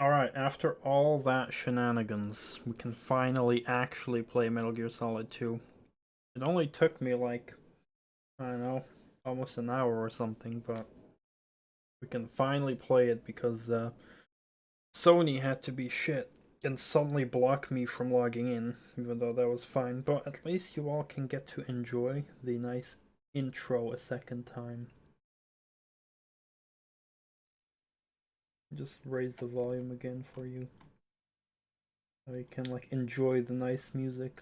Alright, after all that shenanigans, we can finally actually play Metal Gear Solid 2. It only took me like, I don't know, almost an hour or something, but we can finally play it because Sony had to be shit and suddenly block me from logging in, even though that was fine. But at least you all can get to enjoy the nice intro a second time. Just raise the volume again for you. So you can like enjoy the nice music.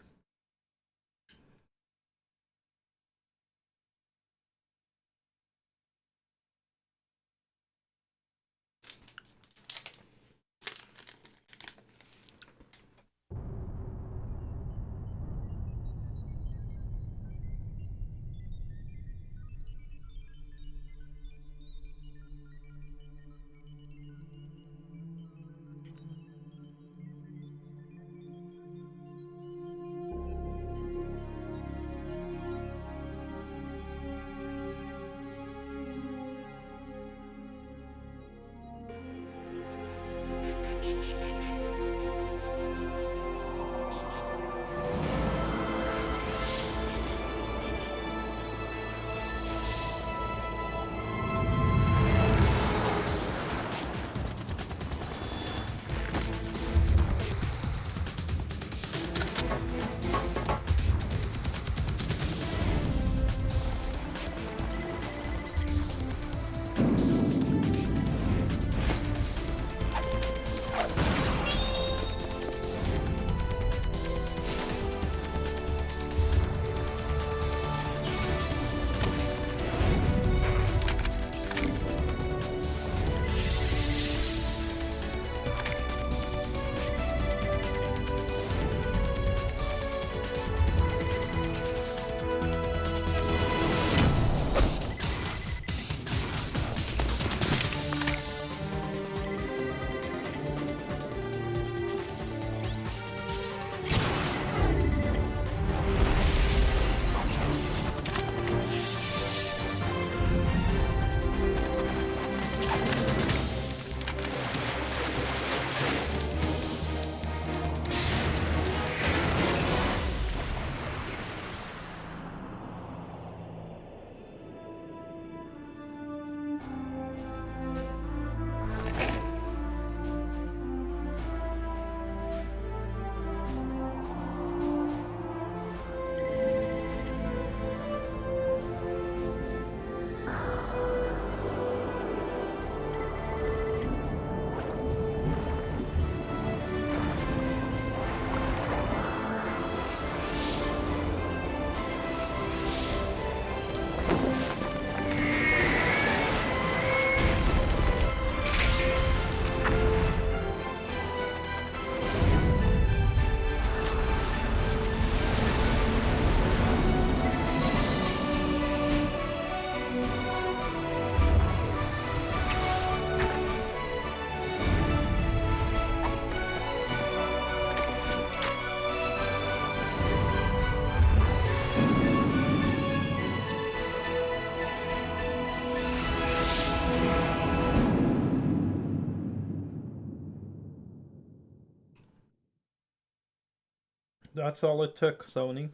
That's all it took, Sony.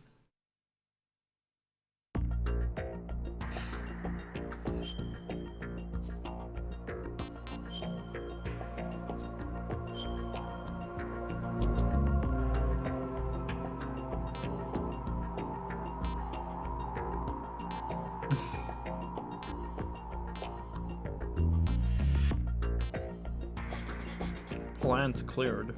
Plant cleared.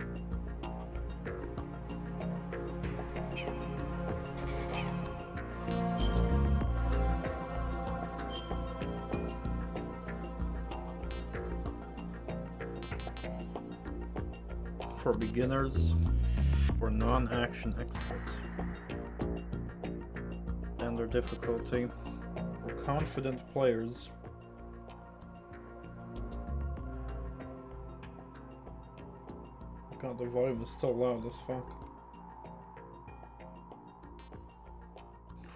For beginners or non-action experts. Standard difficulty. For confident players. God, the volume is still loud as fuck.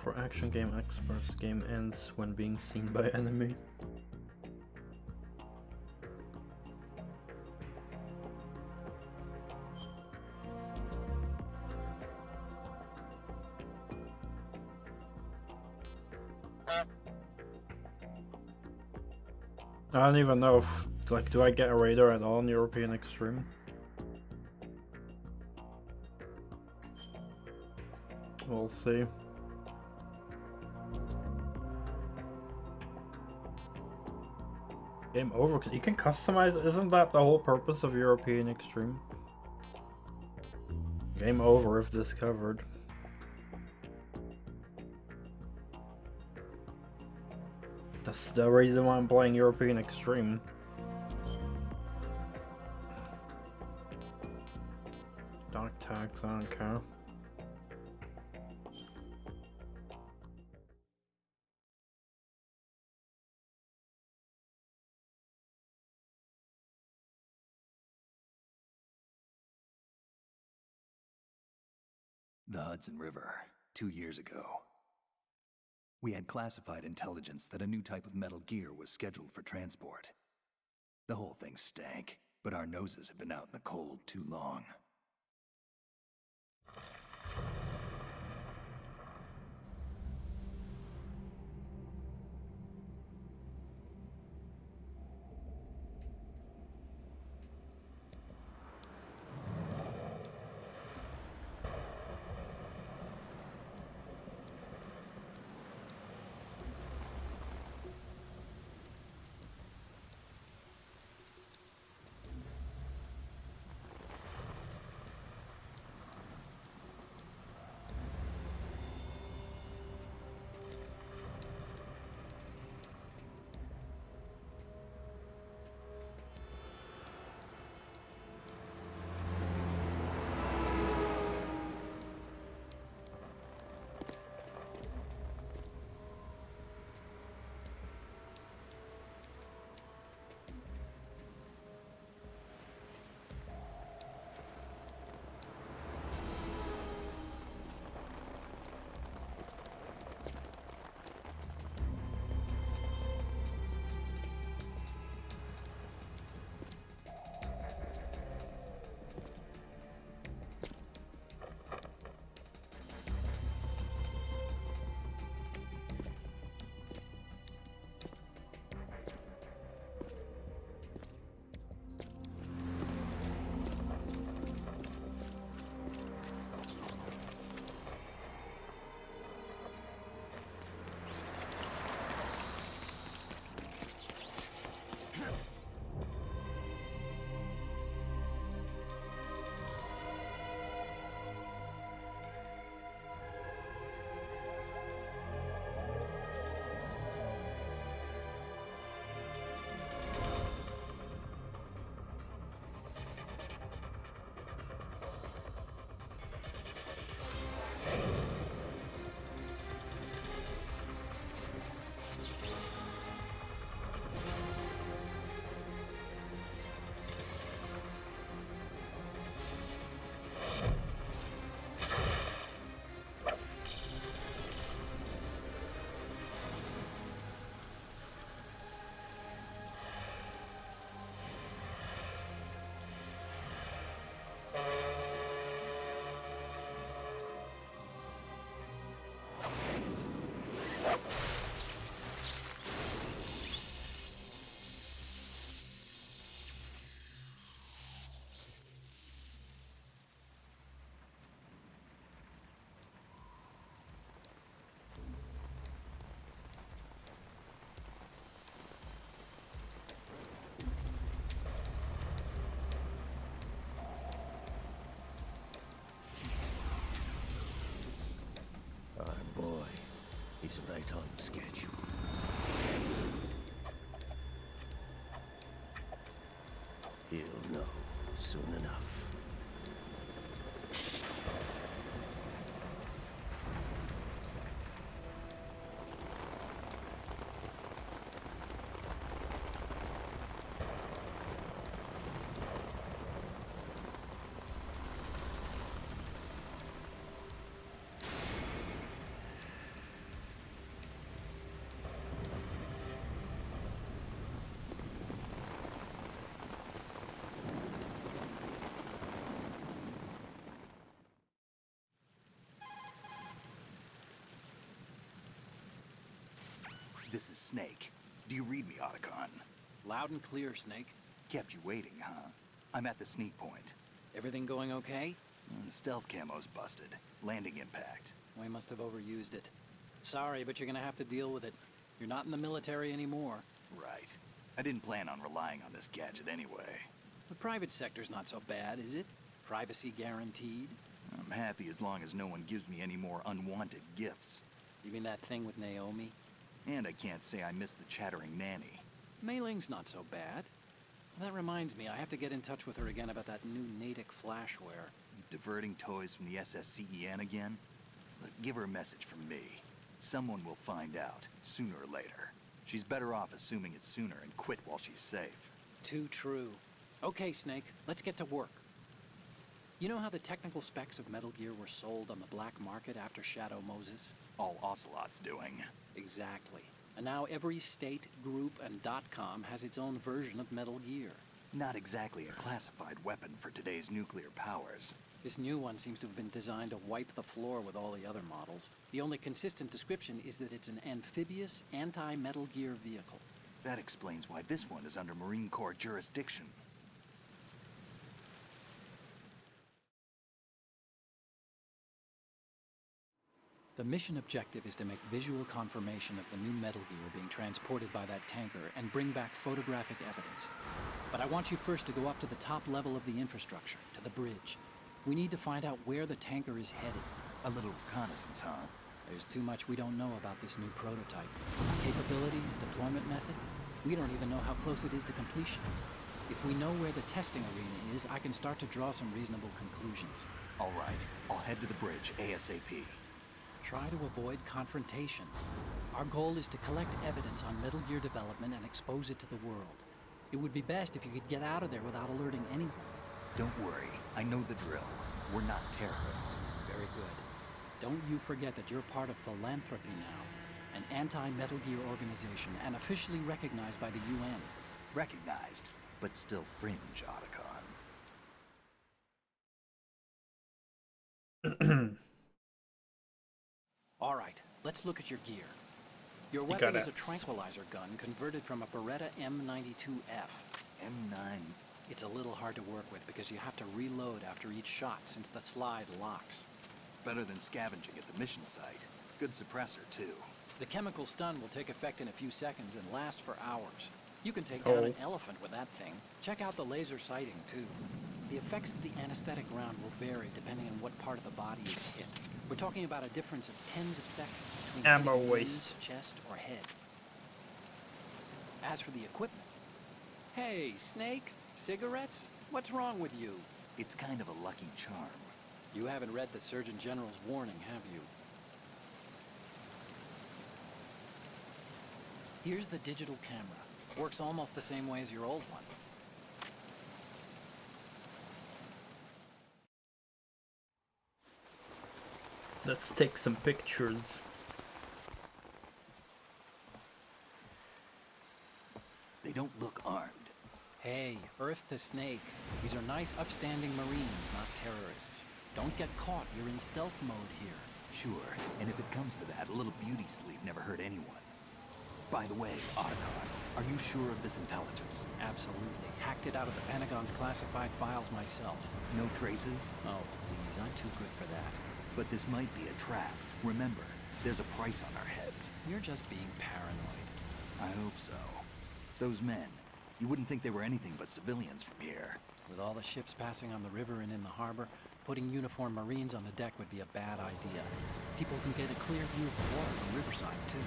For action game experts, game ends when being seen by enemy. I don't even know if, like, do I get a radar at all in European Extreme? We'll see. Game over. You can customize. Isn't that the whole purpose of European Extreme? Game over if discovered. That's the reason why I'm playing European Extreme. Dark tags, I don't care. The Hudson River, 2 years ago. We had classified intelligence that a new type of metal gear was scheduled for transport. The whole thing stank, but our noses had been out in the cold too long. He's right on schedule. He'll know soon enough. This is Snake. Do you read me, Otacon? Loud and clear, Snake. Kept you waiting, huh? I'm at the sneak point. Everything going okay? The stealth camo's busted. Landing impact. We must have overused it. Sorry, but you're gonna have to deal with it. You're not in the military anymore. Right. I didn't plan on relying on this gadget anyway. The private sector's not so bad, is it? Privacy guaranteed? I'm happy as long as no one gives me any more unwanted gifts. You mean that thing with Naomi? And I can't say I miss the chattering nanny. Mei Ling's not so bad. That reminds me, I have to get in touch with her again about that new Natick flashware. Diverting toys from the SSCEN again? Look, give her a message from me. Someone will find out, sooner or later. She's better off assuming it sooner and quit while she's safe. Too true. Okay, Snake, let's get to work. You know how the technical specs of Metal Gear were sold on the black market after Shadow Moses? All Ocelot's doing. Exactly. And now every state, group, and .com has its own version of Metal Gear. Not exactly a classified weapon for today's nuclear powers. This new one seems to have been designed to wipe the floor with all the other models. The only consistent description is that it's an amphibious, anti-Metal Gear vehicle. That explains why this one is under Marine Corps jurisdiction. The mission objective is to make visual confirmation of the new Metal Gear being transported by that tanker and bring back photographic evidence. But I want you first to go up to the top level of the infrastructure, to the bridge. We need to find out where the tanker is headed. A little reconnaissance, huh? There's too much we don't know about this new prototype. Capabilities, deployment method. We don't even know how close it is to completion. If we know where the testing arena is, I can start to draw some reasonable conclusions. All right, I'll head to the bridge ASAP. Try to avoid confrontations. Our goal is to collect evidence on Metal Gear development and expose it to the world. It would be best if you could get out of there without alerting anyone. Don't worry, I know the drill. We're not terrorists. Very good. Don't you forget that you're part of Philanthropy now, an anti-Metal Gear organization and officially recognized by the UN. Recognized, but still fringe, Otacon. All right, let's look at your gear. Your You weapon got is a it. tranquilizer gun converted from a Beretta M92F. M9. It's a little hard to work with because you have to reload after each shot since the slide locks. Better than scavenging at the mission site. Good suppressor, too. The chemical stun will take effect in a few seconds and last for hours. You can take down an elephant with that thing. Check out the laser sighting, too. The effects of the anesthetic round will vary depending on what part of the body is hit. We're talking about a difference of tens of seconds between Ammo hitting waste. knees, chest, or head. As for the equipment... Hey, Snake! Cigarettes? What's wrong with you? It's kind of a lucky charm. You haven't read the Surgeon General's warning, have you? Here's the digital camera. Works almost the same way as your old one. Let's take some pictures. They don't look armed. Hey, Earth to Snake. These are nice, upstanding Marines, not terrorists. Don't get caught. You're in stealth mode here. Sure, and if it comes to that, a little beauty sleep never hurt anyone. By the way, Otacon, are you sure of this intelligence? Absolutely. Hacked it out of the Pentagon's classified files myself. No traces? Oh, please, I'm too good for that. But this might be a trap. Remember, there's a price on our heads. You're just being paranoid. I hope so. Those men, you wouldn't think they were anything but civilians from here. With all the ships passing on the river and in the harbor, putting uniformed Marines on the deck would be a bad idea. People can get a clear view of the water from Riverside, too.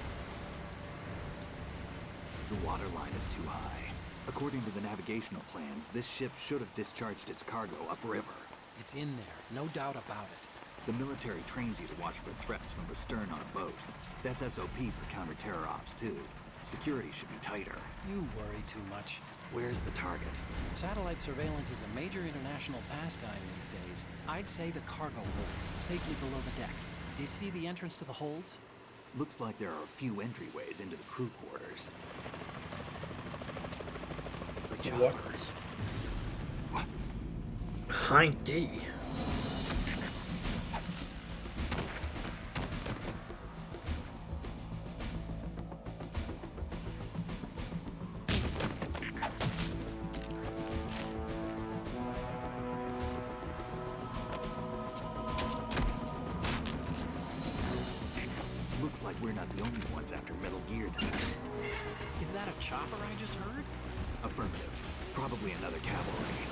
The water line is too high. According to the navigational plans, this ship should have discharged its cargo upriver. It's in there, no doubt about it. The military trains you to watch for threats from the stern on a boat. That's SOP for counter-terror ops, too. Security should be tighter. You worry too much. Where's the target? Satellite surveillance is a major international pastime these days. I'd say the cargo holds, safely below the deck. Do you see the entrance to the holds? Looks like there are a few entryways into the crew quarters. The What? chopper. What? High D. But we're not the only ones after Metal Gear tonight. Is that a chopper I just heard? Affirmative. Probably another cavalry.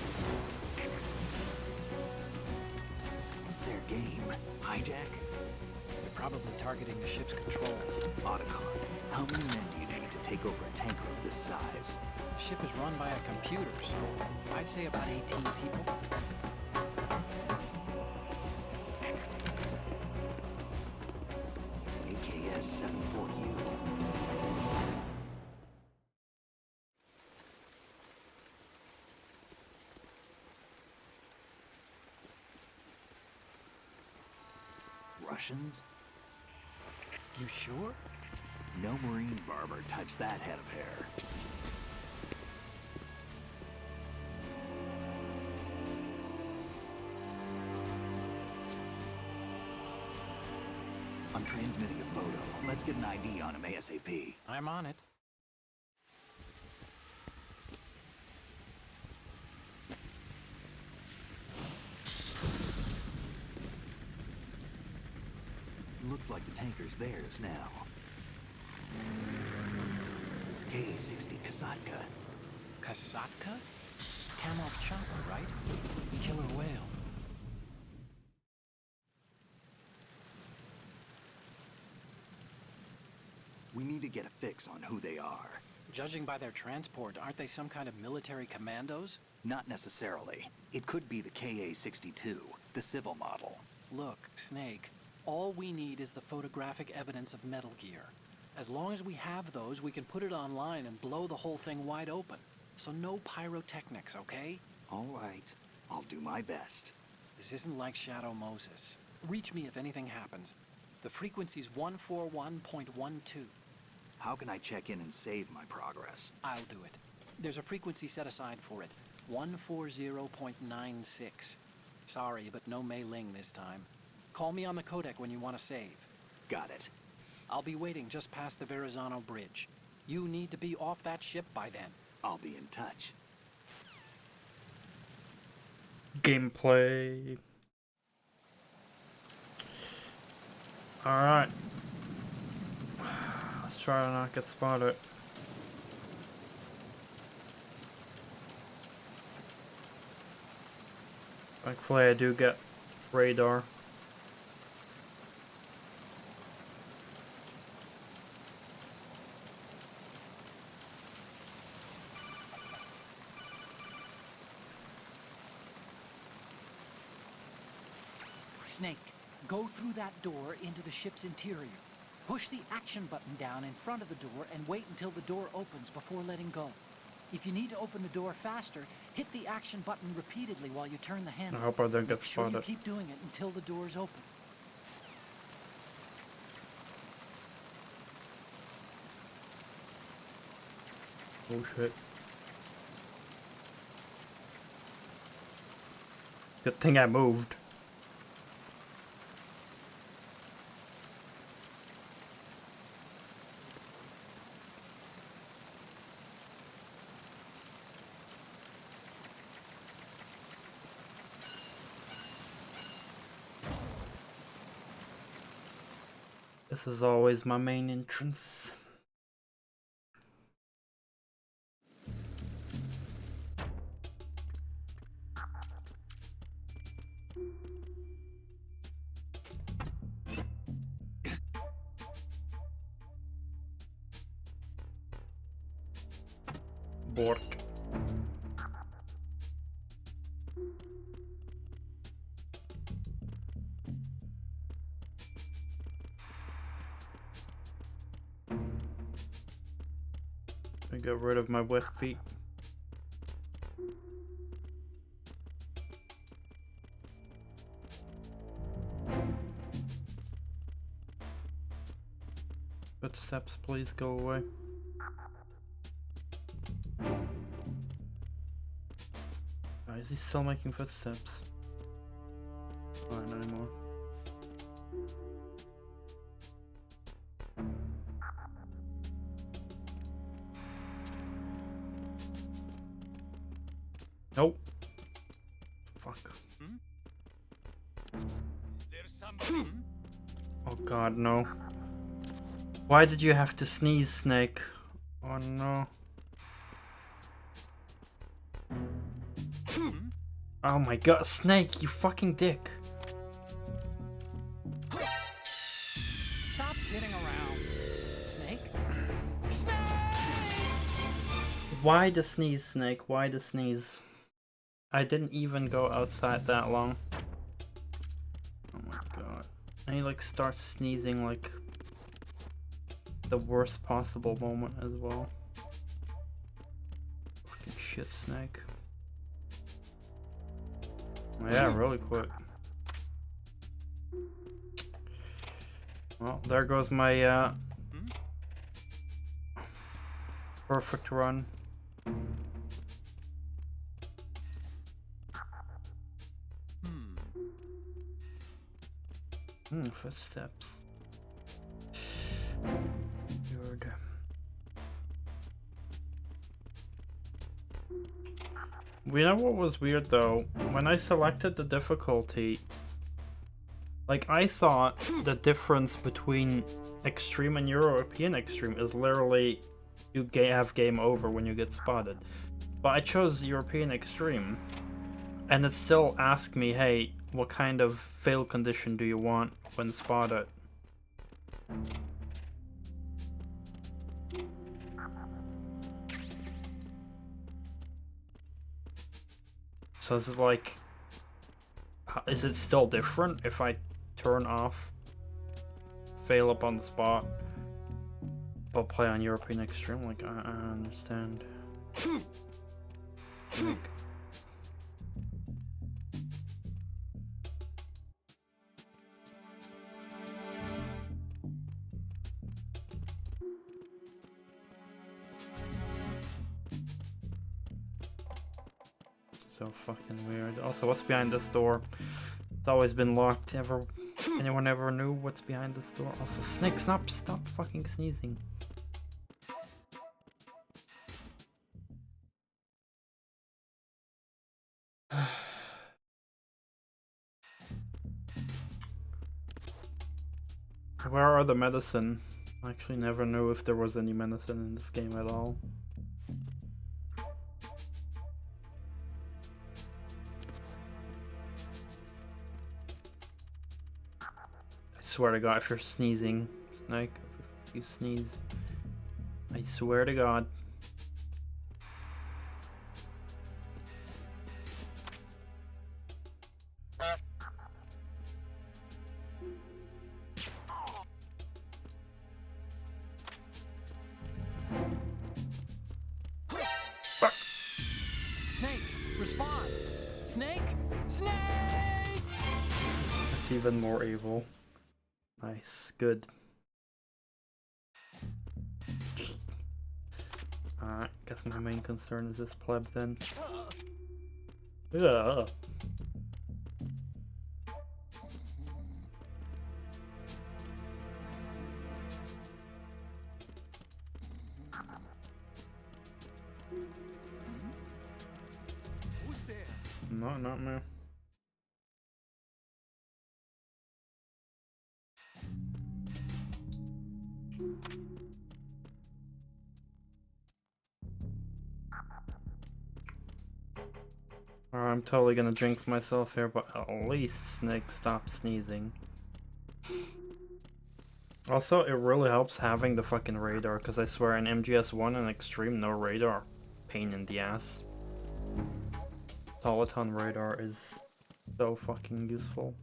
What's their game? Hijack? They're probably targeting the ship's controls. Otacon, how many men do you need to take over a tanker of this size? The ship is run by a computer, so I'd say about 18 people. AKS 74U. Russians? You sure? No Marine barber touched that head of hair. I'm transmitting a photo. Let's get an ID on him ASAP. I'm on it. Looks like the tanker's theirs now. KA-60 Kasatka. Kasatka? Kamov chopper, right? Killer whale. We need to get a fix on who they are. Judging by their transport, aren't they some kind of military commandos? Not necessarily. It could be the KA-62, the civil model. Look, Snake, all we need is the photographic evidence of Metal Gear. As long as we have those, we can put it online and blow the whole thing wide open. So no pyrotechnics, okay? All right. I'll do my best. This isn't like Shadow Moses. Reach me if anything happens. The frequency's 141.12. How can I check in and save my progress? I'll do it. There's a frequency set aside for it. 140.96. Sorry, but no Mei Ling this time. Call me on the codec when you want to save. Got it. I'll be waiting just past the Verrazano Bridge. You need to be off that ship by then. I'll be in touch. Gameplay. Alright. Let's try to not get spotted. Thankfully I do get radar. Snake, go through that door into the ship's interior. Push the action button down in front of the door and wait until the door opens before letting go. If you need to open the door faster, hit the action button repeatedly while you turn the handle. I hope I don't get Make sure you spotted. keep doing it until the door's open. Oh shit. Good thing I moved. This is always my main entrance. Bork. I got rid of my wet feet. Footsteps, please go away. Why is he still making footsteps? Oh, not anymore. Nope. Fuck. Is there something? Oh god, no. Why did you have to sneeze, Snake? Oh no. Oh my god, Snake, you fucking dick. Stop kidding around. Snake? Snake! Why the sneeze, Snake? Why the sneeze? I didn't even go outside that long. Oh my god. And he like starts sneezing like the worst possible moment as well. Fucking shit, Snake. Oh, yeah, really quick. Well, there goes my perfect run. Footsteps. Weird. You know what was weird though? When I selected the difficulty, like I thought the difference between Extreme and European Extreme is literally you have game over when you get spotted. But I chose European Extreme, and it still asked me, hey, what kind of fail condition do you want when spotted? So is it like, is it still different if I turn off fail up on the spot but play on European Extreme? Like, I understand. Like, so fucking weird. Also, what's behind this door? It's always been locked. Anyone ever knew what's behind this door? Also, Snake, stop fucking sneezing. Where are the medicine? I actually never knew if there was any medicine in this game at all. I swear to God, if you're sneezing, Snake, if you sneeze, I swear to God. Snake, respond! Snake! Snake! That's even more evil. Nice, good. Alright, guess my main concern is this pleb then. Yeah. Who's there? No, not me. I'm totally gonna jinx myself here, but at least Snake stopped sneezing. Also, it really helps having the fucking radar, because I swear in MGS1 and Extreme, no radar. Pain in the ass. Soliton radar is so fucking useful.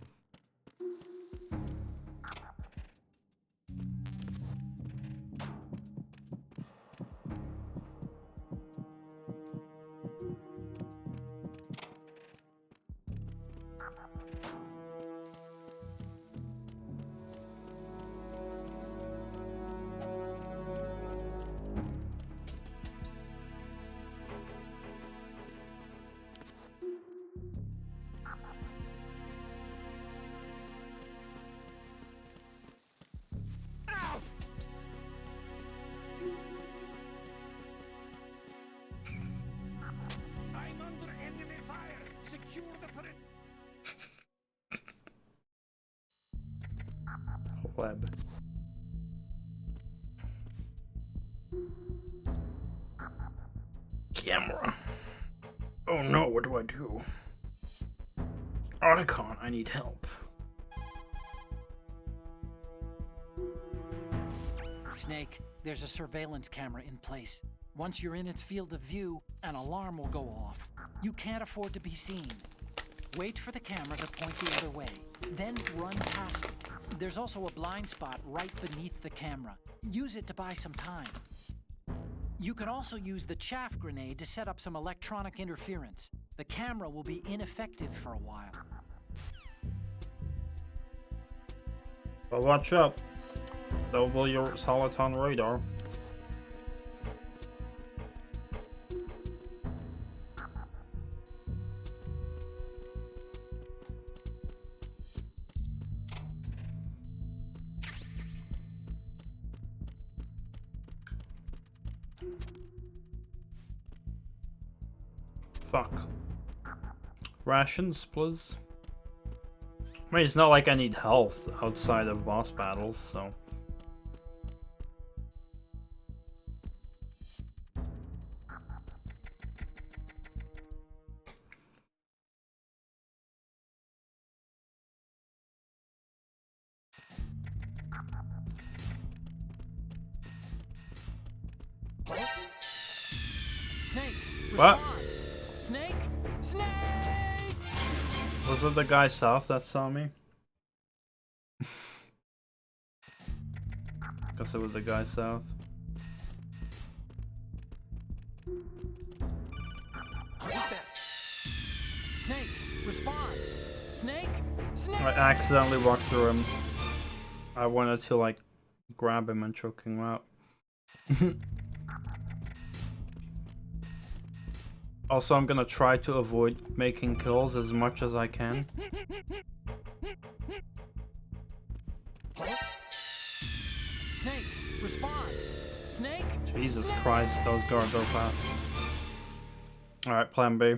what do I do? Otacon, I need help. Snake, there's a surveillance camera in place. Once you're in its field of view, an alarm will go off. You can't afford to be seen. Wait for the camera to point the other way, then run past it. There's also a blind spot right beneath the camera. Use it to buy some time. You can also use the chaff grenade to set up some electronic interference. The camera will be ineffective for a while. Well, watch out. Double your Soliton radar. Fuck. Rations, please. I mean, it's not like I need health outside of boss battles, so... Snake, What? respond. Snake, snake! Was it the guy south that saw me? Guess it was the guy south. Who's that? Snake, respond. Snake, snake! I accidentally walked through him. I wanted to, like, grab him and choke him out. Also, I'm gonna try to avoid making kills as much as I can. Snake, respond. Snake? Jesus Snake! Christ, those guards are fast. Alright, plan B.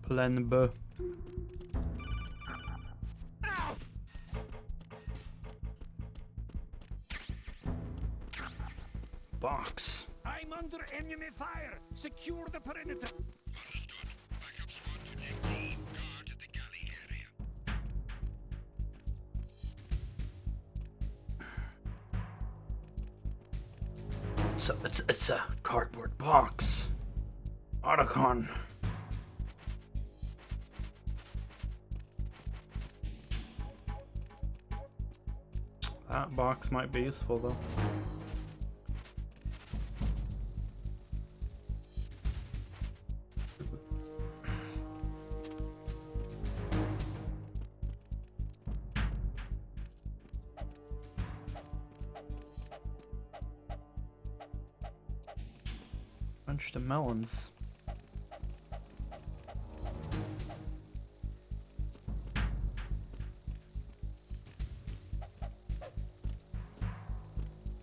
Plan B. Box. I'm under enemy fire. Secure the perimeter. Understood. Backup squad to MD. Guard at the galley area. It's a cardboard box. Otacon. That box might be useful though. Bunch of melons.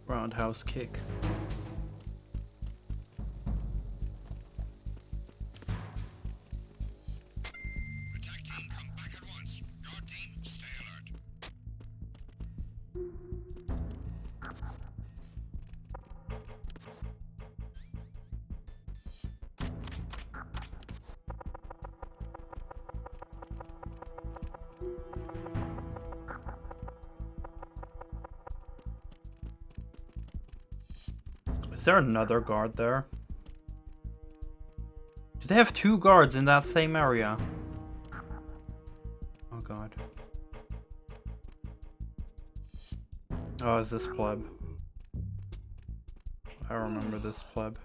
Roundhouse kick. Attack team, come back at once. Guard team, stay alert. Is there another guard there? Do they have two guards in that same area? Oh god. Oh, is this pleb? I remember this pleb.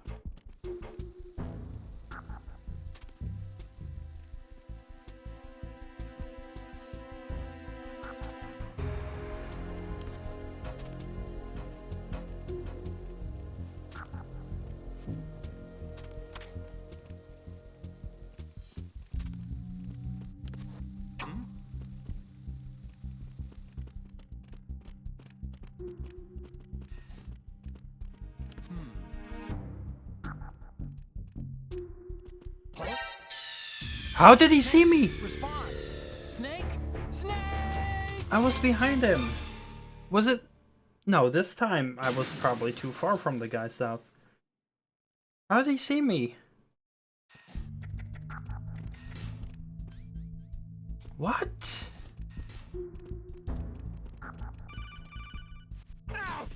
How did he see me? Respond. Snake, snake! I was behind him. Was it? No, this time I was probably too far from the guy south. How did he see me? What? Ow!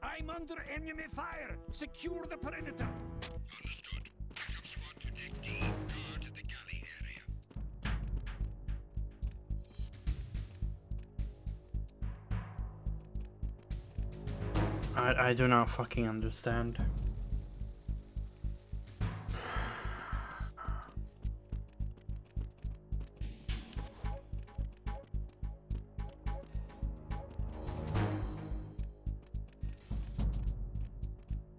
I'm under enemy fire. Secure the perimeter. Understood. Backup squad to Deck D. Guard at the galley area. I do not fucking understand.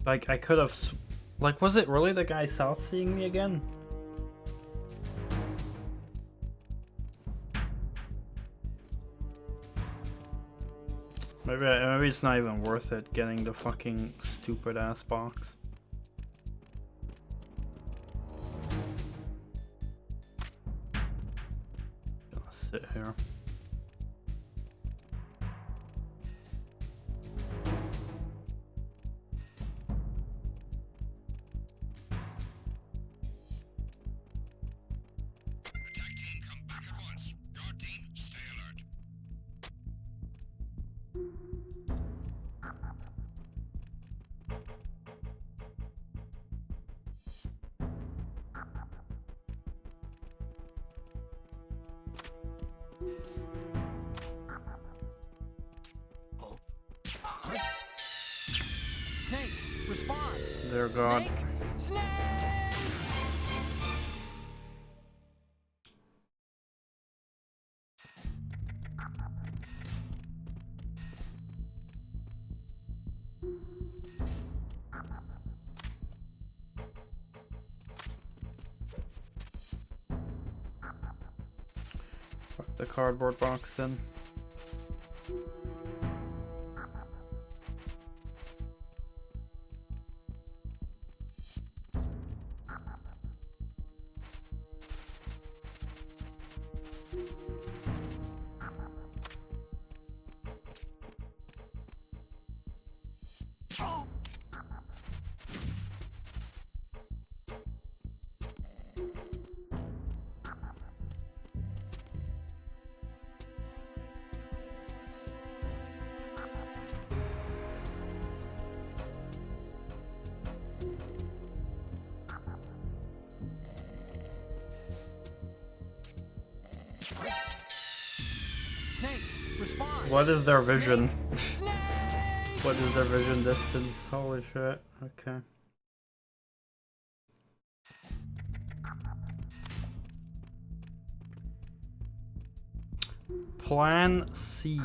Like, I could have... Like, was it really the guy south seeing me again? Maybe it's not even worth it getting the fucking stupid ass box. Gonna sit here. Attack team, come back at once. Guard team, stay alert. Snake, respond. Dear God. Snake, snake. Fuck the cardboard box then. Snake, respond. What is their vision? Snake. What is their vision distance? Holy shit. Okay. Plan C.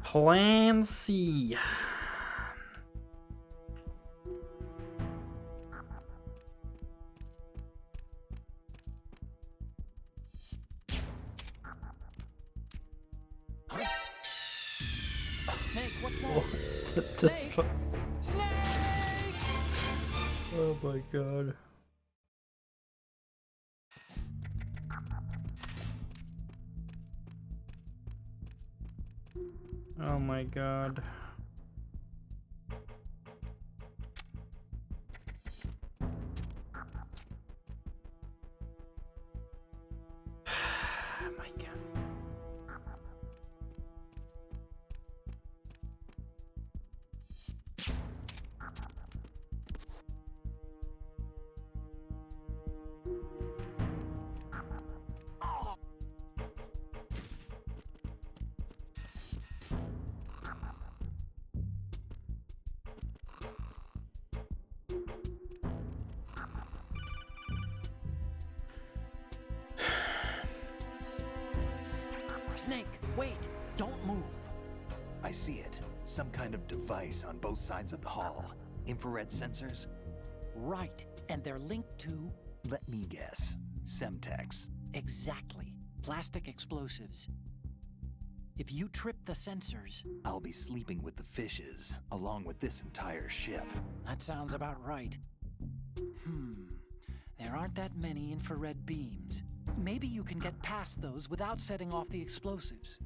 Plan C. Snake, what's that? What the Snake. fuck? Snake. Oh my god. Oh my god. Oh my god. Snake, wait. Don't move. I see it. Some kind of device on both sides of the hall. Infrared sensors? Right. And they're linked to... Let me guess. Semtex. Exactly. Plastic explosives. If you trip the sensors... I'll be sleeping with the fishes, along with this entire ship. That sounds about right. There aren't that many infrared beams. Maybe you can get past those without setting off the explosives.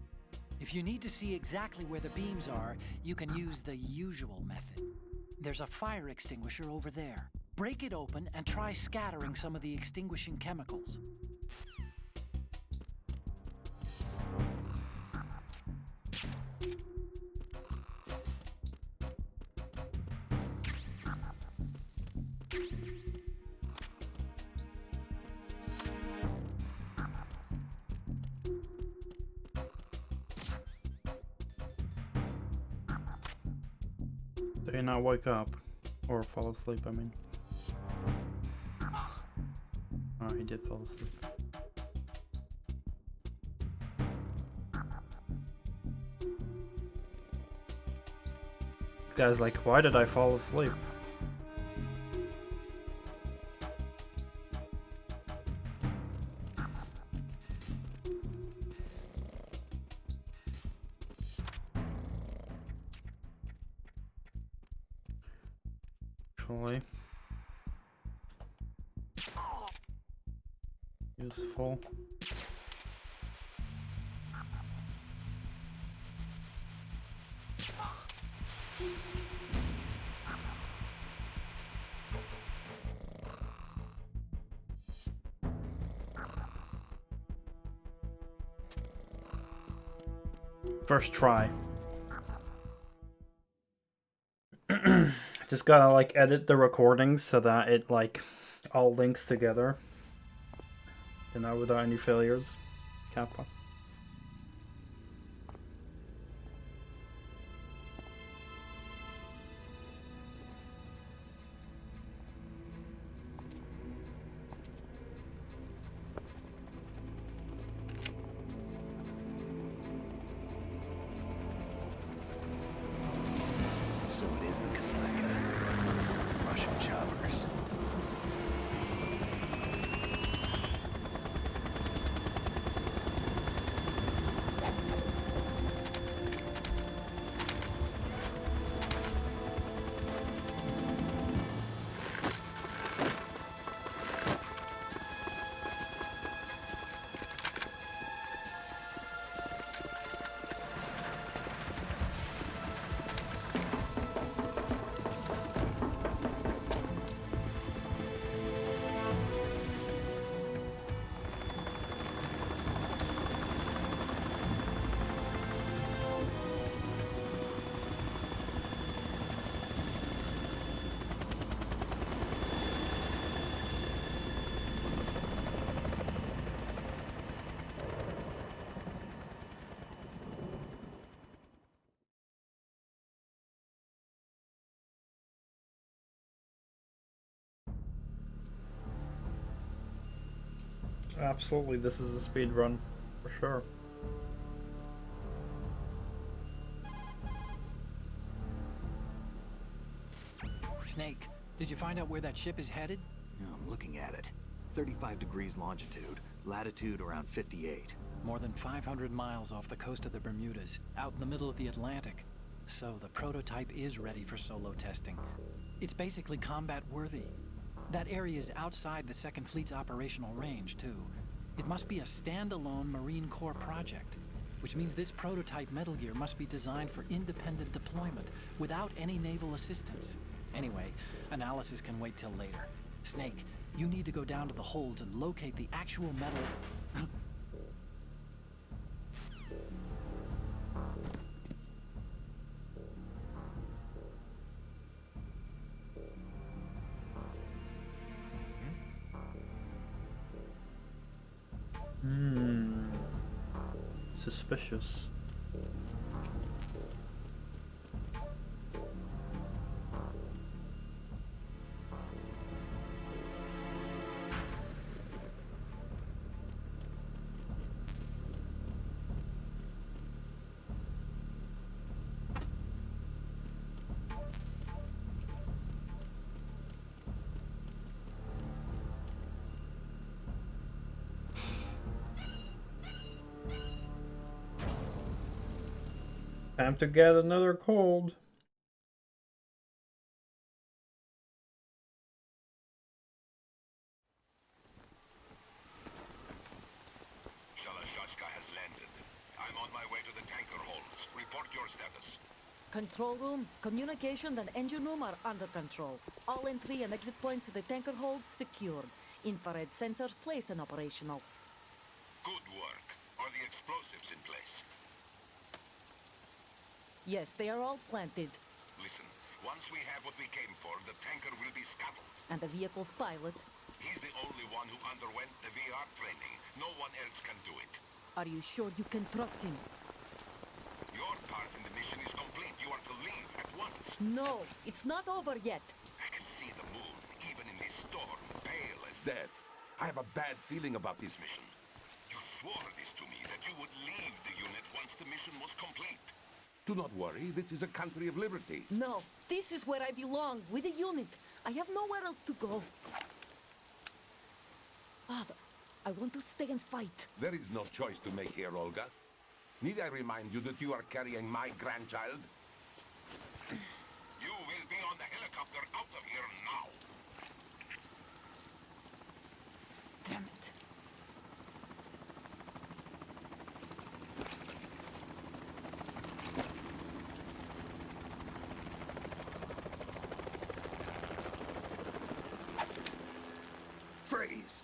If you need to see exactly where the beams are, you can use the usual method. There's a fire extinguisher over there. Break it open and try scattering some of the extinguishing chemicals. Do you not wake up? Or fall asleep, I mean. Oh, he did fall asleep. This guy's like, why did I fall asleep? Actually, useful. First try. Just gotta like edit the recordings so that it like all links together. You know, without any failures. Kappa. So it is the Kasaka. Russian choppers. Absolutely, this is a speed run, for sure. Snake, did you find out where that ship is headed? Yeah, I'm looking at it. 35 degrees longitude, latitude around 58. More than 500 miles off the coast of the Bermudas, out in the middle of the Atlantic. So the prototype is ready for solo testing. It's basically combat worthy. That area is outside the Second Fleet's operational range, too. It must be a standalone Marine Corps project, which means this prototype Metal Gear must be designed for independent deployment, without any naval assistance. Anyway, analysis can wait till later. Snake, you need to go down to the holds and locate the actual metal... Suspicious. Time to get another cold. on my way to the tanker holds. Report your status. Control room, communications, and engine room are under control. All entry and exit points to the tanker hold secured. Infrared sensors placed and operational. Good work. Are the explosives in place? Yes, they are all planted. Listen, once we have what we came for, the tanker will be scuttled. And the vehicle's pilot. He's the only one who underwent the VR training. No one else can do it. Are you sure you can trust him? Your part in the mission is complete. You are to leave at once. No, it's not over yet. I can see the moon, even in this storm, pale as death. I have a bad feeling about this mission. You swore this to me, that you would leave the unit once the mission was complete. Do not worry, this is a country of liberty. No, this is where I belong, with the unit. I have nowhere else to go. Father, I want to stay and fight. There is no choice to make here, Olga. Need I remind you that you are carrying my grandchild? You will be on the helicopter out of here now. Damn it. Freeze!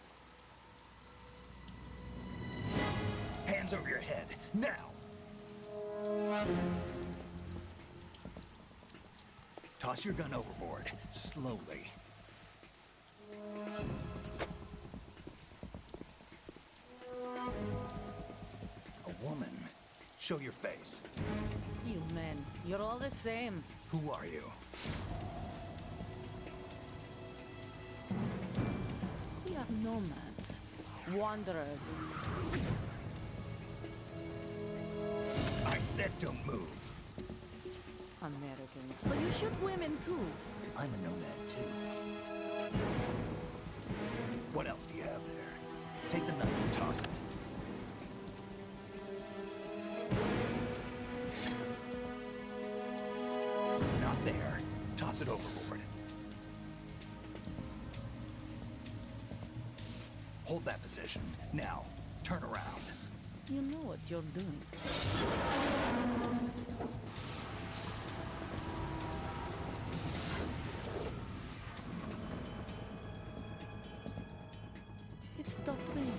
Hands over your head, now! Toss your gun overboard, slowly. A woman. Show your face. You men, you're all the same. Who are you? We are nomads, wanderers. I said don't move. Americans. So you shoot women too. I'm a nomad too. What else do you have there? Take the knife and toss it. Not there. Toss it overboard. Hold that position. Now, turn around. You know what you're doing. It stopped raining.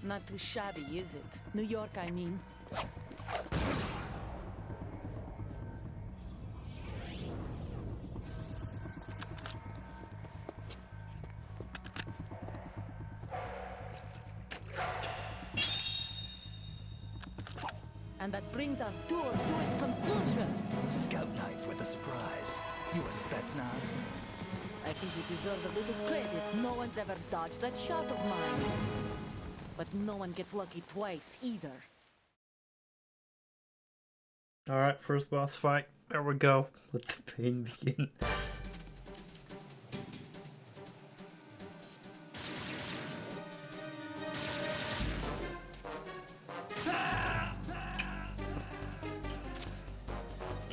Not too shabby, is it? New York, I mean. And that brings our tour to its conclusion. Scout knife with a surprise. You a Spetsnaz? I think you deserve a little credit. No one's ever dodged that shot of mine. But no one gets lucky twice, either. Alright, first boss fight. There we go. Let the pain begin.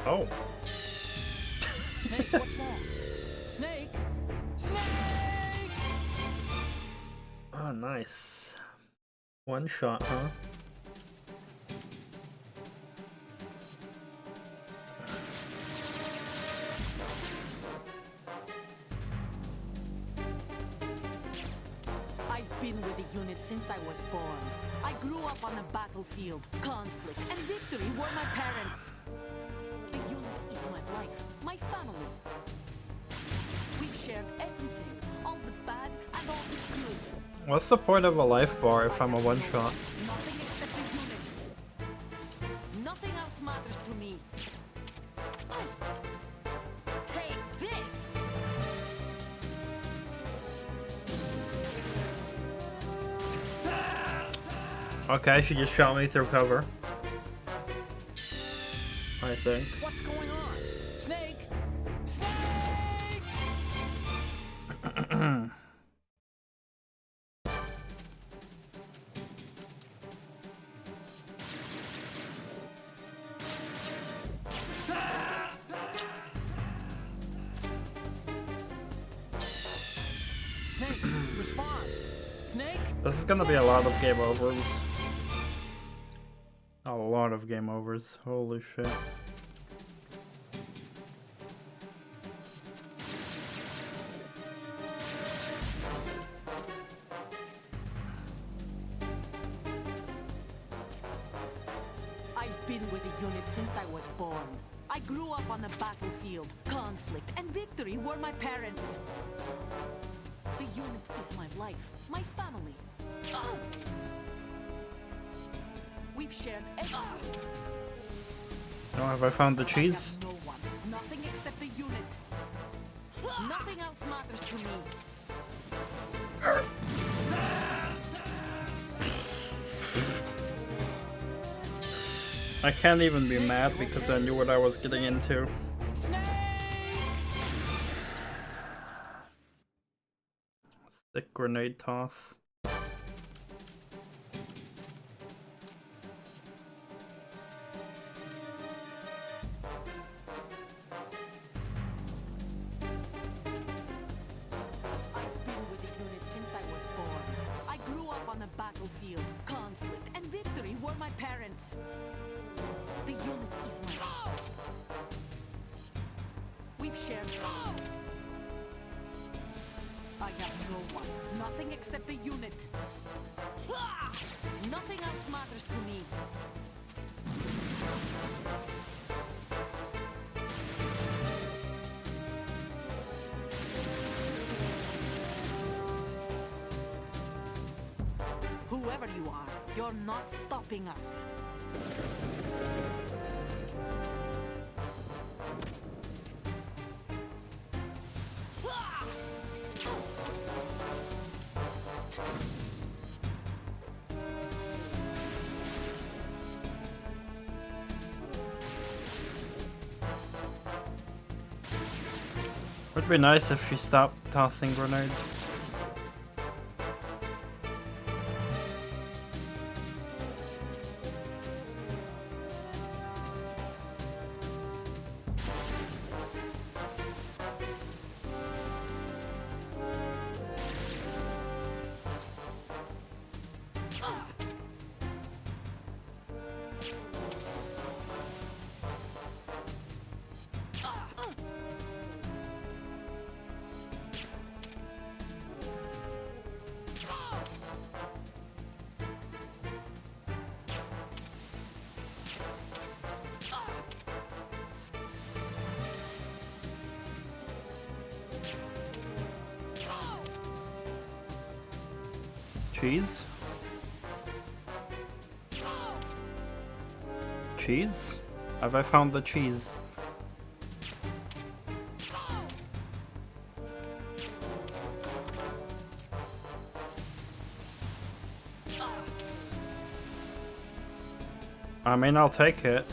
Oh. Snake, what's wrong? Snake! Snake! Oh, nice. One shot, huh? I've been with the unit since I was born. I grew up on the battlefield. Conflict and victory were my parents. The unit is my life, my family. We've shared everything, all the bad and all the good. What's the point of a life bar if I'm a one shot? Nothing except the unit. Nothing else matters to me. Take this! Okay, she just shot me through cover. I think. What's going on? Snake! Snake! Snake, respond! Snake! This is gonna be a lot of game overs. A lot of game overs. Holy shit. I've been with the unit since I was born. I grew up on the battlefield. Conflict and victory were my parents. The unit is my life, my family. Ah! We've shared everything. Oh, have I found the I cheese? have no one, nothing except the unit. Nothing else matters to me. I can't even be mad because I knew what I was getting into. Stick grenade toss. I've been with the unit since I was born. I grew up on the battlefield. Conflict and victory were my parents. The unit is my life. We've shared. I have no one, nothing except the unit. Nothing else matters to me. Whoever you are, you're not stopping us. Would be nice if she stopped tossing grenades. Cheese? Cheese? Have I found the cheese? I mean, I'll take it.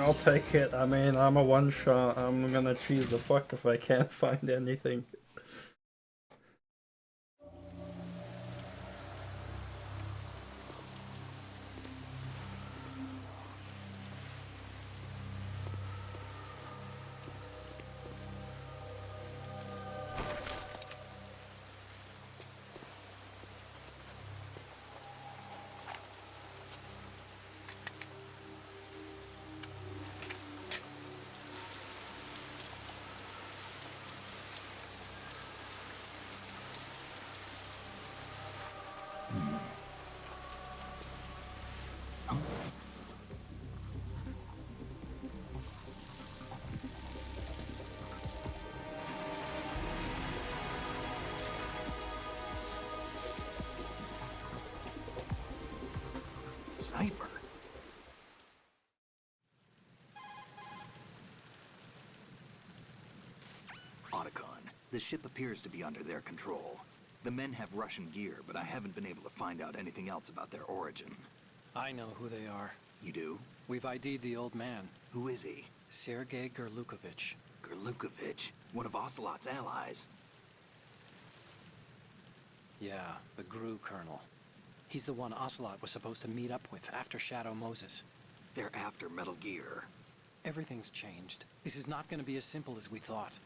I'll take it. I mean, I'm a one-shot. I'm gonna cheese the fuck if I can't find anything. Cipher. Otacon, the ship appears to be under their control. The men have Russian gear, but I haven't been able to find out anything else about their origin. I know who they are. You do? We've ID'd the old man, Who is he? Sergei Gerlukovich. Gerlukovich, one of Ocelot's allies. Yeah, the GRU colonel. He's the one Ocelot was supposed to meet up with after Shadow Moses. They're after Metal Gear. Everything's changed. This is not going to be as simple as we thought.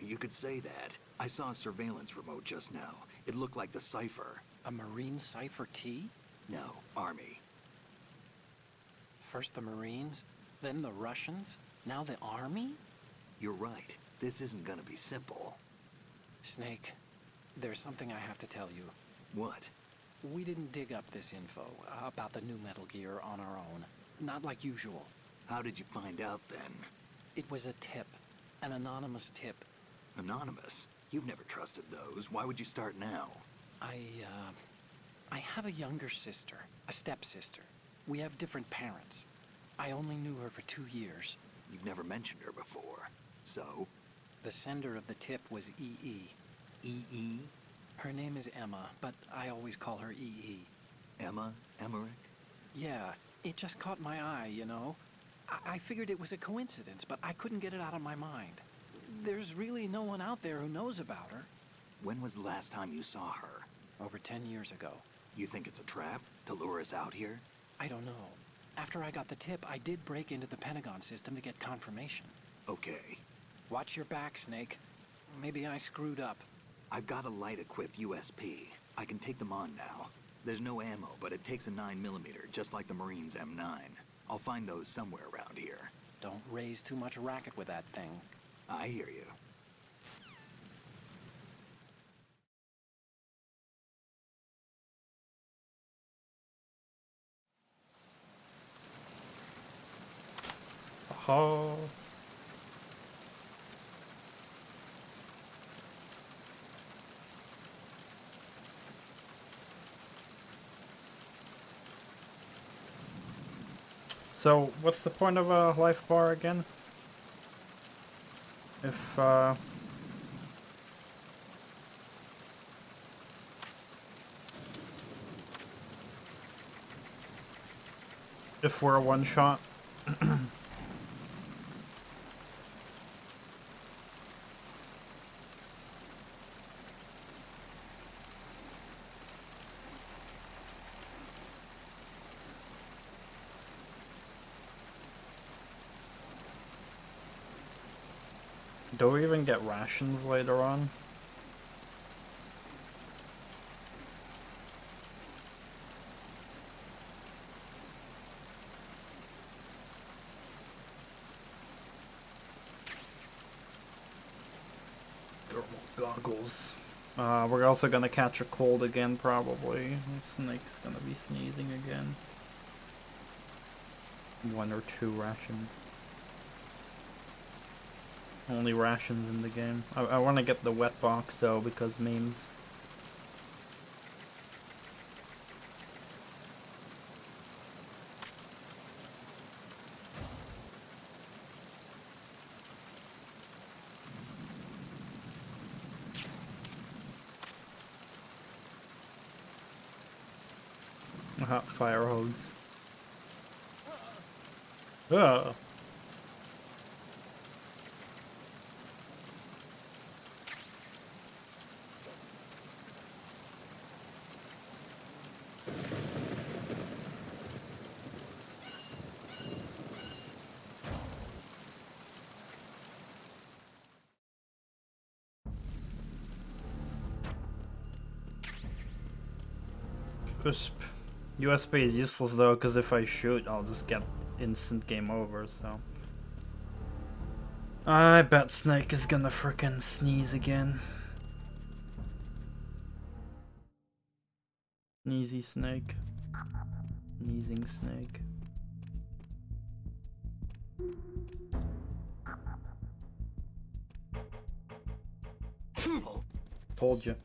You could say that. I saw a surveillance remote just now. It looked like the cipher. A Marine Cipher T? No, Army. First the Marines, then the Russians, now the Army? You're right. This isn't gonna be simple. Snake, there's something I have to tell you. What? We didn't dig up this info about the new Metal Gear on our own. Not like usual. How did you find out then? It was a tip. An anonymous tip. Anonymous? You've never trusted those. Why would you start now? I have a younger sister, a stepsister. We have different parents. I only knew her for 2 years. You've never mentioned her before. So? The sender of the tip was EE. EE? Her name is Emma, but I always call her EE. Emma? Emmerich? Yeah, it just caught my eye, you know? I figured it was a coincidence, but I couldn't get it out of my mind. There's really no one out there who knows about her. When was the last time you saw her? Over 10 years ago. You think it's a trap? To lure us out here? I don't know. After I got the tip, I did break into the Pentagon system to get confirmation. Okay. Watch your back, Snake. Maybe I screwed up. I've got a light-equipped USP. I can take them on now. There's no ammo, but it takes a 9mm, just like the Marines' M9. I'll find those somewhere around here. Don't raise too much racket with that thing. I hear you. Oh. So, what's the point of a life bar again? If we're a one-shot? Do we even get rations later on? Thermal goggles. We're also gonna catch a cold again, probably. The snake's gonna be sneezing again. 1 or 2 rations. Only rations in the game. I want to get the wet box though, because memes. A hot fire hose. Ugh. USB is useless though, because if I shoot, I'll just get instant game over, so. I bet Snake is gonna frickin' sneeze again. Sneezy Snake. Sneezing Snake. Told you.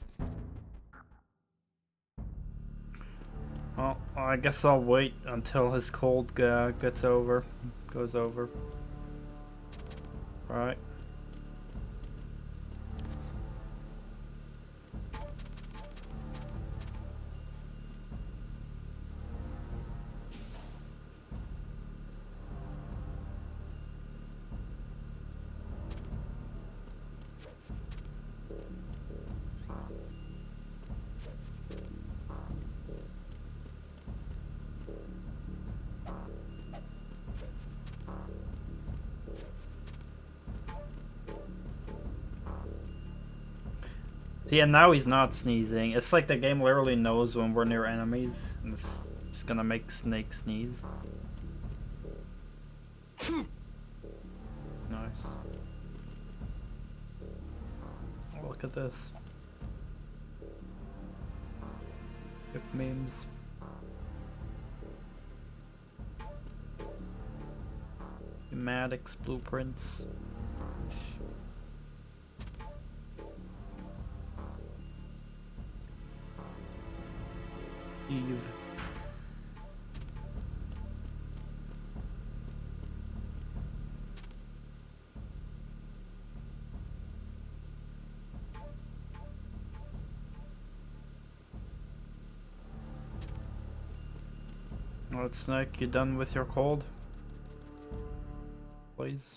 Well, I guess I'll wait until his cold goes over. Right. See, and now he's not sneezing. It's like the game literally knows when we're near enemies, and it's just gonna make Snake sneeze. Nice. Oh, look at this. Hip memes. Schematics, blueprints. Eve. Alright, Snake, you done with your cold? Please.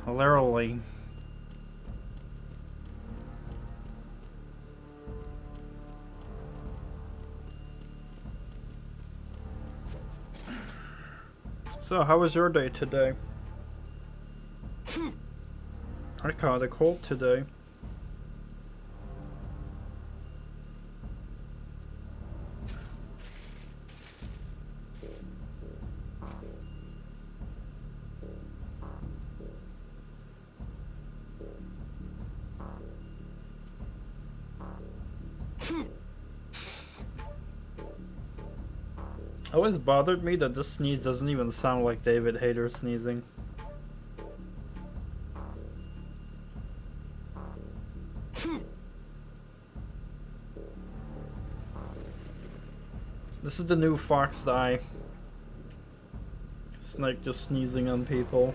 Literally. So, how was your day today? I caught a cold today. It always bothered me that this sneeze doesn't even sound like David Hayter sneezing. This is the new Fox Die. Snake just sneezing on people.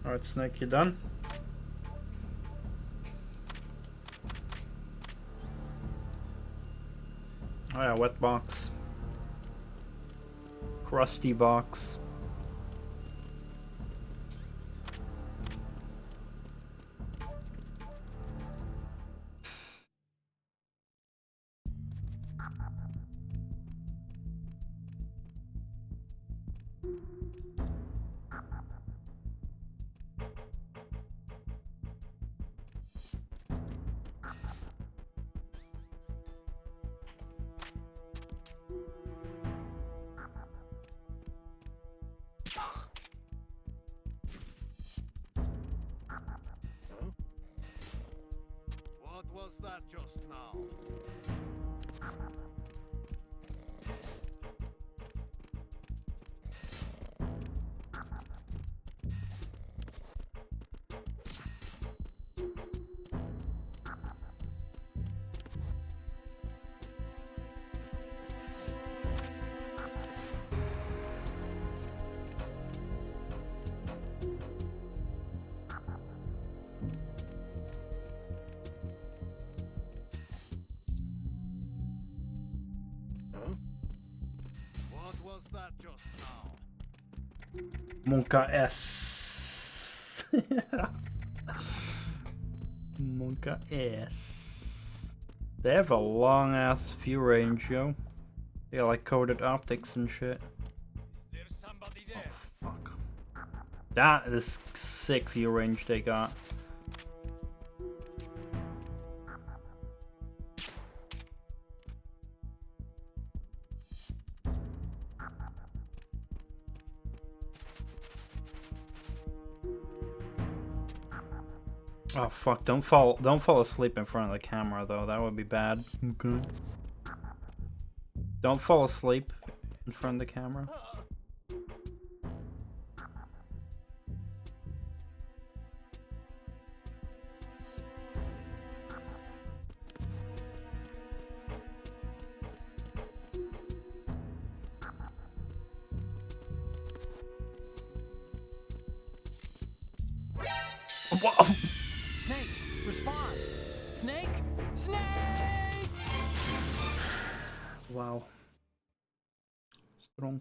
Alright, Snake, you done? Oh yeah, wet box. Crusty box. What was that just now? Was that just now? Monka S. Monka S. They have a long ass view range, yo. They got like coded optics and shit. There's somebody there. Oh, fuck. That is sick view range they got. Oh fuck, don't fall asleep in front of the camera though, that would be bad. Okay. Don't fall asleep in front of the camera. Whoa. Snake, respond! Snake! Snake! Wow. Strong.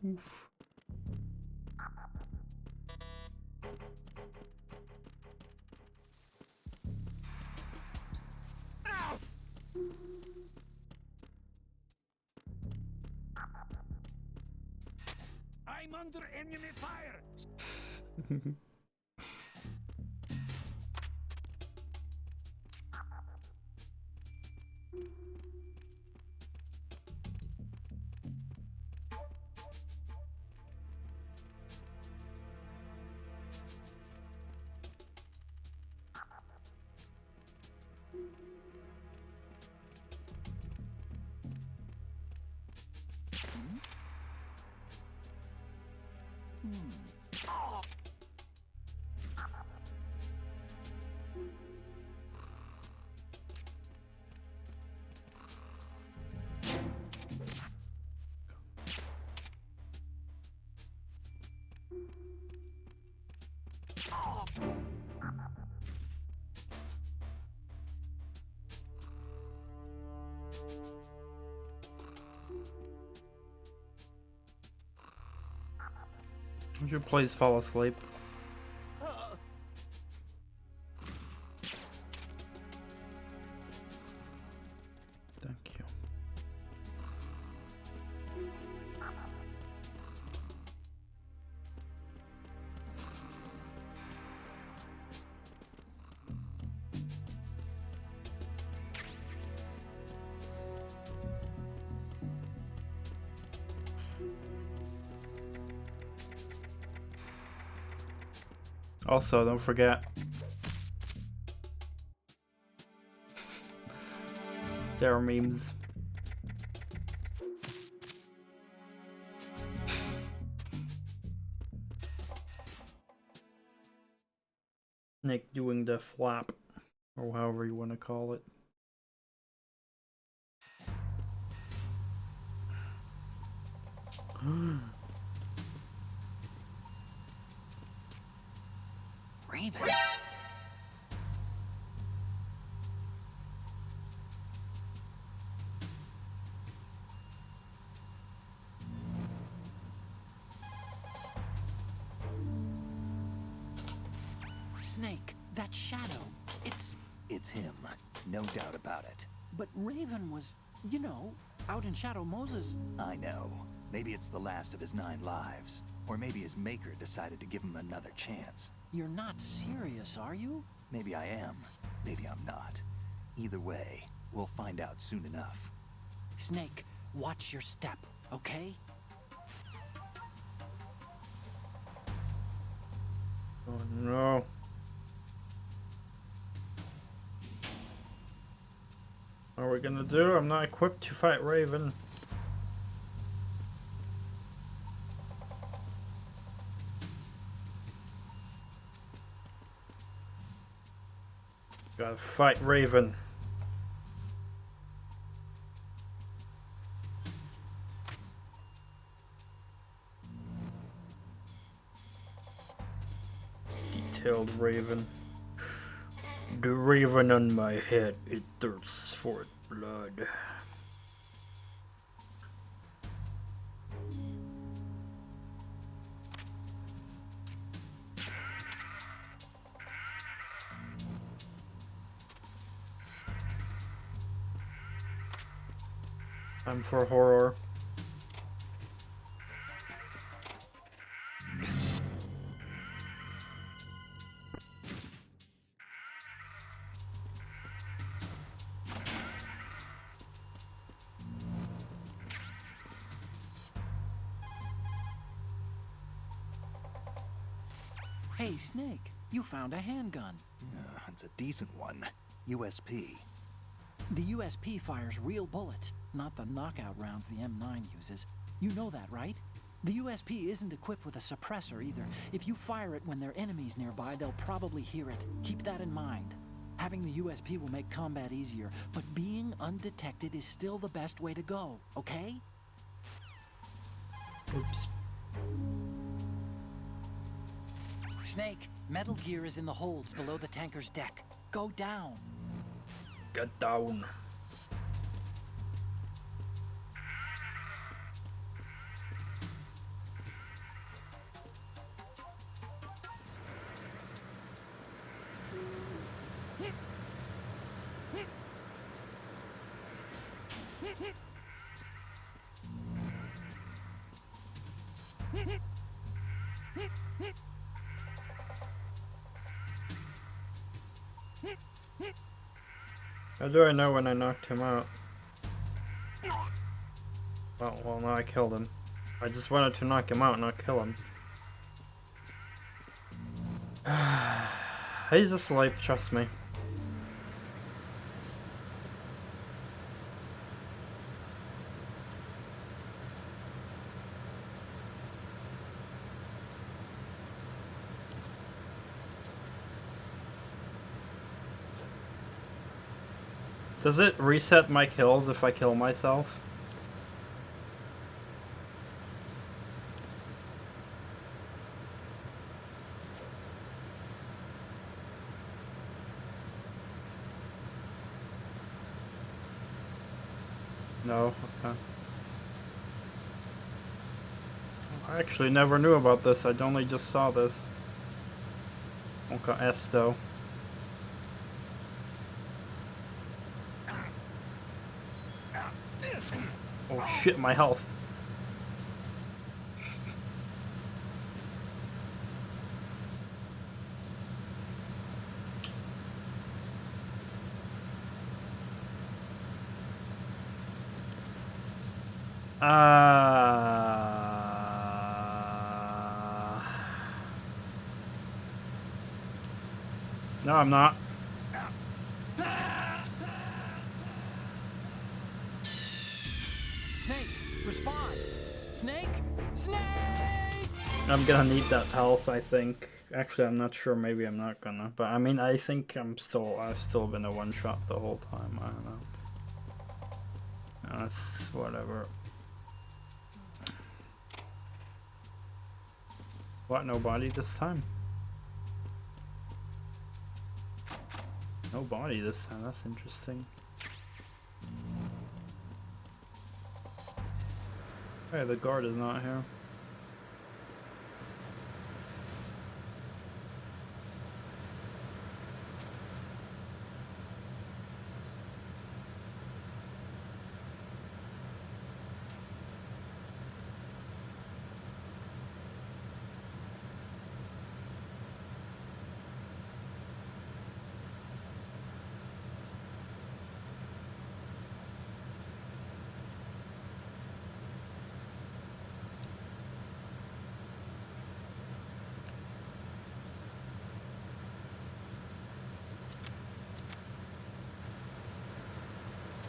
Oof. I'm under enemy fire. Would you please fall asleep? Thank you. Also, don't forget. There are memes. Nick doing the flap, or however you want to call it. Raven. Snake, that shadow, It's him, no doubt about it. but Raven was, you know, out in Shadow Moses. I know. Maybe it's the last of his 9 lives. Or maybe his maker decided to give him another chance. You're not serious, are you? Maybe I am. Maybe I'm not. Either way, we'll find out soon enough. Snake, watch your step, okay? Oh no. What are we gonna do? I'm not equipped to fight Raven. Gotta fight Raven. Detailed Raven. The raven on my head, it thirsts for blood. Time for horror. Hey, Snake, you found a handgun. It's a decent one. USP. The USP fires real bullets, not the knockout rounds the M9 uses. You know that, right? The USP isn't equipped with a suppressor either. If you fire it when there are enemies nearby, they'll probably hear it. Keep that in mind. Having the USP will make combat easier, but being undetected is still the best way to go, okay? Oops. Snake, Metal Gear is in the holds below the tanker's deck. Go down. Get down. How do I know when I knocked him out? Well, now I killed him. I just wanted to knock him out, not kill him. He's asleep, trust me. Does it reset my kills if I kill myself? No, okay. I actually never knew about this, I only just saw this. Okay, S though. Oh shit, my health. No, I'm not. Snake, respond! Snake! Snake! I'm gonna need that health, I think. Actually, I'm not sure. Maybe I'm not gonna. But I mean, I think I've still been a one-shot the whole time. I don't know. That's whatever. What? No body this time? No body this time. That's interesting. Hey, the guard is not here.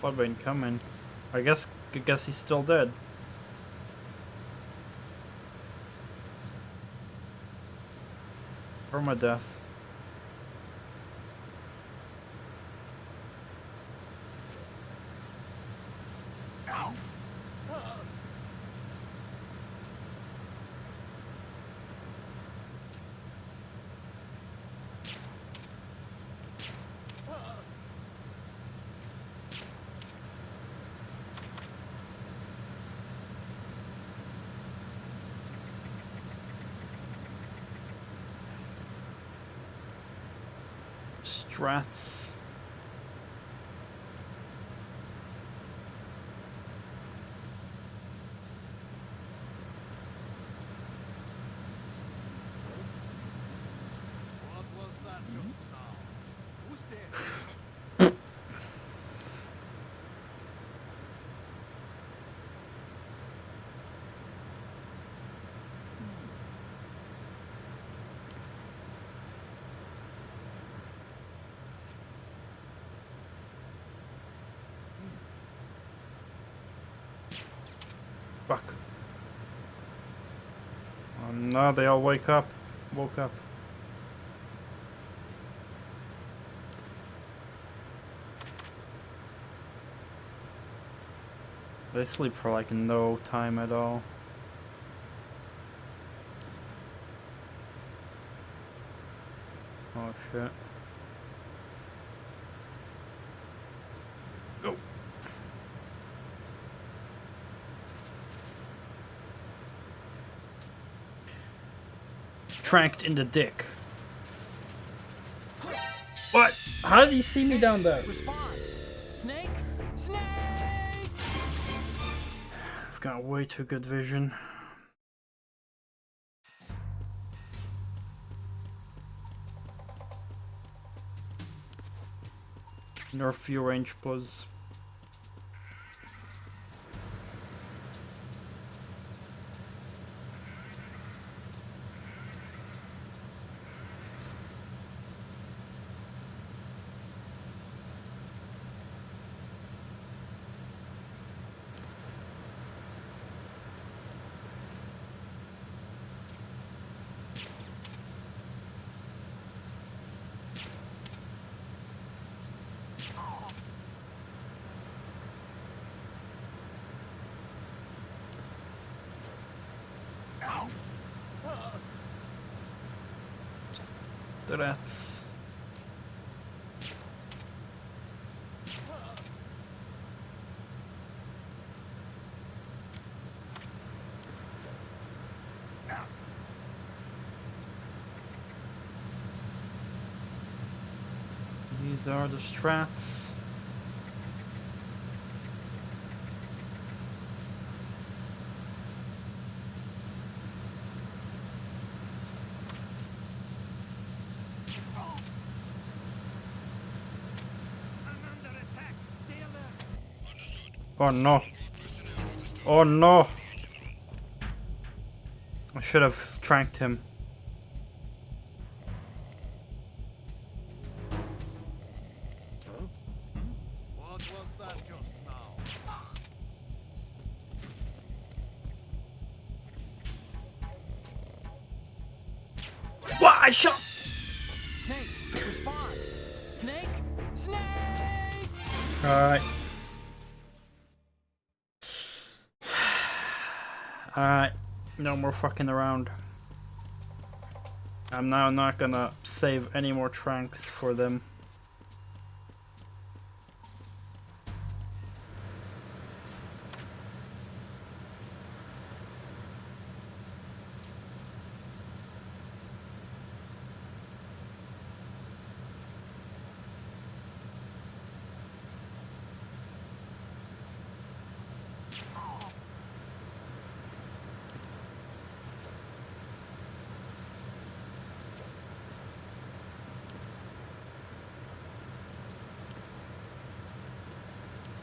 Bloodbane coming. I guess he's still dead. Permadeath. Strats. What was that just now? Who's there? Fuck. Oh no, they all woke up. They sleep for like no time at all. Oh shit. Go. Tranked in the dick. What? How did he see me down there? Respond. Snake? Snake! I've got way too good vision. Nerf view range plus. That's these are the strats. Oh no. Oh no. I should have tranked him. What was that just now? What? I shot. Snake, respond. Snake? Snake! Alright. Alright. No more fucking around. I'm now not gonna save any more tranks for them.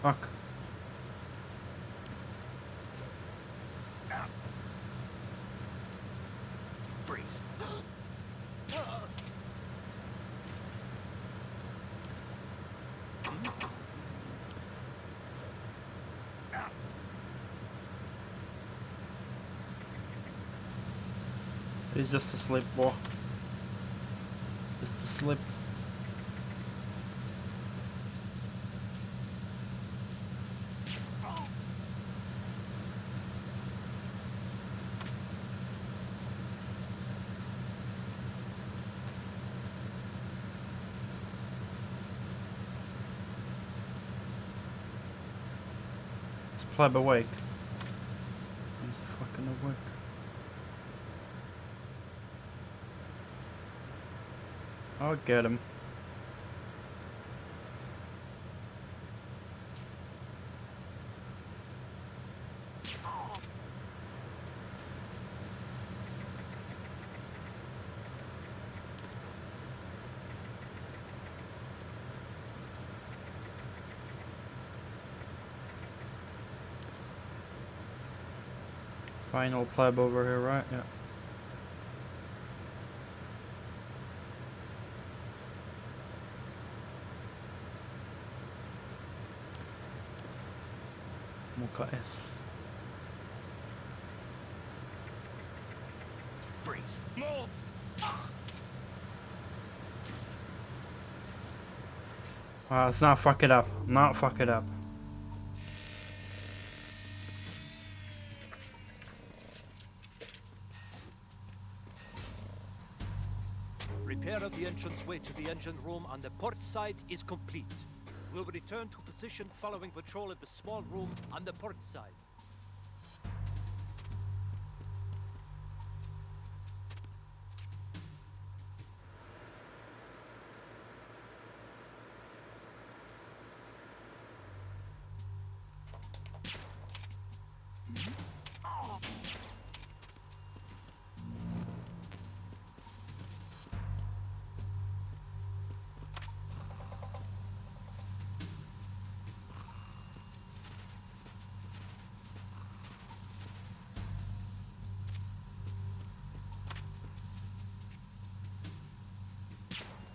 Fuck. Freeze. He's just asleep, boy. Just asleep. Pleb awake. He's fucking awake. I'll get him. Final pleb over here, right? Yeah. Mocha S. Move! Let's not fuck it up. Not fuck it up. Repair of the entranceway to the engine room on the port side is complete. We'll return to position following patrol of the small room on the port side.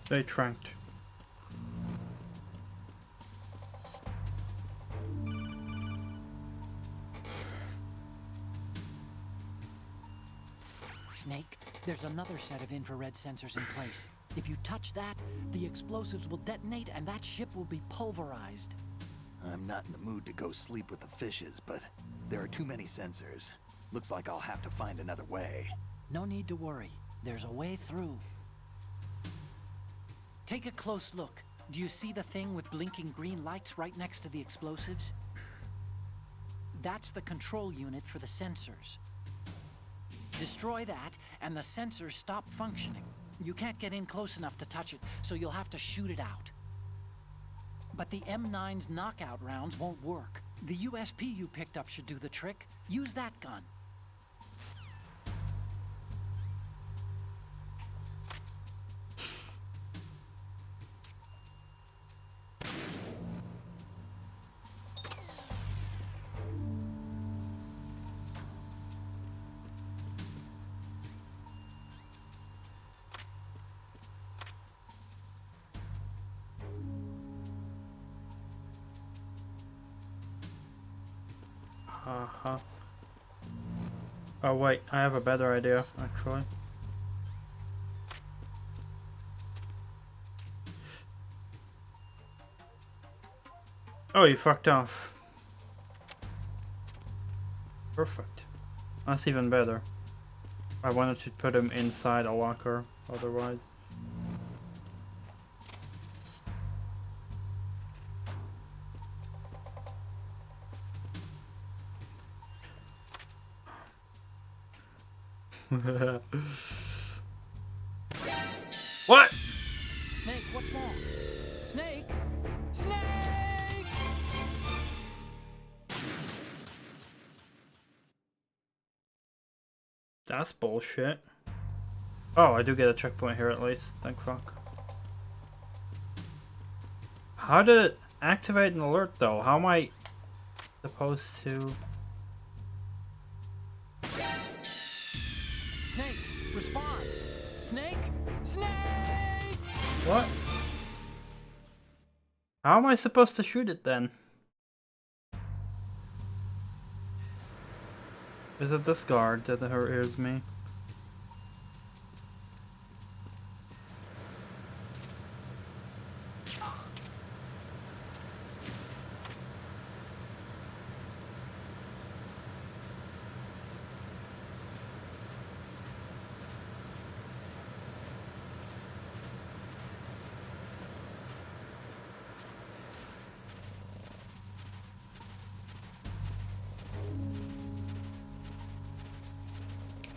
They tranked. Snake, there's another set of infrared sensors in place. If you touch that, the explosives will detonate and that ship will be pulverized. I'm not in the mood to go sleep with the fishes, but there are too many sensors. Looks like I'll have to find another way. No need to worry. There's a way through. Take a close look. Do you see the thing with blinking green lights right next to the explosives? That's the control unit for the sensors. Destroy that, and the sensors stop functioning. You can't get in close enough to touch it, so you'll have to shoot it out. But the M9's knockout rounds won't work. The USP you picked up should do the trick. Use that gun. Uh-huh. Oh wait, I have a better idea, actually. Oh, you fucked off. Perfect. That's even better. I wanted to put him inside a locker, otherwise. What? Snake, what's wrong? Snake! Snake! That's bullshit. Oh, I do get a checkpoint here at least. Thank fuck. How did it activate an alert though? How am I supposed to... Snake, respond! Snake! Snake! What? How am I supposed to shoot it then? Is it this guard that hears me?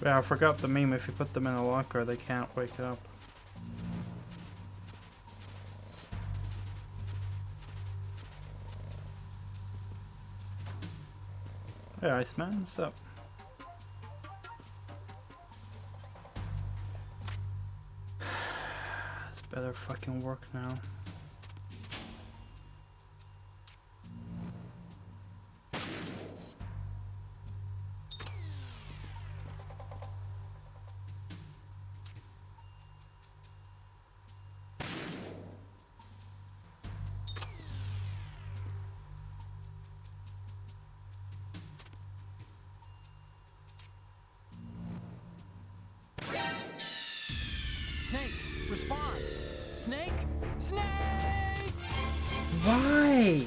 Yeah, I forgot the meme. If you put them in a locker, they can't wake up. Hey, Iceman, what's up? This better fucking work now. Snake, respond! Snake? Snake! Why?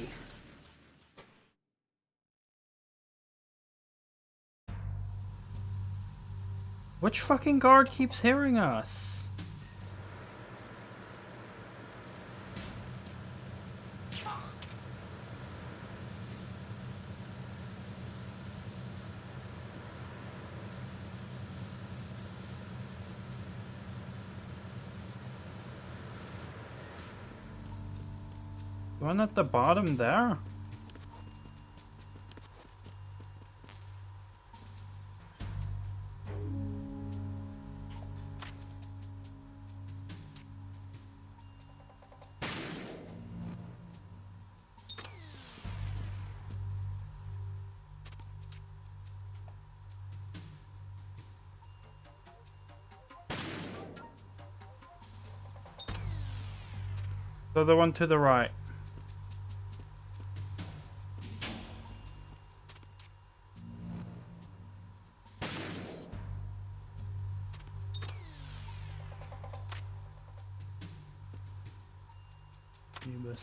Which fucking guard keeps hearing us? One at the bottom there? So the one to the right. Phoebus.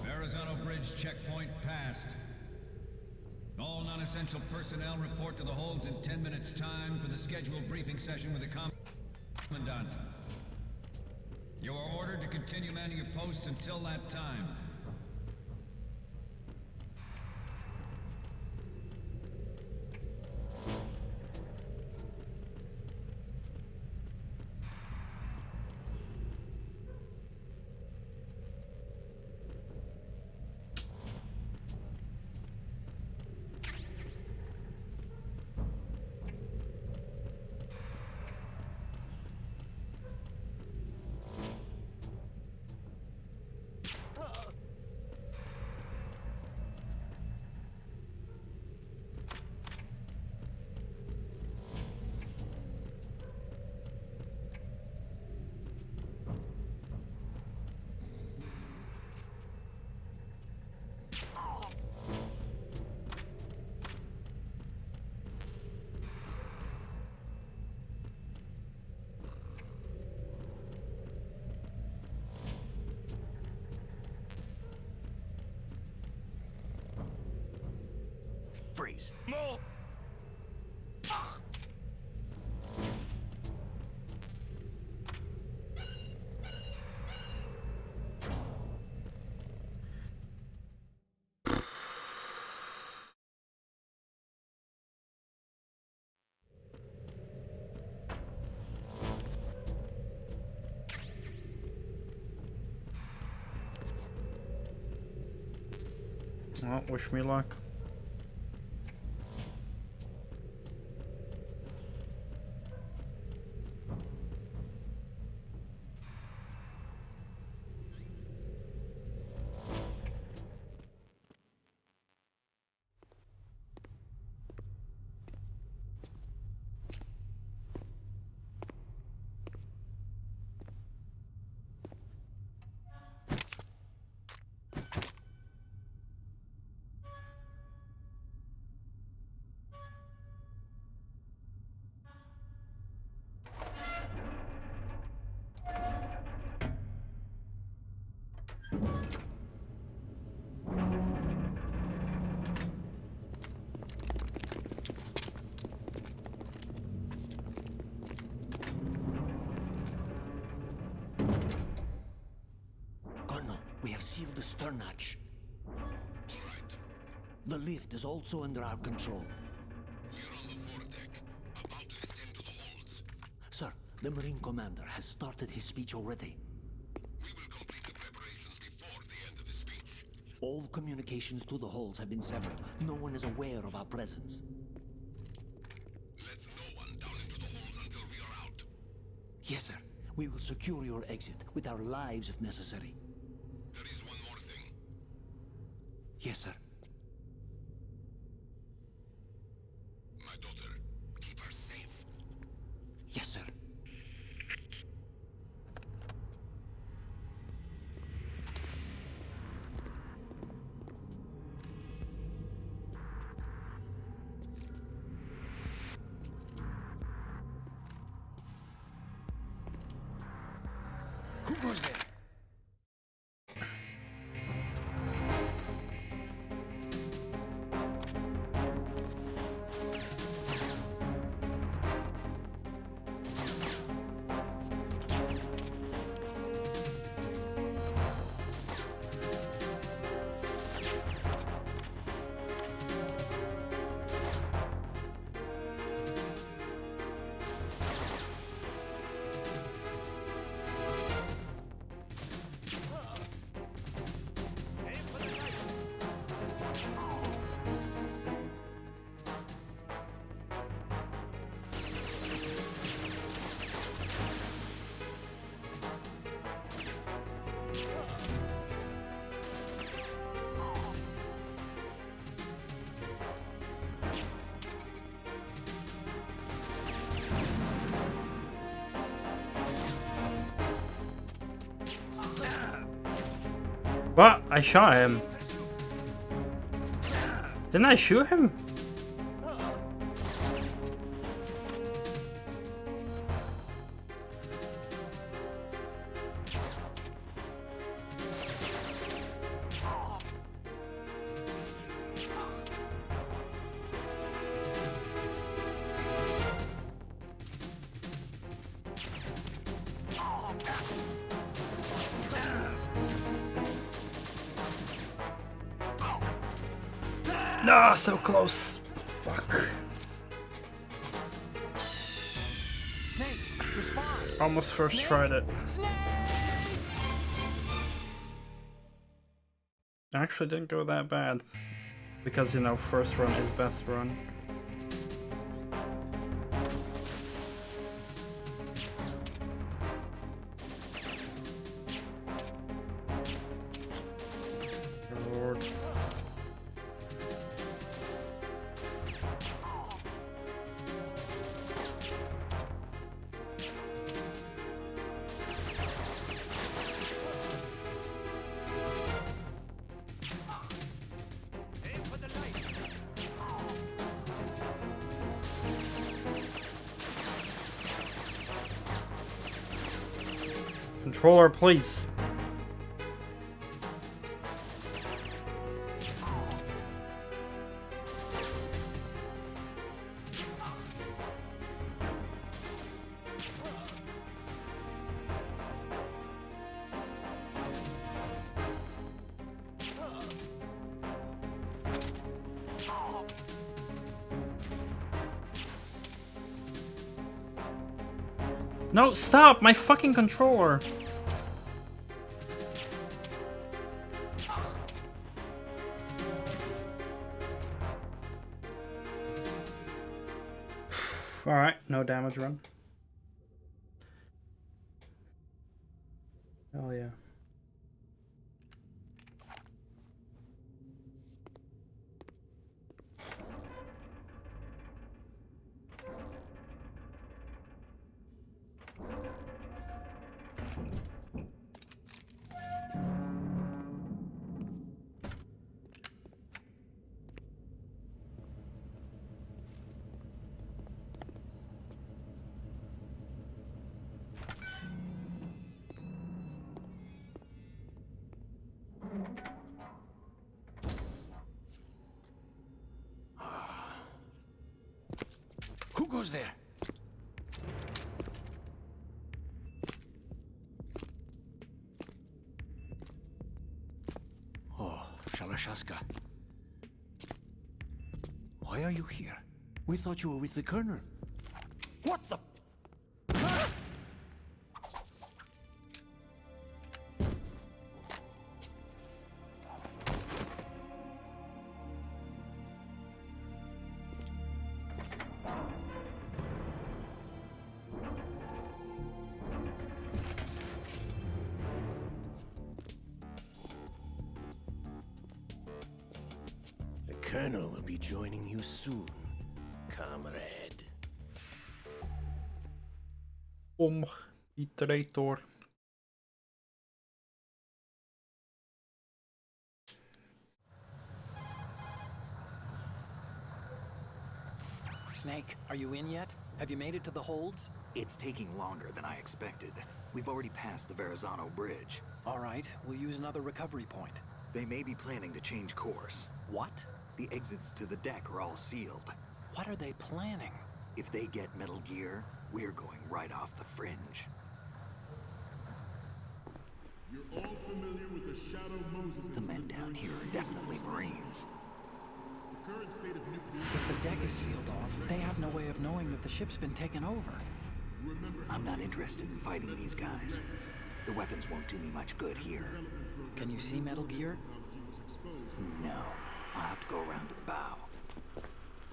Verrazano Bridge checkpoint passed. All non-essential personnel report to the holds in 10 minutes' time for the scheduled briefing session with the Commandant. You are ordered to continue manning your posts until that time. Freeze. Move! Well, wish me luck. We have sealed the stern hatch. The lift is also under our control. We're on the foredeck, about to descend to the holds. Sir, the Marine Commander has started his speech already. We will complete the preparations before the end of the speech. All communications to the holds have been severed. No one is aware of our presence. Let no one down into the holds until we are out. Yes, sir. We will secure your exit with our lives if necessary. There is one more thing. Yes, sir. My daughter, keep her safe. Yes, sir. Who goes there? What? I shot him. Didn't I shoot him? No, so close. Fuck. Snake, respond. Almost first tried it. Actually didn't go that bad. Because, you know, first run is best run. Lord. Controller, please. No, stop! My fucking controller! Alright, no damage run. Hell yeah. Who goes there? Oh, Shalashaska. Why are you here? We thought you were with the Colonel. What the? The Colonel will be joining you soon, comrade. Die traitor. Snake, are you in yet? Have you made it to the holds? It's taking longer than I expected. We've already passed the Verrazano Bridge. All right, we'll use another recovery point. They may be planning to change course. What? The exits to the deck are all sealed. What are they planning? If they get Metal Gear, we're going right off the fringe. You're all familiar with the Shadow Moses. The men down here are definitely Marines. The current state of nuclear... If the deck is sealed off, they have no way of knowing that the ship's been taken over. I'm not interested in fighting these guys. The weapons won't do me much good here. Can you see Metal Gear? No. I'll have to go around to the bow.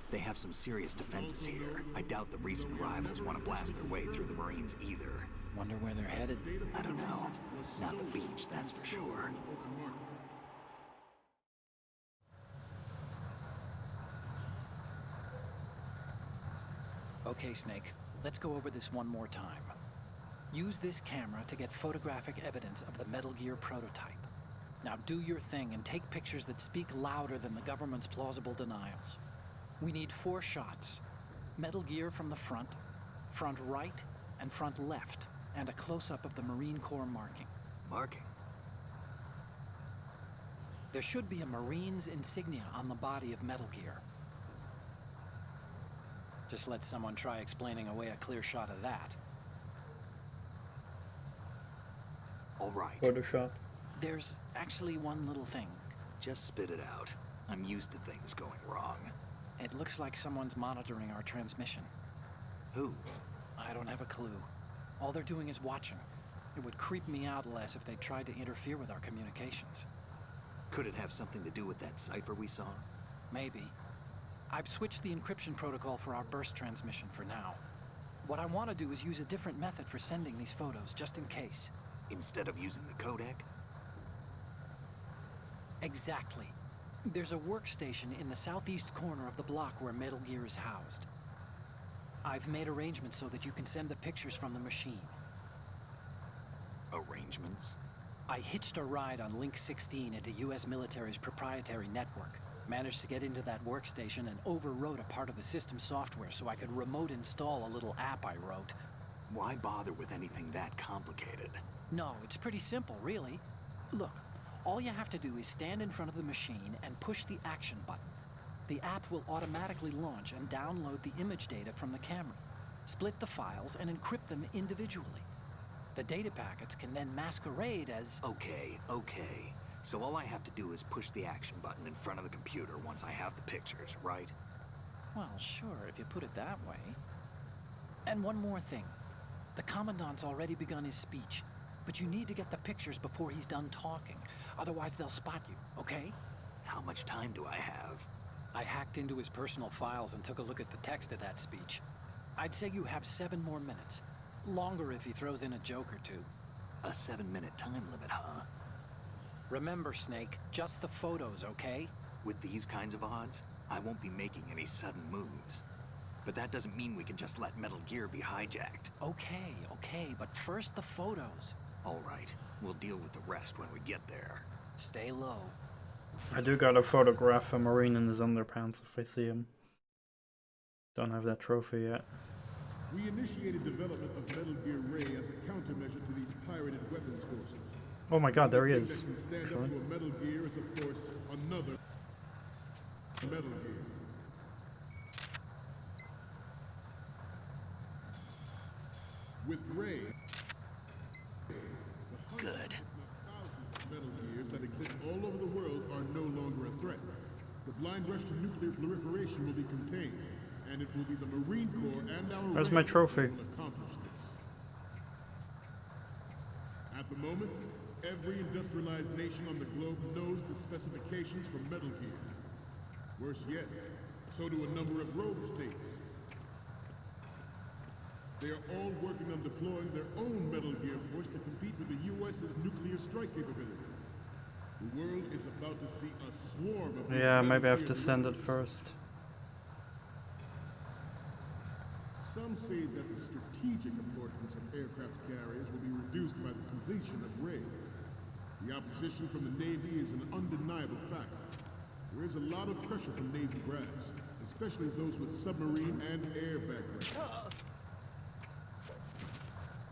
They have some serious defenses here. I doubt the recent arrivals want to blast their way through the Marines either. Wonder where they're headed? I don't know. Not the beach, that's for sure. Okay, Snake. Let's go over this one more time. Use this camera to get photographic evidence of the Metal Gear prototype. Now do your thing and take pictures that speak louder than the government's plausible denials. We need 4 shots. Metal Gear from the front right, and front left, and a close-up of the Marine Corps marking. Marking? There should be a Marine's insignia on the body of Metal Gear. Just let someone try explaining away a clear shot of that. All right. Photoshop. There's actually one little thing. Just spit it out. I'm used to things going wrong. It looks like someone's monitoring our transmission. Who? I don't have a clue. All they're doing is watching. It would creep me out less if they tried to interfere with our communications. Could it have something to do with that cipher we saw? Maybe. I've switched the encryption protocol for our burst transmission for now. What I want to do is use a different method for sending these photos, just in case. Instead of using the codec? Exactly. There's a workstation in the southeast corner of the block where Metal Gear is housed. I've made arrangements so that you can send the pictures from the machine. Arrangements? I hitched a ride on Link 16 into US military's proprietary network. Managed to get into that workstation and overwrote a part of the system software so I could remote install a little app I wrote. Why bother with anything that complicated? No, it's pretty simple, really. Look, all you have to do is stand in front of the machine and push the action button. The app will automatically launch and download the image data from the camera, split the files, and encrypt them individually. The data packets can then masquerade as... Okay. So all I have to do is push the action button in front of the computer once I have the pictures, right? Well, sure, if you put it that way. And one more thing. The Commandant's already begun his speech, but you need to get the pictures before he's done talking. Otherwise, they'll spot you, okay? How much time do I have? I hacked into his personal files and took a look at the text of that speech. I'd say you have 7 more minutes. Longer if he throws in a joke or two. A 7-minute time limit, huh? Remember, Snake, just the photos, okay? With these kinds of odds, I won't be making any sudden moves. But that doesn't mean we can just let Metal Gear be hijacked. Okay, but first the photos. All right, we'll deal with the rest when we get there. Stay low. I do gotta photograph a Marine in his underpants if I see him. Don't have that trophy yet. We initiated development of Metal Gear Ray as a countermeasure to these pirated weapons forces. Oh my god, there he is. That can stand up to a Metal Gear is, of course, another Metal Gear. With Ray, Good. thousands of Metal Gears that exist all over the world are no longer a threat. The blind rush to nuclear proliferation will be contained, and it will be the Marine Corps and our Where's my trophy? that will accomplish this. At the moment, every industrialized nation on the globe knows the specifications for Metal Gear. Worse yet, so do a number of rogue states. They are all working on deploying their own Metal Gear force to compete with the U.S.'s nuclear strike capability. The world is about to see a swarm of these Yeah, Metal maybe I have Gear to send it droids. first. Some say that the strategic importance of aircraft carriers will be reduced by the completion of Ray. The opposition from the Navy is an undeniable fact. There is a lot of pressure from Navy brass. especially those with submarine and air backgrounds.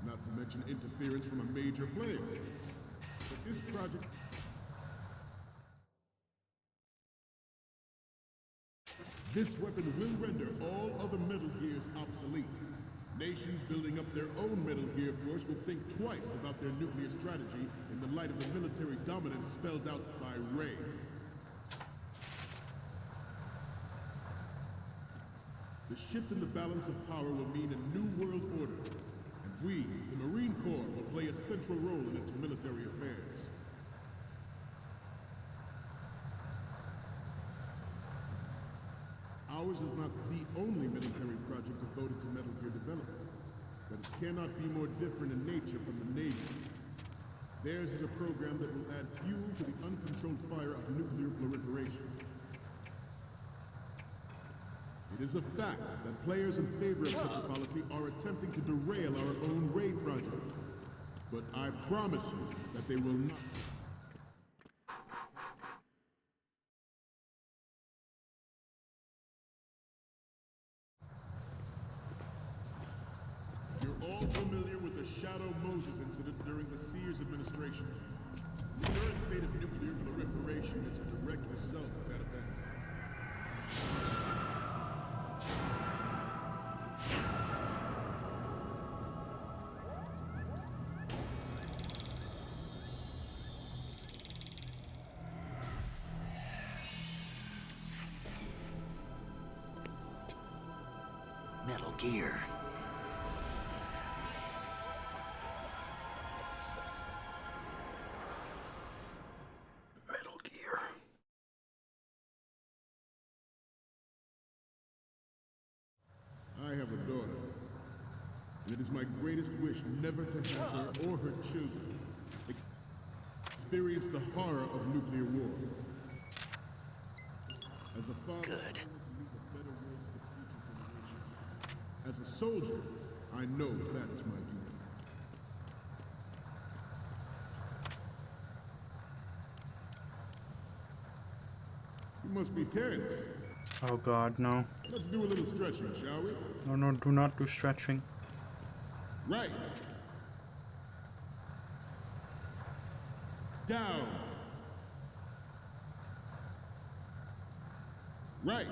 Not to mention interference from a major player. But this project... This weapon will render all other Metal Gears obsolete. Nations building up their own Metal Gear force will think twice about their nuclear strategy in the light of the military dominance spelled out by Ray. The shift in the balance of power will mean a new world order, and we, the Marine Corps, will play a central role in its military affairs. Ours is not the only military project devoted to Metal Gear development, but it cannot be more different in nature from the Navy's. Theirs is a program that will add fuel to the uncontrolled fire of nuclear proliferation. It is a fact that players in favor of such a policy are attempting to derail our own Ray project. But I promise you that they will not. You're all familiar with the Shadow Moses incident during the Sears administration. The current state of nuclear proliferation is a direct result of that event. Metal Gear. Metal Gear. I have a daughter, and it is my greatest wish never to have her or her children experience the horror of nuclear war. As a father, I want to leave a better world for the future generation. As a soldier, I know that is my duty. You must be tense. Oh god, no. Let's do a little stretching, shall we? No, no, do not do stretching. Right. Down. Right.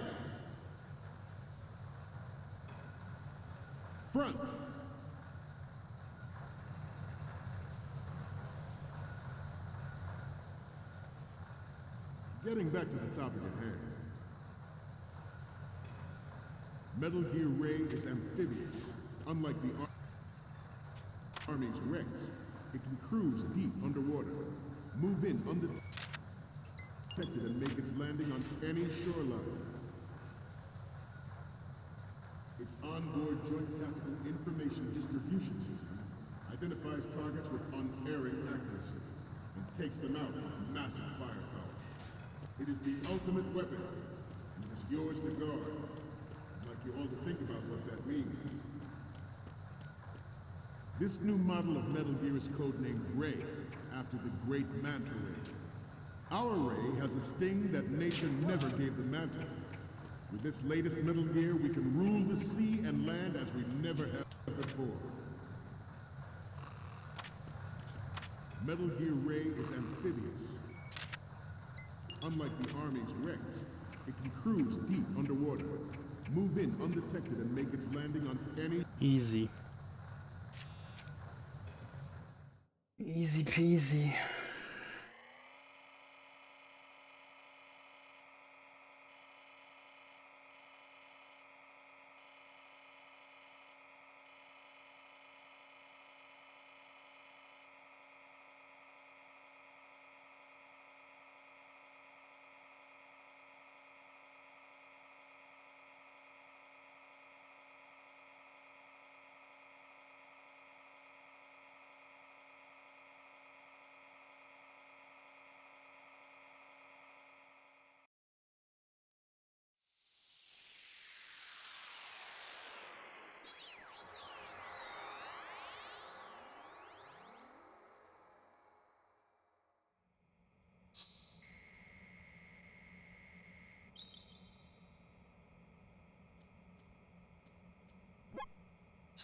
Front. Getting back to the topic at hand. Metal Gear Ray is amphibious. Unlike the Army's Rex, it can cruise deep underwater, move in undetected, and make its landing on any shoreline. Its onboard Joint Tactical Information Distribution System identifies targets with unerring accuracy and takes them out with massive firepower. It is the ultimate weapon, and it is yours to guard. I'd like you all to think about what that means. This new model of Metal Gear is codenamed Ray, after the great Manta Ray. Our Ray has a sting that nature never gave the Manta. With this latest Metal Gear, we can rule the sea and land as we never have before. Metal Gear Ray is amphibious. Unlike the Army's Rex, it can cruise deep underwater, move in undetected, and make its landing on any... Easy. Easy peasy.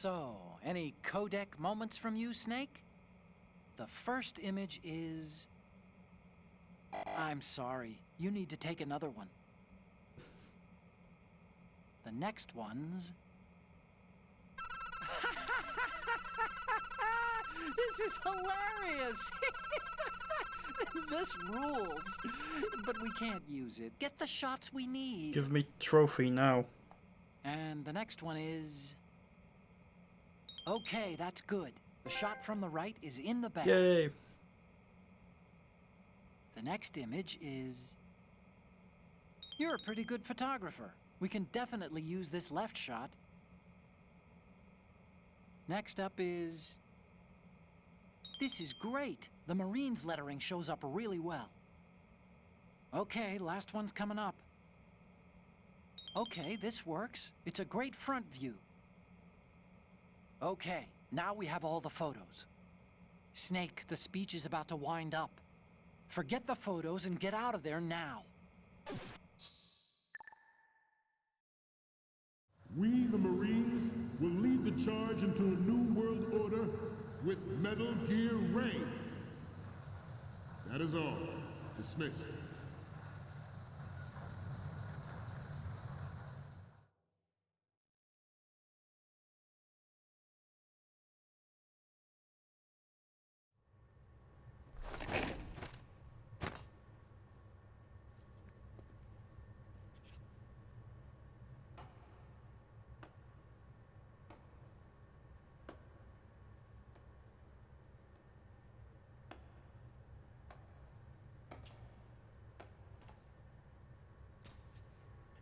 So, any codec moments from you, Snake? The first image is... I'm sorry, you need to take another one. The next one's... This is hilarious! This rules. But we can't use it. Get the shots we need. Give me trophy now. And the next one is... Okay, that's good. The shot from the right is in the bag. Yay! The next image is... You're a pretty good photographer. We can definitely use this left shot. Next up is... This is great. The Marines lettering shows up really well. Okay, last one's coming up. Okay, this works. It's a great front view. Okay, now we have all the photos. Snake, the speech is about to wind up. Forget the photos and get out of there now. We, the Marines, will lead the charge into a new world order with Metal Gear Ray. That is all. Dismissed.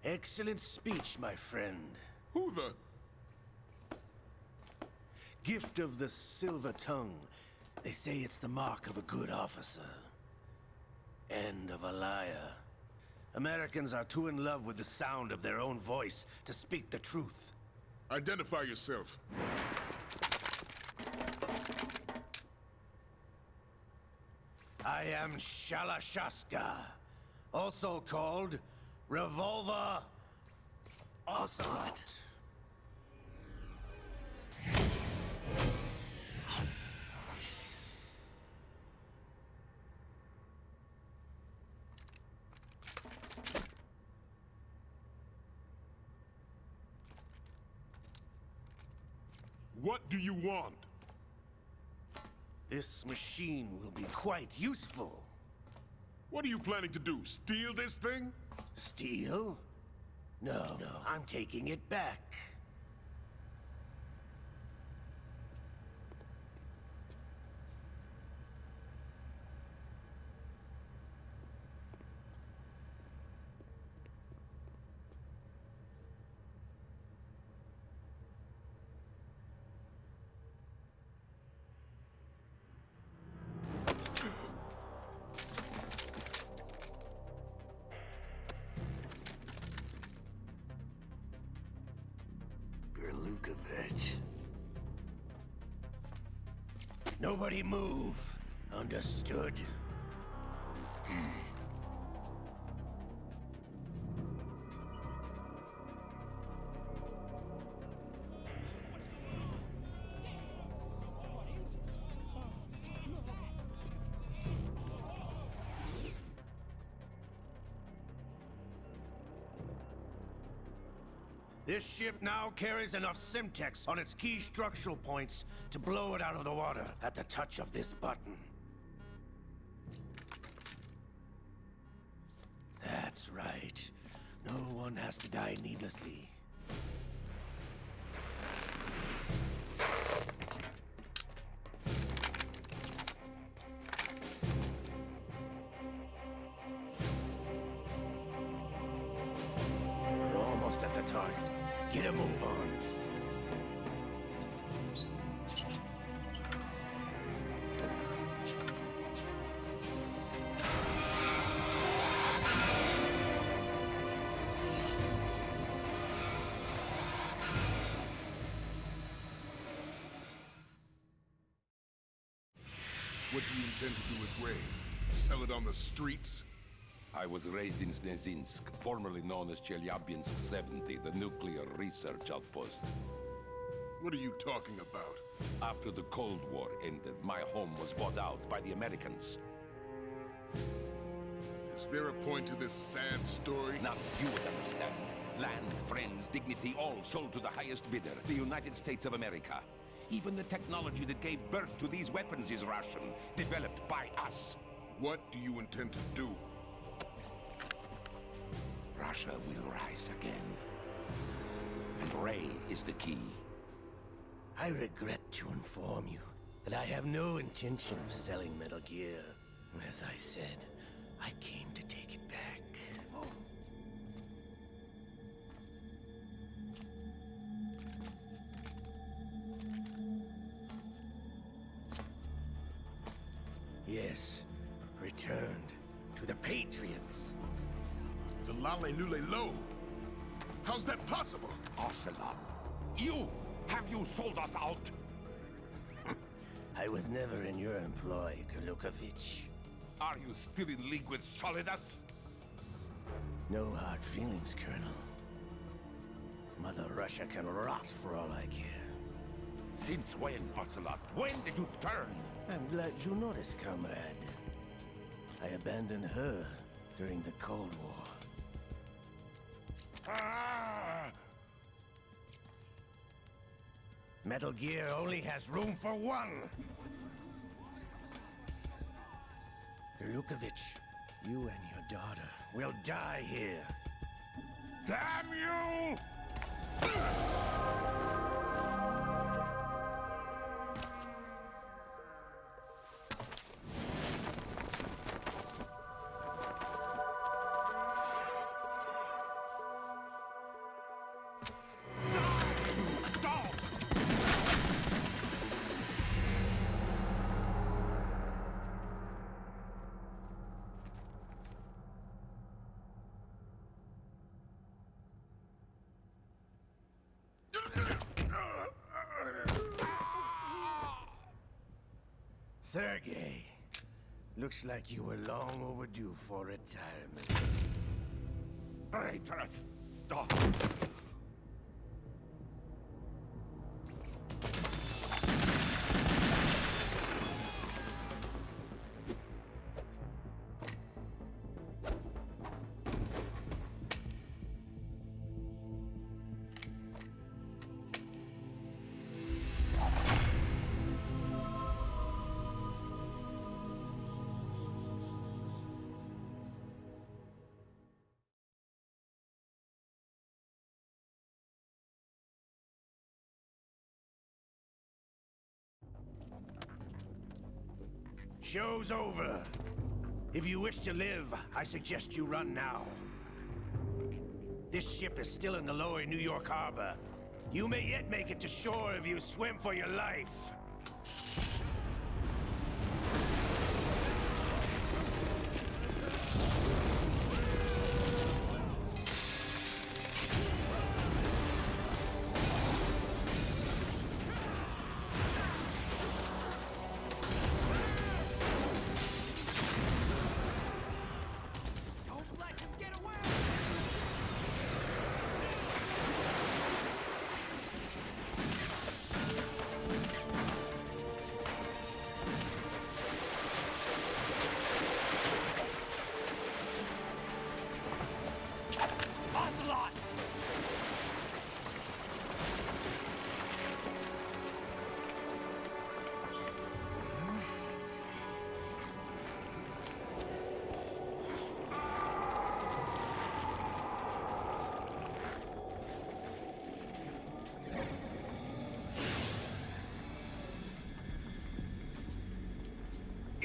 Excellent speech, my friend. Who the... Gift of the silver tongue. They say it's the mark of a good officer. And of a liar. Americans are too in love with the sound of their own voice to speak the truth. Identify yourself. I am Shalashaska, also called Revolver Ocelot. What do you want? This machine will be quite useful. What are you planning to do? Steal this thing? Steal? No, I'm taking it back. Nobody move. Understood? This ship now carries enough Simtex on its key structural points to blow it out of the water at the touch of this button. That's right. No one has to die needlessly. We're almost at the target. Get a move on. What do you intend to do with Ray? Sell it on the streets? I was raised in Snezinsk, formerly known as Chelyabinsk 70, the nuclear research outpost. What are you talking about? After the Cold War ended, my home was bought out by the Americans. Is there a point to this sad story? Now you would understand. Land, friends, dignity, all sold to the highest bidder, the United States of America. Even the technology that gave birth to these weapons is Russian, developed by us. What do you intend to do? Russia will rise again. And Ray is the key. I regret to inform you that I have no intention of selling Metal Gear. As I said, I came to take it back. Yes, returned to the Patriots. The Lale Lule Lo? How's that possible? Ocelot, have you sold us out? I was never in your employ, Kurlukovich. Are you still in league with Solidus? No hard feelings, Colonel. Mother Russia can rot for all I care. Since when, Ocelot? When did you turn? I'm glad you noticed, comrade. I abandoned her during the Cold War. Metal Gear only has room for one! Kurlukovich, you and your daughter will die here. Damn you! Sergei, looks like you were long overdue for retirement. Traitorous dog! Show's over. If you wish to live, I suggest you run now. This ship is still in the lower New York harbor. You may yet make it to shore if you swim for your life.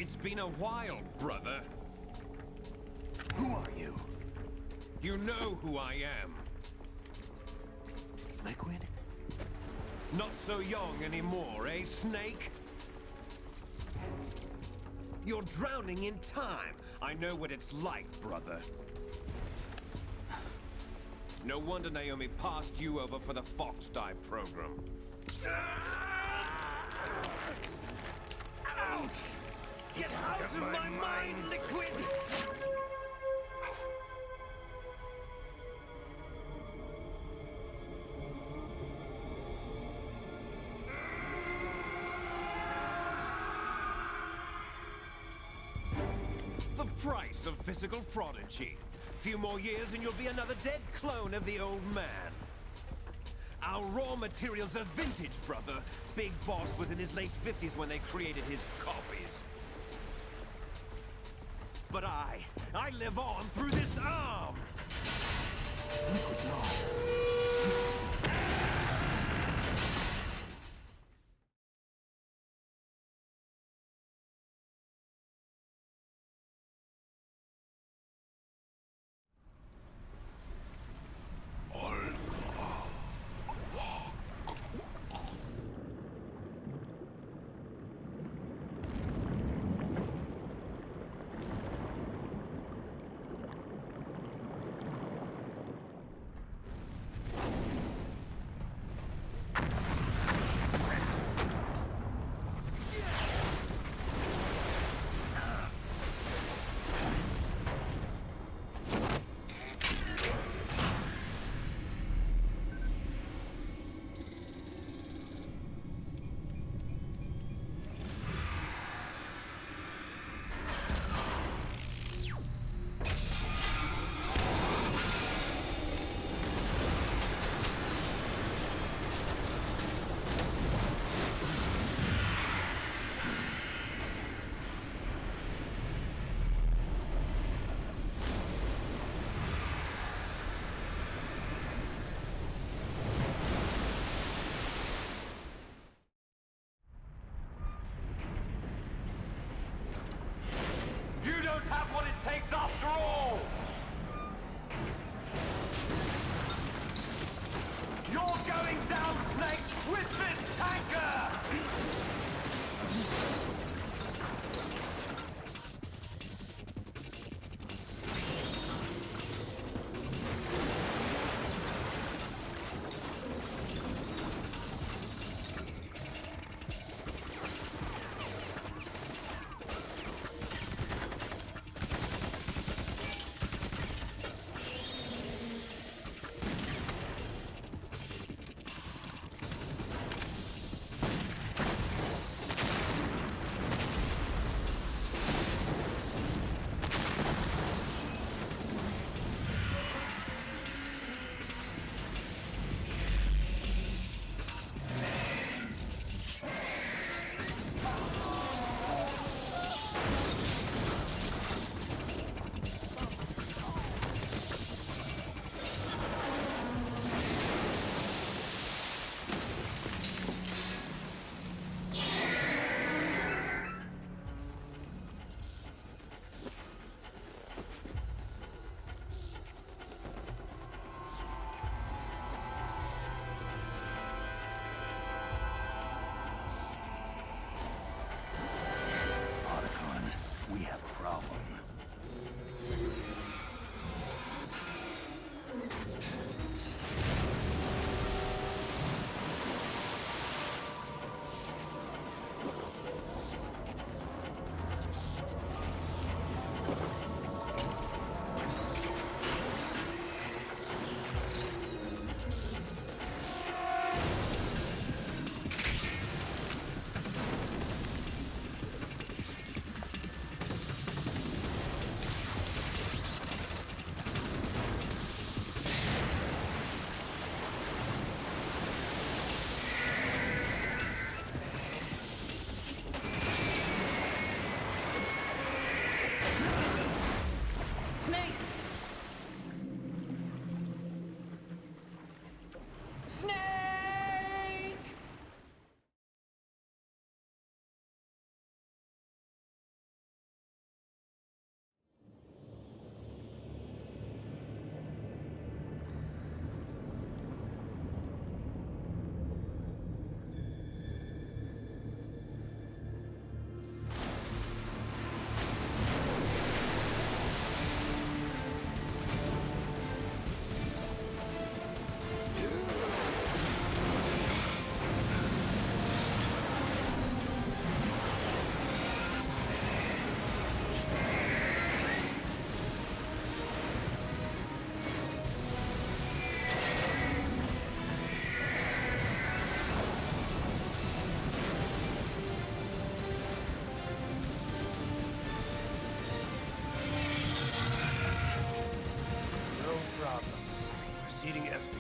It's been a while, brother. Who are you? You know who I am. Liquid? Not so young anymore, eh, Snake? You're drowning in time. I know what it's like, brother. No wonder Naomi passed you over for the Fox Dive program. Ouch! Get out of my mind, Liquid! price of physical prodigy. Few more years and you'll be another dead clone of the old man. Our raw materials are vintage, brother. Big Boss was in his late 50s when they created his copies. But I live on through this arm! Liquid's on. Takes after all! You're going down, Snake, with this tanker!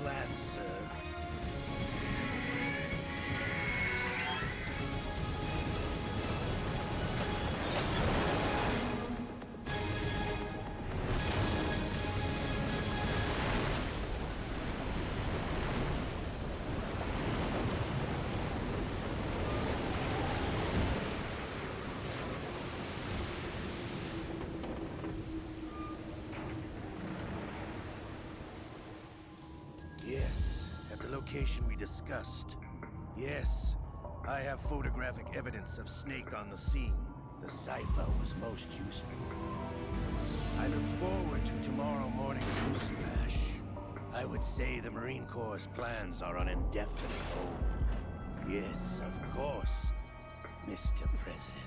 plan, sir. Yes, at the location we discussed. Yes, I have photographic evidence of Snake on the scene. The cipher was most useful. I look forward to tomorrow morning's newsflash. I would say the Marine Corps' plans are on indefinite hold. Yes, of course, Mr. President.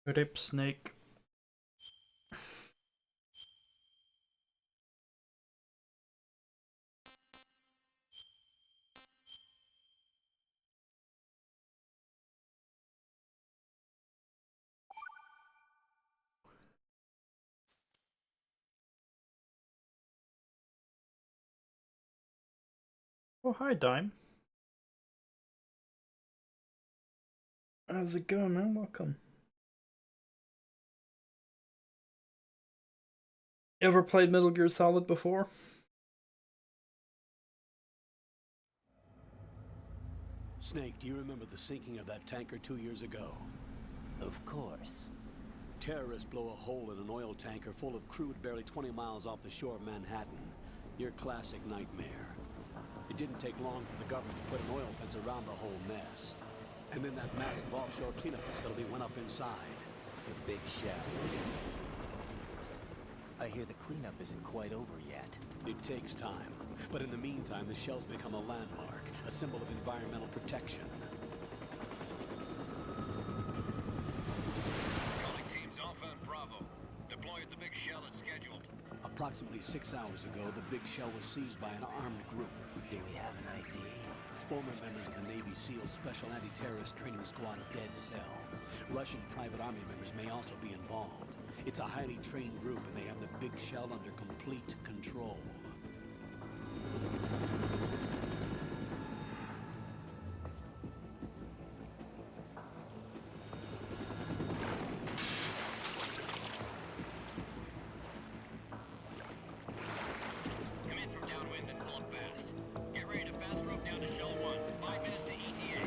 Rip Snake. Oh, hi, Dime. How's it going, man? Welcome. Ever played Metal Gear Solid before? Snake, do you remember the sinking of that tanker 2 years ago? Of course. Terrorists blow a hole in an oil tanker full of crude barely 20 miles off the shore of Manhattan. Your classic nightmare. It didn't take long for the government to put an oil fence around the whole mess. And then that massive offshore cleanup facility went up inside. The big shell. I hear the cleanup isn't quite over yet. It takes time. But in the meantime, the shell's become a landmark, a symbol of environmental protection. Calling teams Alpha and Bravo. Deploy at the big shell as scheduled. Approximately 6 hours ago, the big shell was seized by an armed group. Do we have an ID? Former members of the Navy SEAL Special Anti-Terrorist Training Squad Dead Cell. Russian private army members may also be involved. It's a highly trained group, and they have the big shell under complete control. Come in from downwind and pull up fast. Get ready to fast rope down to Shell 1. 5 minutes to ETA.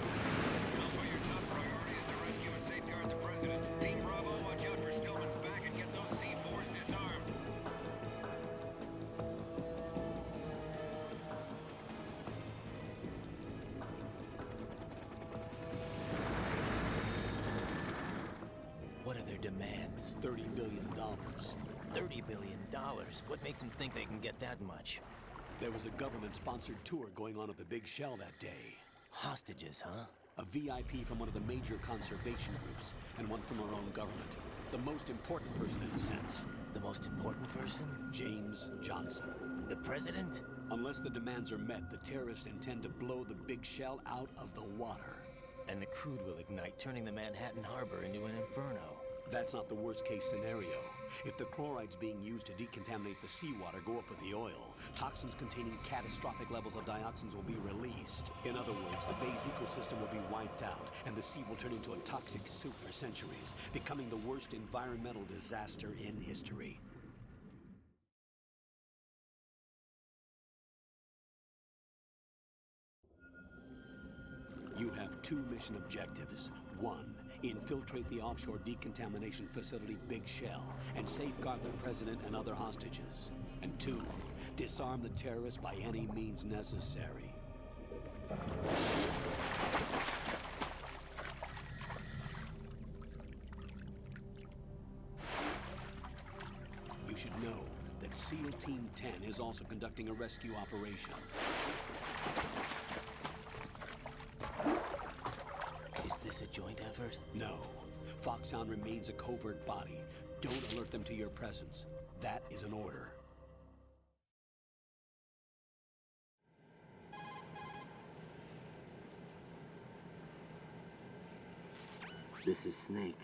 Alpha, your top priority is to rescue and safeguard the President. Team Bravo, watch out for Stillman's back and get those C4s disarmed. What are their demands? $30 billion. $30 billion? What makes them think they can get that much? There was a government-sponsored tour going on at the big shell that day. Hostages, huh? A VIP from one of the major conservation groups, and one from our own government. The most important person in a sense. The most important person? James Johnson. The president? Unless the demands are met, the terrorists intend to blow the big shell out of the water. And the crude will ignite, turning the Manhattan Harbor into an inferno. That's not the worst-case scenario. If the chlorides being used to decontaminate the seawater go up with the oil, toxins containing catastrophic levels of dioxins will be released. In other words, the bay's ecosystem will be wiped out, and the sea will turn into a toxic soup for centuries, becoming the worst environmental disaster in history. You have 2 mission objectives. 1, infiltrate the offshore decontamination facility Big Shell and safeguard the president and other hostages. And 2, disarm the terrorists by any means necessary. You should know that SEAL Team 10 is also conducting a rescue operation. Is this a joint effort? No. Foxhound remains a covert body. Don't alert them to your presence. That is an order. This is Snake.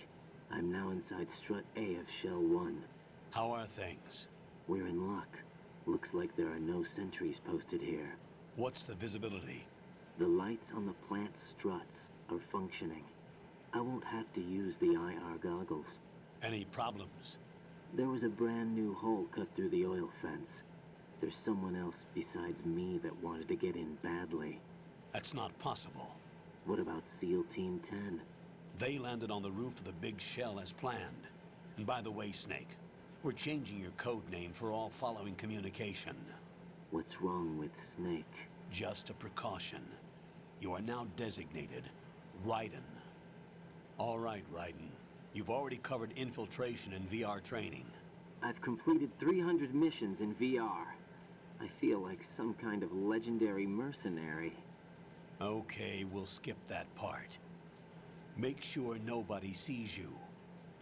I'm now inside Strut A of Shell 1. How are things? We're in luck. Looks like there are no sentries posted here. What's the visibility? The lights on the plant struts are functioning. I won't have to use the IR goggles. Any problems? There was a brand new hole cut through the oil fence. There's someone else besides me that wanted to get in badly. That's not possible. What about SEAL Team 10? They landed on the roof of the big shell as planned. And by the way, Snake, we're changing your code name for all following communication. What's wrong with Snake? Just a precaution. You are now designated Raiden. All right, Raiden. You've already covered infiltration and VR training. I've completed 300 missions in VR. I feel like some kind of legendary mercenary. Okay, we'll skip that part. Make sure nobody sees you.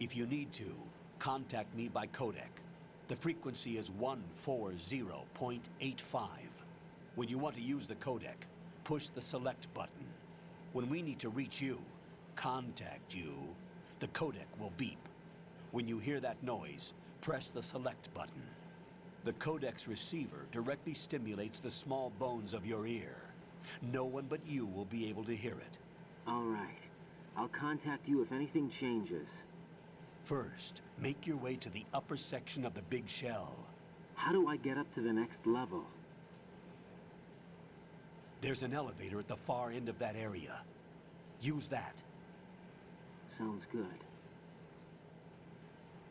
If you need to, contact me by codec. The frequency is 140.85. When you want to use the codec, push the select button. When we need to reach you, contact you, the codec will beep. When you hear that noise, press the select button. The codec's receiver directly stimulates the small bones of your ear. No one but you will be able to hear it. All right. I'll contact you if anything changes. First, make your way to the upper section of the big shell. How do I get up to the next level? There's an elevator at the far end of that area. Use that. Sounds good.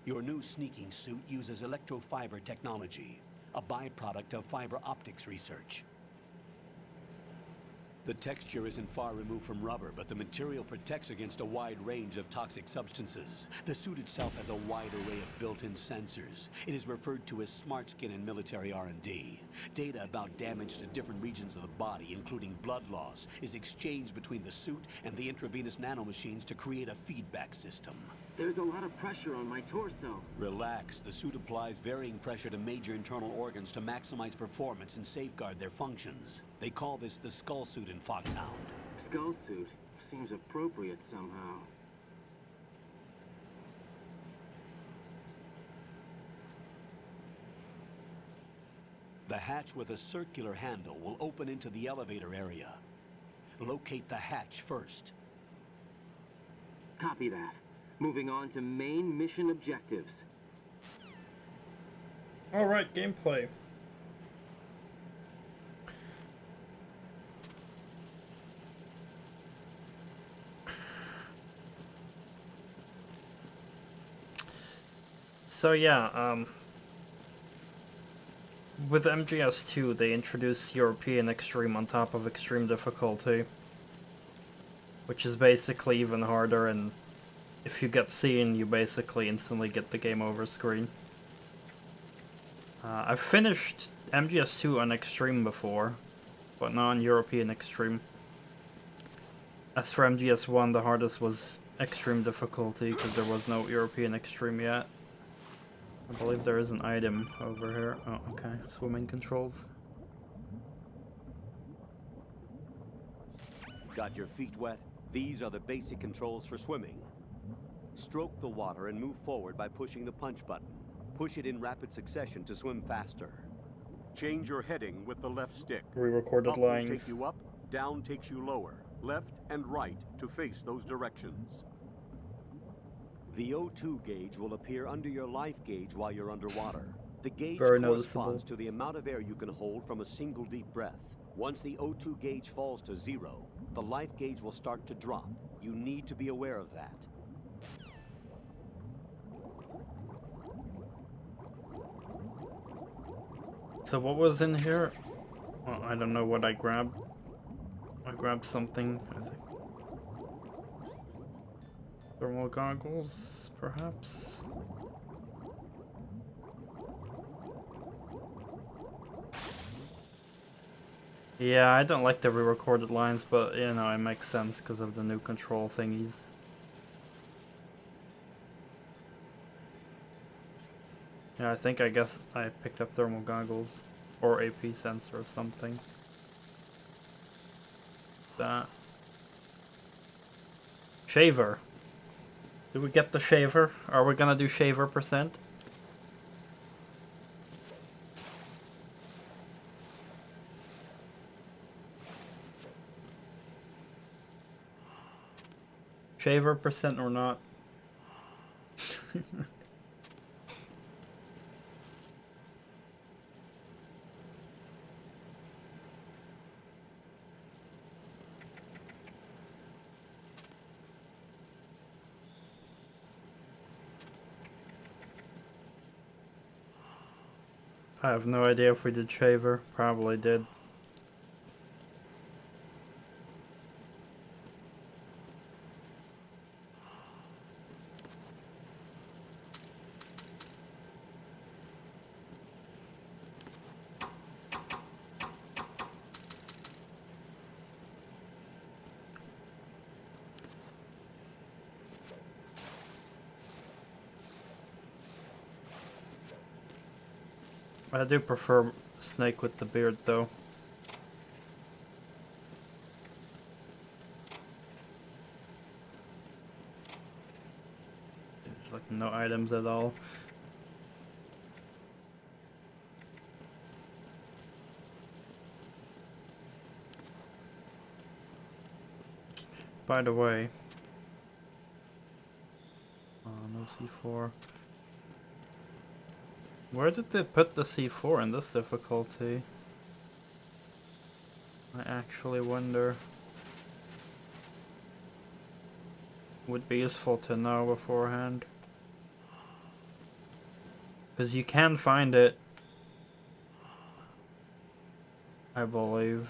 Your new sneaking suit uses electrofiber technology, a byproduct of fiber optics research. The texture isn't far removed from rubber, but the material protects against a wide range of toxic substances. The suit itself has a wide array of built-in sensors. It is referred to as smart skin in military R&D. Data about damage to different regions of the body, including blood loss, is exchanged between the suit and the intravenous nanomachines to create a feedback system. There's a lot of pressure on my torso. Relax. The suit applies varying pressure to major internal organs to maximize performance and safeguard their functions. They call this the skull suit in Foxhound. Skull suit seems appropriate somehow. The hatch with a circular handle will open into the elevator area. Locate the hatch first. Copy that. Moving on to main mission objectives. Alright, gameplay. So yeah, with MGS2 they introduced European Extreme on top of Extreme difficulty, which is basically even harder, and if you get seen, you basically instantly get the game over screen. I've finished MGS2 on Extreme before, but not on European Extreme. As for MGS1, the hardest was Extreme difficulty, because there was no European Extreme yet. I believe there is an item over here. Oh, okay. Swimming controls. Got your feet wet? These are the basic controls for swimming. Stroke the water and move forward by pushing the punch button. Push it in rapid succession to swim faster. Change your heading with the left stick. Re-recorded Up will lines. take you up, down takes you lower. Left and right to face those directions. The O2 gauge will appear under your life gauge while you're underwater. The gauge corresponds to the amount of air you can hold from a single deep breath. Once the O2 gauge falls to 0, the life gauge will start to drop. You need to be aware of that. So what was in here? Well, I don't know what I grabbed. I grabbed something, I think. Thermal goggles, perhaps? Yeah, I don't like the re-recorded lines, but you know, it makes sense because of the new control thingies. Yeah, I guess I picked up thermal goggles or AP sensor or something. That shaver. Did we get the shaver? Are we gonna do shaver percent? Shaver percent or not? I have no idea if we did shaver. Probably did. I do prefer Snake with the beard though. There's like no items at all. By the way, no C4. Where did they put the C4 in this difficulty? I actually wonder. Would be useful to know beforehand. Because you can find it, I believe,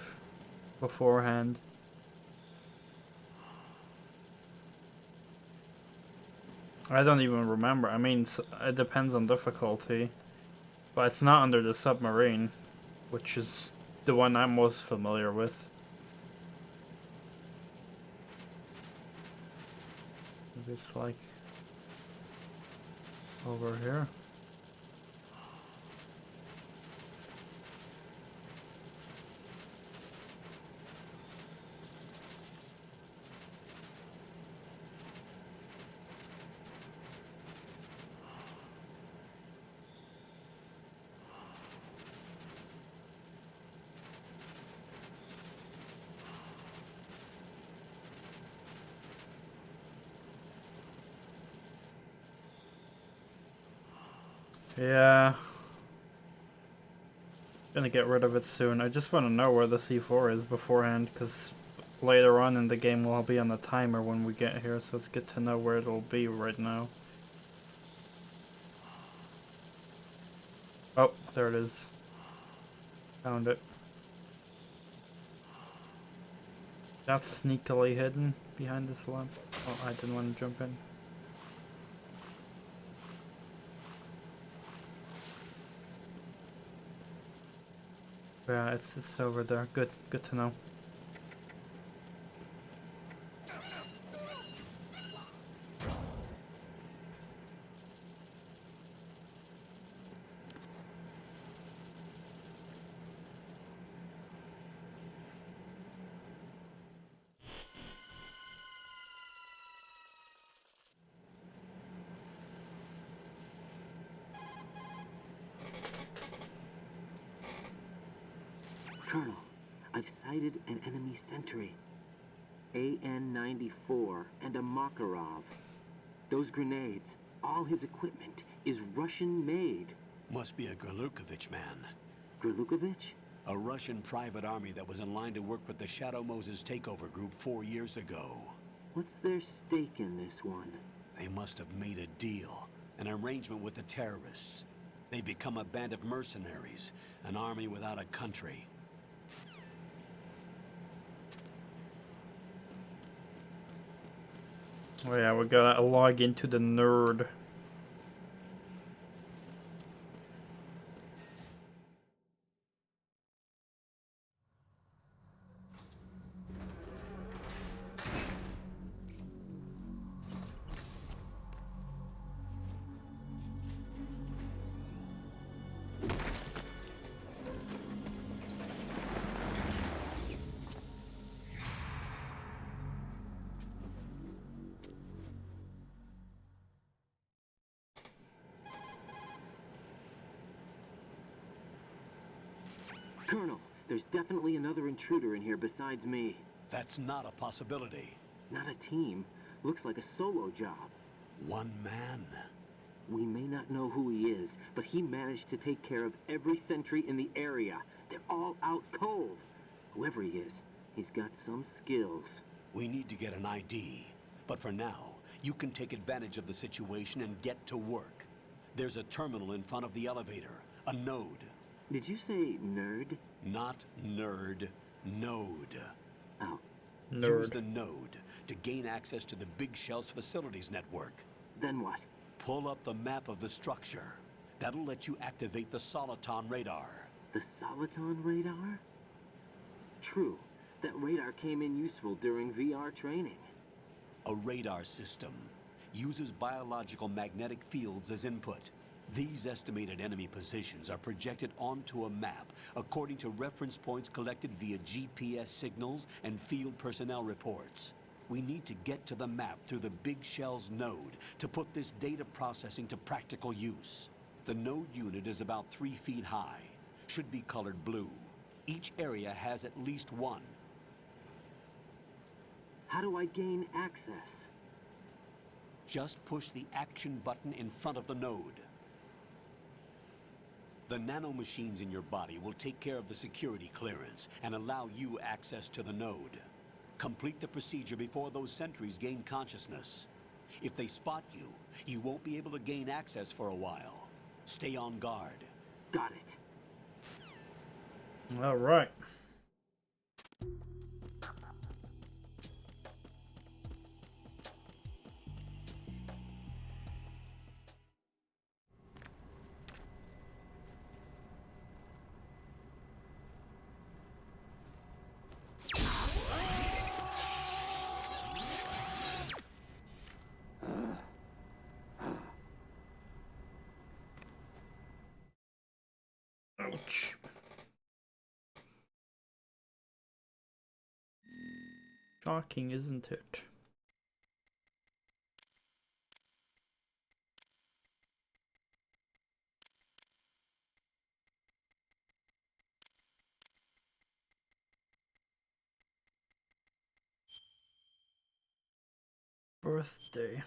beforehand. I don't even remember. I mean, it depends on difficulty. But it's not under the submarine, which is the one I'm most familiar with. Maybe it's like over here. Yeah. Gonna get rid of it soon. I just want to know where the C4 is beforehand, because later on in the game we'll be on the timer when we get here, so it's good to know where it'll be right now. Oh, there it is. Found it. That's sneakily hidden behind this lamp. Oh, I didn't want to jump in. Yeah, it's over there. Good to know. Colonel, I've sighted an enemy sentry. AN-94 and a Makarov. Those grenades, all his equipment, is Russian-made. Must be a Gerlukovich man. Gerlukovich? A Russian private army that was in line to work with the Shadow Moses takeover group 4 years ago. What's their stake in this one? They must have made a deal, an arrangement with the terrorists. They become a band of mercenaries, an army without a country. Oh yeah, we gotta log into the nerd. Colonel, there's definitely another intruder in here besides me. That's not a possibility. Not a team. Looks like a solo job. One man. We may not know who he is, but he managed to take care of every sentry in the area. They're all out cold. Whoever he is, he's got some skills. We need to get an ID. But for now, you can take advantage of the situation and get to work. There's a terminal in front of the elevator. A node. Did you say nerd? Not nerd. Node. Oh. Nerd. Use the node to gain access to the Big Shell's facilities network. Then what? Pull up the map of the structure. That'll let you activate the Soliton radar. The Soliton radar? True. That radar came in useful during VR training. A radar system uses biological magnetic fields as input. These estimated enemy positions are projected onto a map according to reference points collected via GPS signals and field personnel reports. We need to get to the map through the Big Shell's node to put this data processing to practical use. The node unit is about 3 feet high, should be colored blue. Each area has at least one. How do I gain access? Just push the action button in front of the node. The nanomachines in your body will take care of the security clearance and allow you access to the node. Complete the procedure before those sentries gain consciousness. If they spot you, you won't be able to gain access for a while. Stay on guard. Got it. All right. Ouch. Shocking, isn't it? Birthday.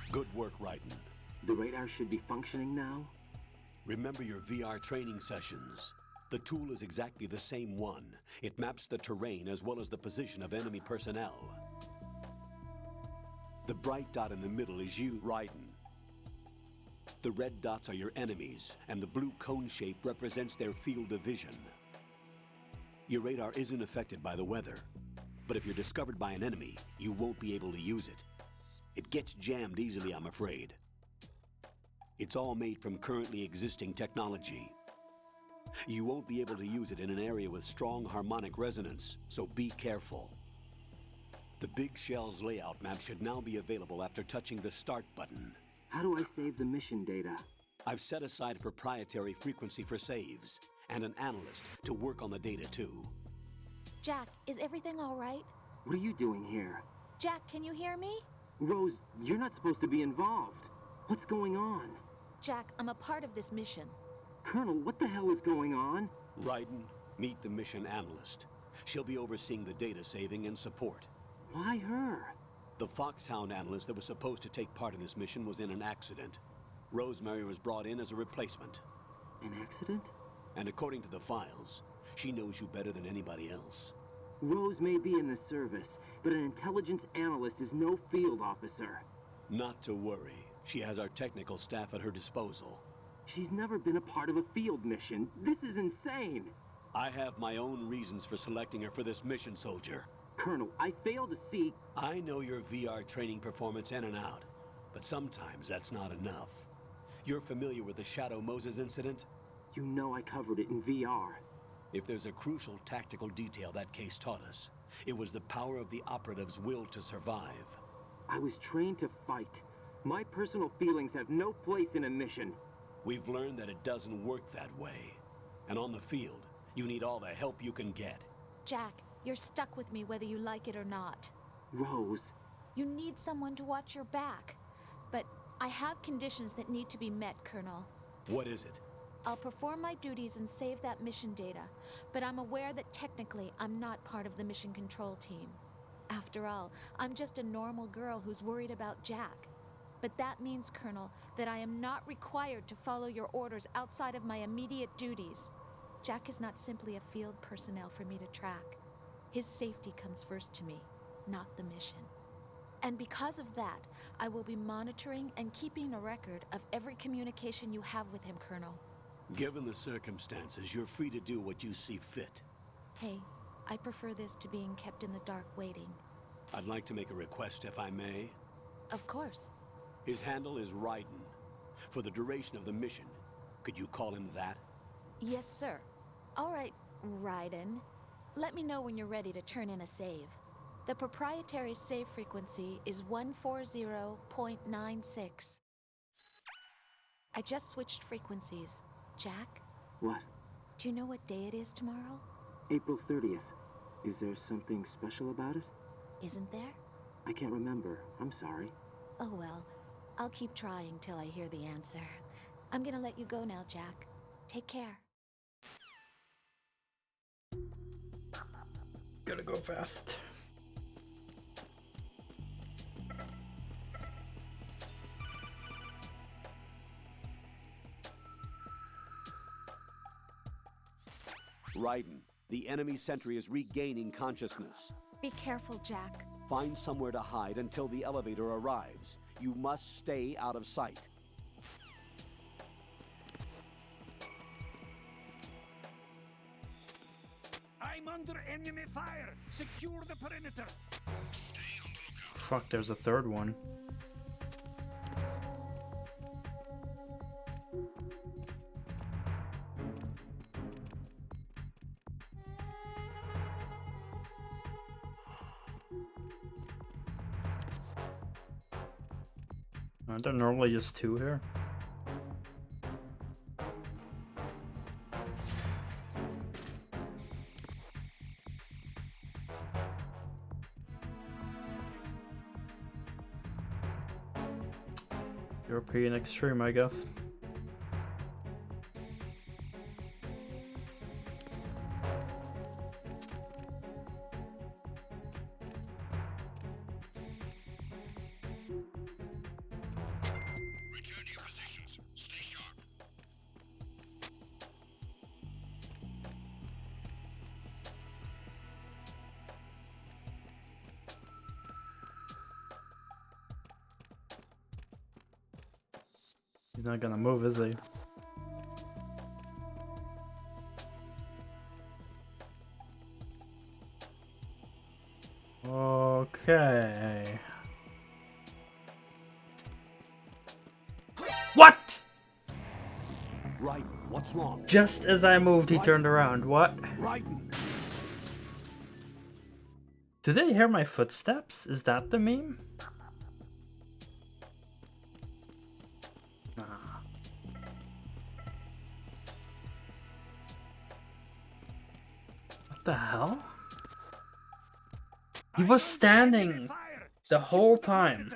Good work, Raiden. The radar should be functioning now? Remember your VR training sessions. The tool is exactly the same one. It maps the terrain as well as the position of enemy personnel. The bright dot in the middle is you, Raiden. The red dots are your enemies, and the blue cone shape represents their field of vision. Your radar isn't affected by the weather, but if you're discovered by an enemy, you won't be able to use it. It gets jammed easily, I'm afraid. It's all made from currently existing technology. You won't be able to use it in an area with strong harmonic resonance, so be careful. The Big Shell's layout map should now be available after touching the Start button. How do I save the mission data? I've set aside a proprietary frequency for saves, and an analyst to work on the data too. Jack, is everything all right? What are you doing here? Jack, can you hear me? Rose, you're not supposed to be involved. What's going on? Jack, I'm a part of this mission. Colonel, what the hell is going on? Raiden, meet the mission analyst. She'll be overseeing the data saving and support. Why her? The Foxhound analyst that was supposed to take part in this mission was in an accident. Rosemary was brought in as a replacement. An accident? And according to the files, she knows you better than anybody else. Rose may be in the service, but an intelligence analyst is no field officer. Not to worry. She has our technical staff at her disposal. She's never been a part of a field mission. This is insane. I have my own reasons for selecting her for this mission, soldier. Colonel, I fail to see... I know your VR training performance in and out, but sometimes that's not enough. You're familiar with the Shadow Moses incident? You know I covered it in VR. If there's a crucial tactical detail that case taught us, it was the power of the operative's will to survive. I was trained to fight. My personal feelings have no place in a mission. We've learned that it doesn't work that way. And on the field, you need all the help you can get. Jack, you're stuck with me whether you like it or not. Rose. You need someone to watch your back. But I have conditions that need to be met, Colonel. What is it? I'll perform my duties and save that mission data, but I'm aware that technically I'm not part of the mission control team. After all, I'm just a normal girl who's worried about Jack. But that means, Colonel, that I am not required to follow your orders outside of my immediate duties. Jack is not simply a field personnel for me to track. His safety comes first to me, not the mission. And because of that, I will be monitoring and keeping a record of every communication you have with him, Colonel. Given the circumstances, you're free to do what you see fit. Hey, I prefer this to being kept in the dark waiting. I'd like to make a request, if I may. Of course. His handle is Raiden. For the duration of the mission, could you call him that? Yes, sir. All right, Raiden. Let me know when you're ready to turn in a save. The proprietary save frequency is 140.96. I just switched frequencies. Jack? What? Do you know what day it is tomorrow? April 30th. Is there something special about it? Isn't there? I can't remember. I'm sorry. Oh well. I'll keep trying till I hear the answer. I'm gonna let you go now, Jack. Take care. Gotta go fast. Raiden, the enemy sentry is regaining consciousness. Be careful, Jack. Find somewhere to hide until the elevator arrives. You must stay out of sight. I'm under enemy fire. Secure the perimeter. Fuck, there's a third one. Aren't there normally just two here? European Extreme, I guess. Return to your positions. Stay sharp. He's not gonna move, is he? Okay. What? Raiden, what's wrong? Just as I moved, he turned around. What? Raiden! Do they hear my footsteps? Is that the meme? Ah. What the hell? He was standing the whole time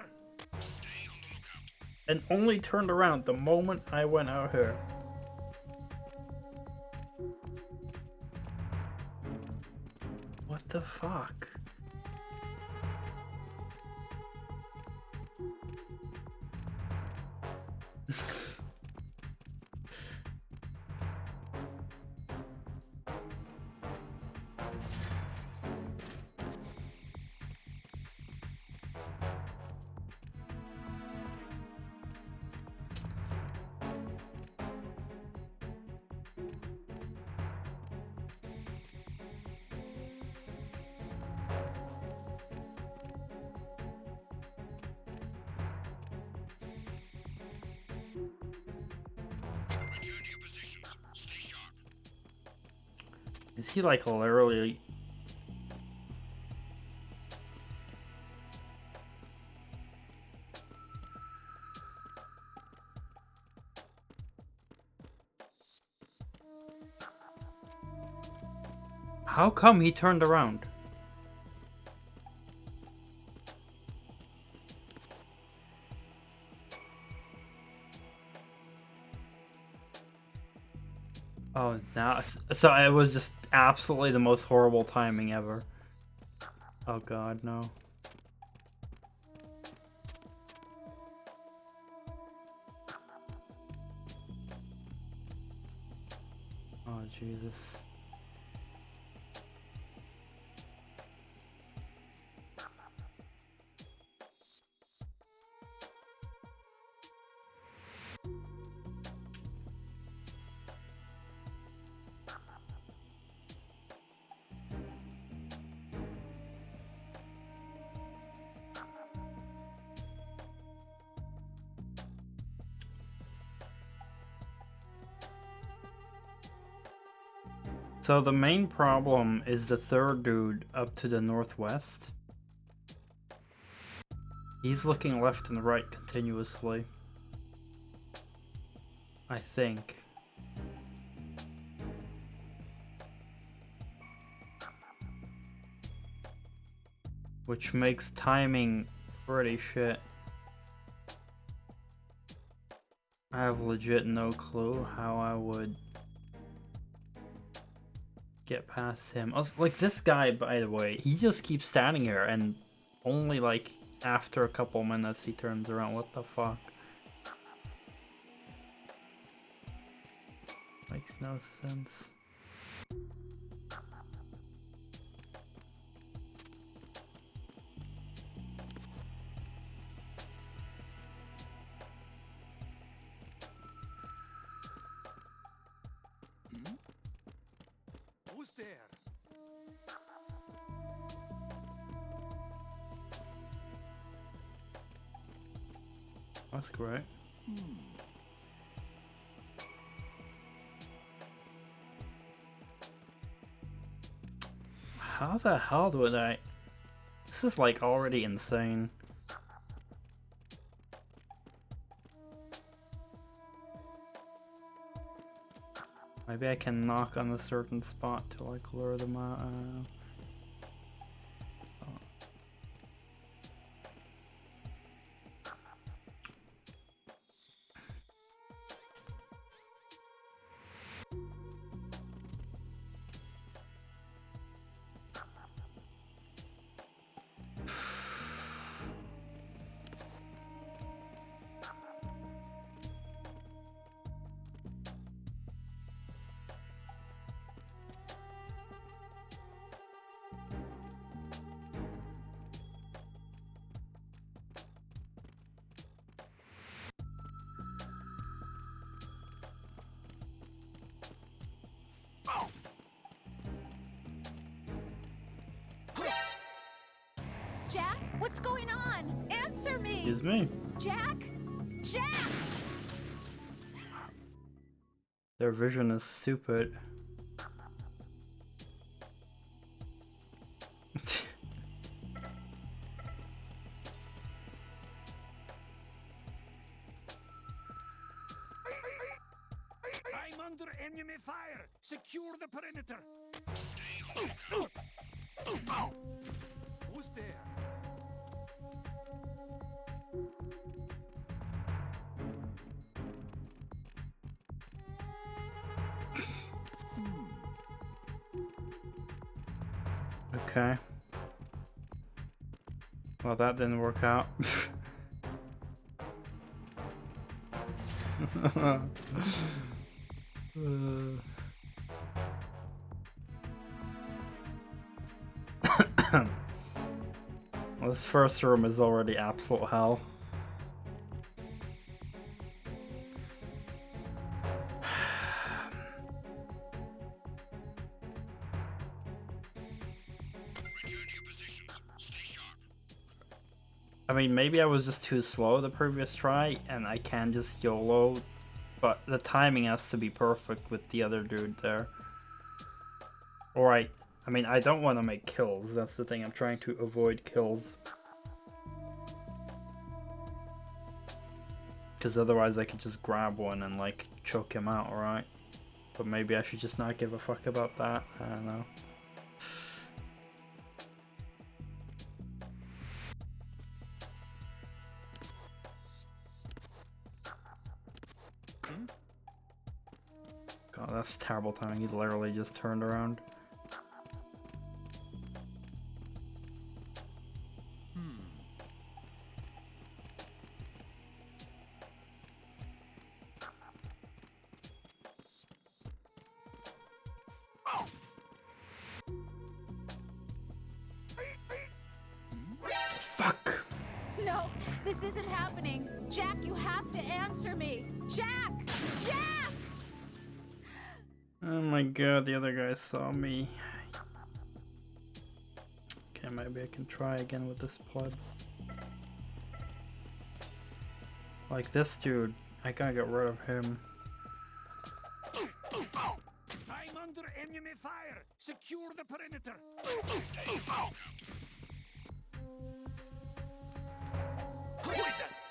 and only turned around the moment I went out here. What the fuck? Is he like literally... How come he turned around? Oh, now... So it was just absolutely the most horrible timing ever. Oh god, no. Oh, Jesus. So the main problem is the third dude up to the northwest. He's looking left and right continuously. I think. Which makes timing pretty shit. I have legit no clue how I would get past him. Also, like, this guy, by the way, he just keeps standing here and only like after a couple minutes he turns around. What the fuck? Makes no sense. Who's there? That's great. How the hell would I... This is like already insane. Maybe I can knock on a certain spot to like lure them out. Jack, what's going on? Answer me! Excuse me. Jack? Jack! Their vision is stupid. I'm under enemy fire! Secure the perimeter! Who's there? Okay. Well, that didn't work out. Well, this first room is already absolute hell. I mean, maybe I was just too slow the previous try, and I can just YOLO, but the timing has to be perfect with the other dude there. Alright, I mean, I don't want to make kills, that's the thing, I'm trying to avoid kills. Because otherwise I could just grab one and like choke him out, right? But maybe I should just not give a fuck about that, I don't know. God, that's terrible timing, he literally just turned around. Fuck! No, this isn't happening. Jack, you have to answer me. Jack! Jack! Oh my god, the other guy saw me. Okay, maybe I can try again with this pleb. Like this dude, I gotta get rid of him. I'm under enemy fire. Secure the perimeter.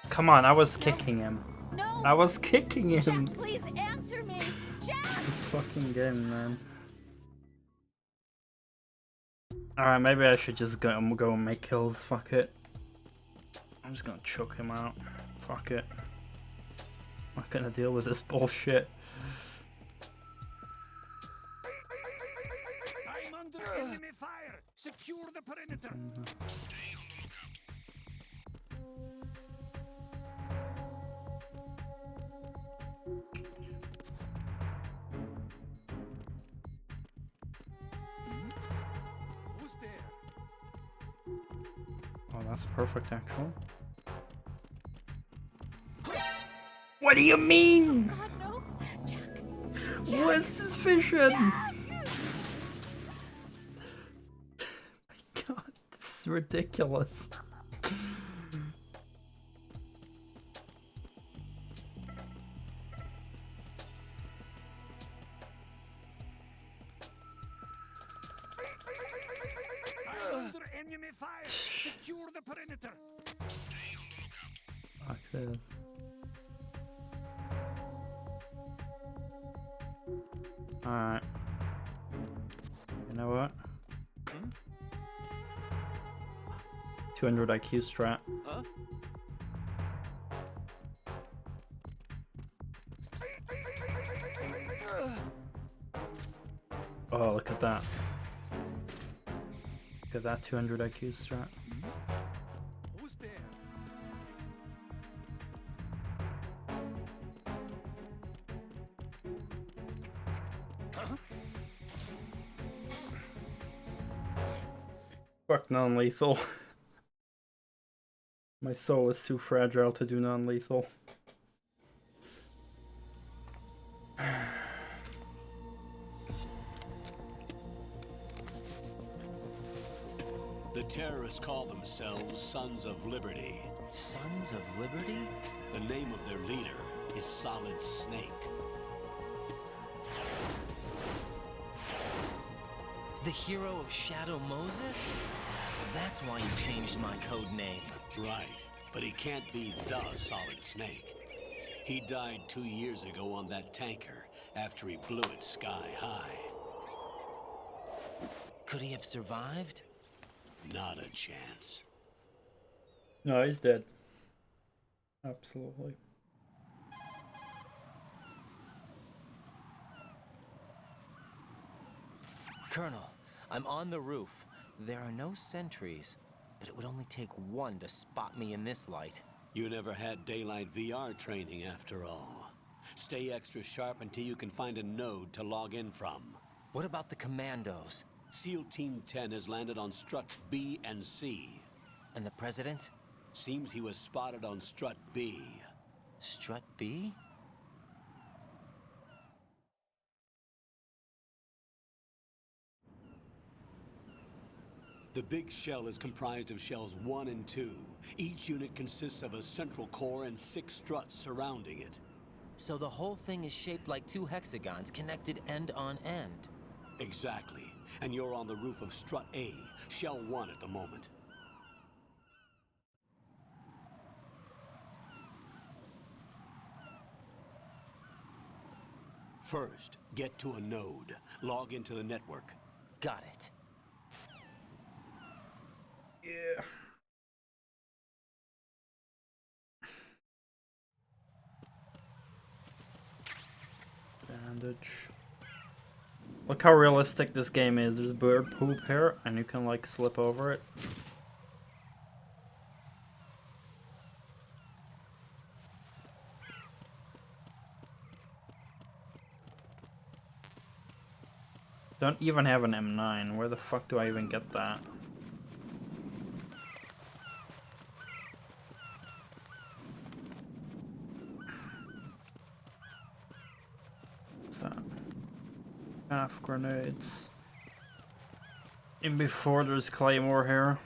Come on, I was kicking him. No! I was kicking him! Jack, please answer me! Jack! This fucking game, man. Alright, maybe I should just go and make kills, fuck it. I'm just gonna choke him out. Fuck it. I'm not gonna deal with this bullshit. I'm under enemy fire. Secure the perimeter. Who's there? Oh, that's perfect, actually. What do you mean? God, no! Jack! What's this vision? Jack! My god, this is ridiculous. I'm under enemy fire. Secure the perimeter. Fuck this. Alright. You know what? 200 IQ strat. Huh? Oh, look at that. Look at that 200 IQ strat. Who's there? Huh? Fuck non-lethal. My soul is too fragile to do non-lethal. The terrorists call themselves Sons of Liberty. Sons of Liberty? The name of their leader is Solid Snake. The hero of Shadow Moses? So that's why you changed my code name. Right, but he can't be the Solid Snake. He died 2 years ago on that tanker after he blew it sky high. Could he have survived? Not a chance. No, he's dead. Absolutely. Colonel, I'm on the roof. There are no sentries, but it would only take one to spot me in this light. You never had daylight VR training after all. Stay extra sharp until you can find a node to log in from. What about the commandos? SEAL Team 10 has landed on struts B and C. And the president? Seems he was spotted on strut B. Strut B? The big shell is comprised of shells 1 and 2. Each unit consists of a central core and 6 struts surrounding it. So the whole thing is shaped like 2 hexagons connected end on end. Exactly. and you're on the roof of Strut A, Shell 1 at the moment. First, get to a node. Log into the network. Got it. Yeah. Bandage. Look how realistic this game is. There's bird poop here, and you can like slip over it. Don't even have an M9. Where the fuck do I even get that? What's that? Half grenades. And before there's Claymore here.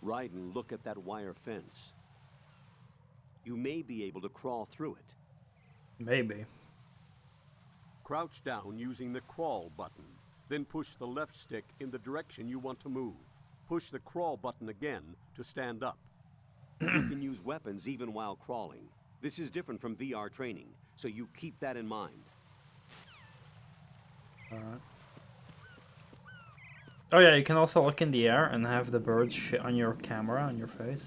Ryden, look at that wire fence. You may be able to crawl through it. Maybe. Crouch down using the crawl button. Then push the left stick in the direction you want to move. Push the crawl button again to stand up. You can use weapons even while crawling. This is different from VR training, so you keep that in mind. Alright. Oh yeah, you can also look in the air and have the birds shit on your camera, on your face.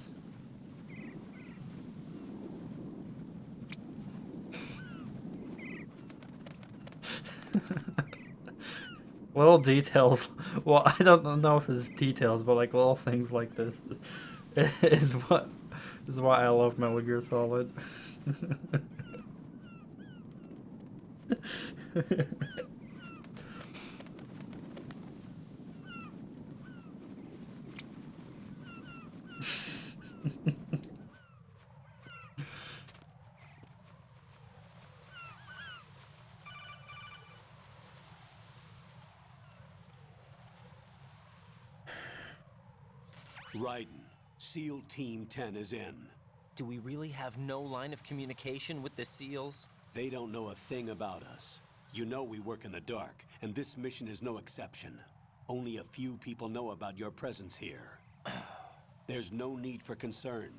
Little details. Well, I don't know if it's details, but like little things like this is why I love Metal Gear Solid. Ryden, SEAL Team 10 is in. Do we really have no line of communication with the SEALs? They don't know a thing about us. You know we work in the dark, and this mission is no exception. Only a few people know about your presence here. There's no need for concern.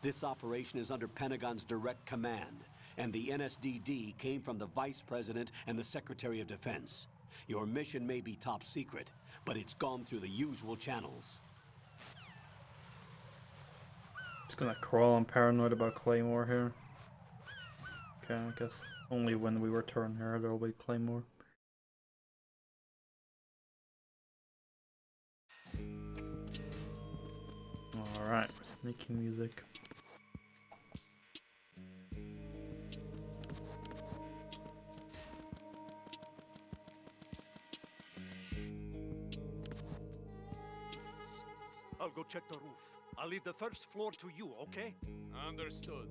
This operation is under Pentagon's direct command, and the NSDD came from the Vice President and the Secretary of Defense. Your mission may be top secret, but it's gone through the usual channels. Just gonna crawl. I'm paranoid about Claymore here. Okay, I guess only when we return here there'll be Claymore. Alright, sneaky music. I'll go check the roof. I'll leave the first floor to you, okay? Understood.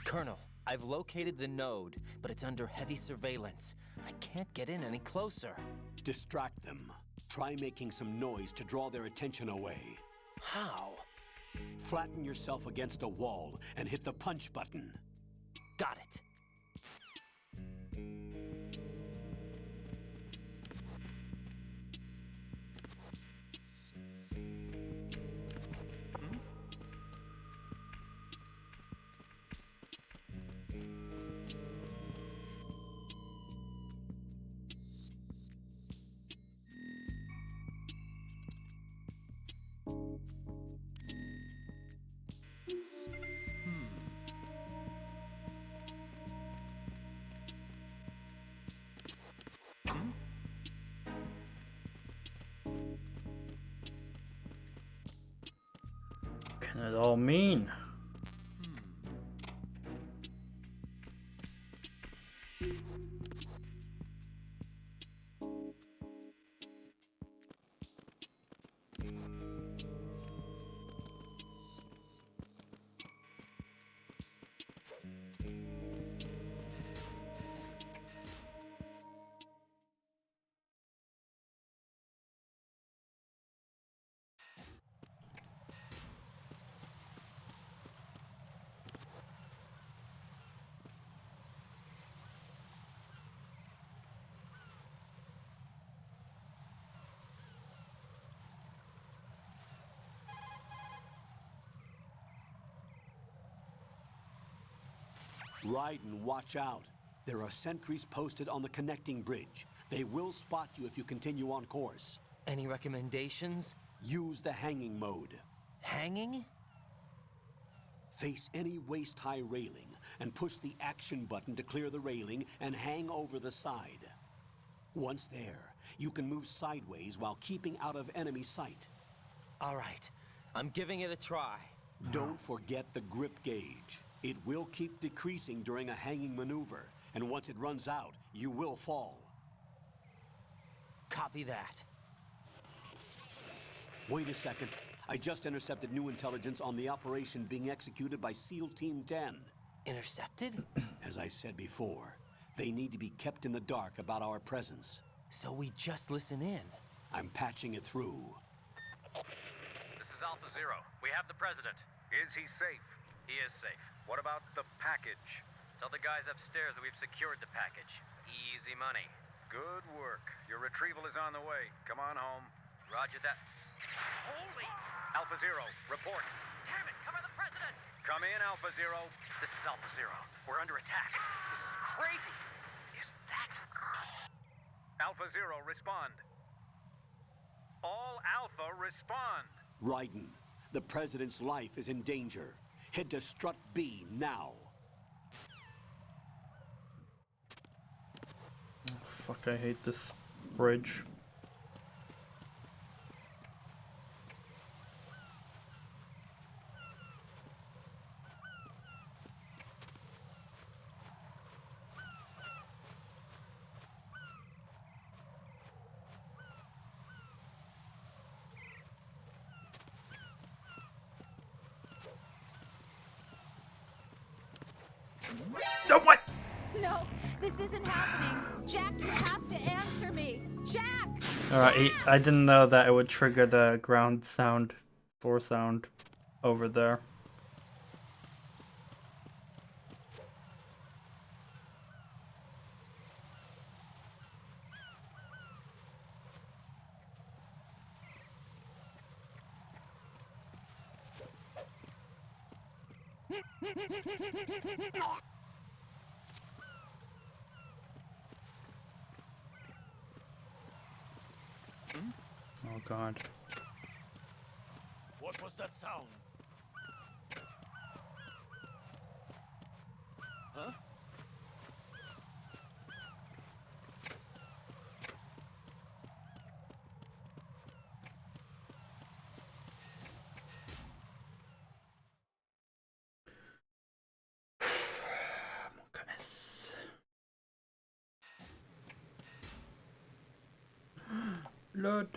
Colonel, I've located the node, but it's under heavy surveillance. I can't get in any closer. Distract them. Try making some noise to draw their attention away. How? Flatten yourself against a wall and hit the punch button. Got it. What can it all mean? Raiden, watch out. There are sentries posted on the connecting bridge. They will spot you if you continue on course. Any recommendations? Use the hanging mode. Hanging? Face any waist-high railing and push the action button to clear the railing and hang over the side. Once there, you can move sideways while keeping out of enemy sight. All right, I'm giving it a try. Don't forget the grip gauge. It will keep decreasing during a hanging maneuver, and once it runs out, you will fall. Copy that. Wait a second. I just intercepted new intelligence on the operation being executed by SEAL Team 10. Intercepted? As I said before, they need to be kept in the dark about our presence. So we just listen in. I'm patching it through. This is Alpha Zero. We have the president. Is he safe? He is safe. What about the package? Tell the guys upstairs that we've secured the package. Easy money. Good work. Your retrieval is on the way. Come on home. Roger that. Holy! Alpha Zero, report. Damn it, cover the president! Come in, Alpha Zero. This is Alpha Zero. We're under attack. This is crazy. Is that... Alpha Zero, respond. All Alpha, respond. Raiden, the president's life is in danger. Head to Strut B now. Oh, fuck, I hate this bridge. No, what? No, this isn't happening. Jack, you have to answer me. Jack! Alright, I didn't know that it would trigger the ground sound, floor sound over there. Oh god. What was that sound? Huh? Lord.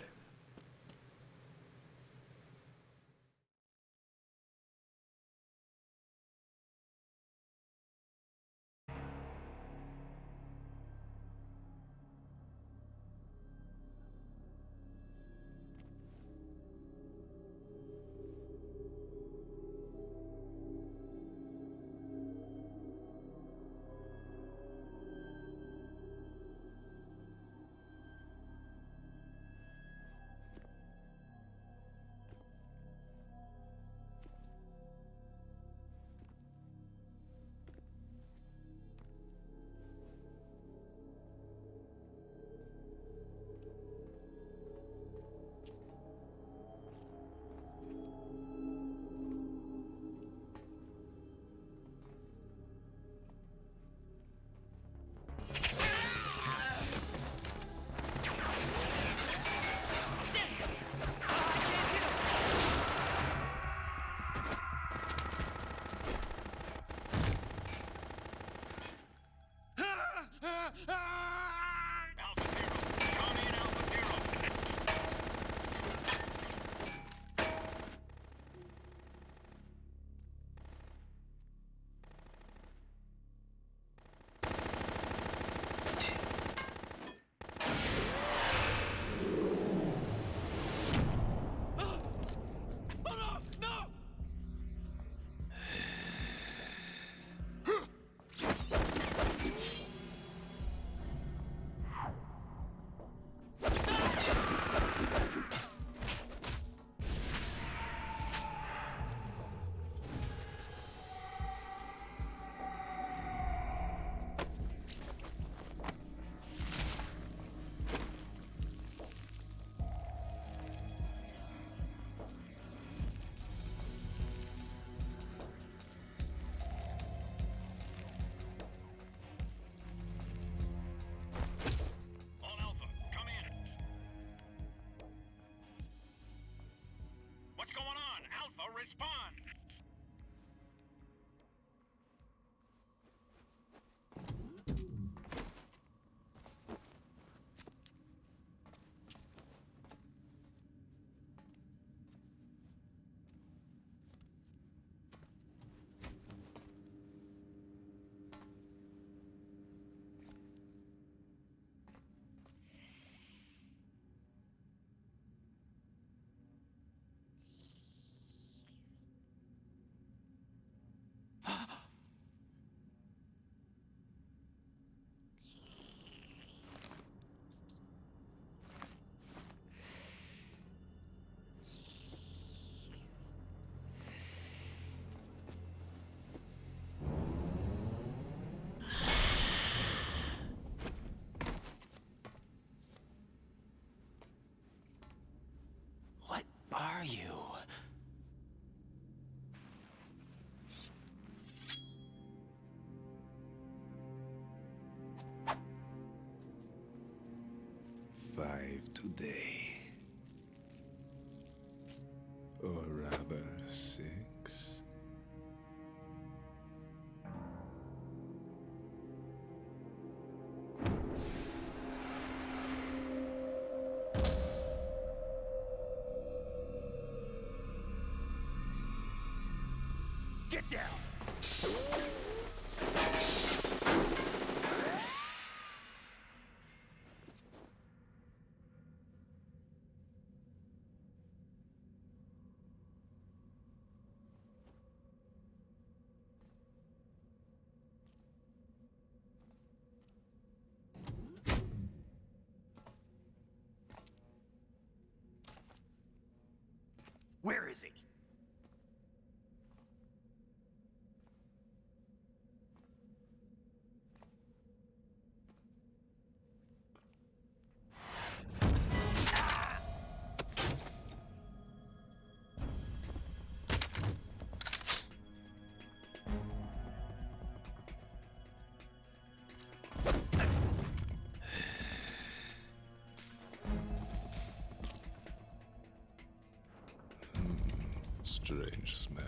5 today. Or rather, 6. Get down! Where is he? Strange smell.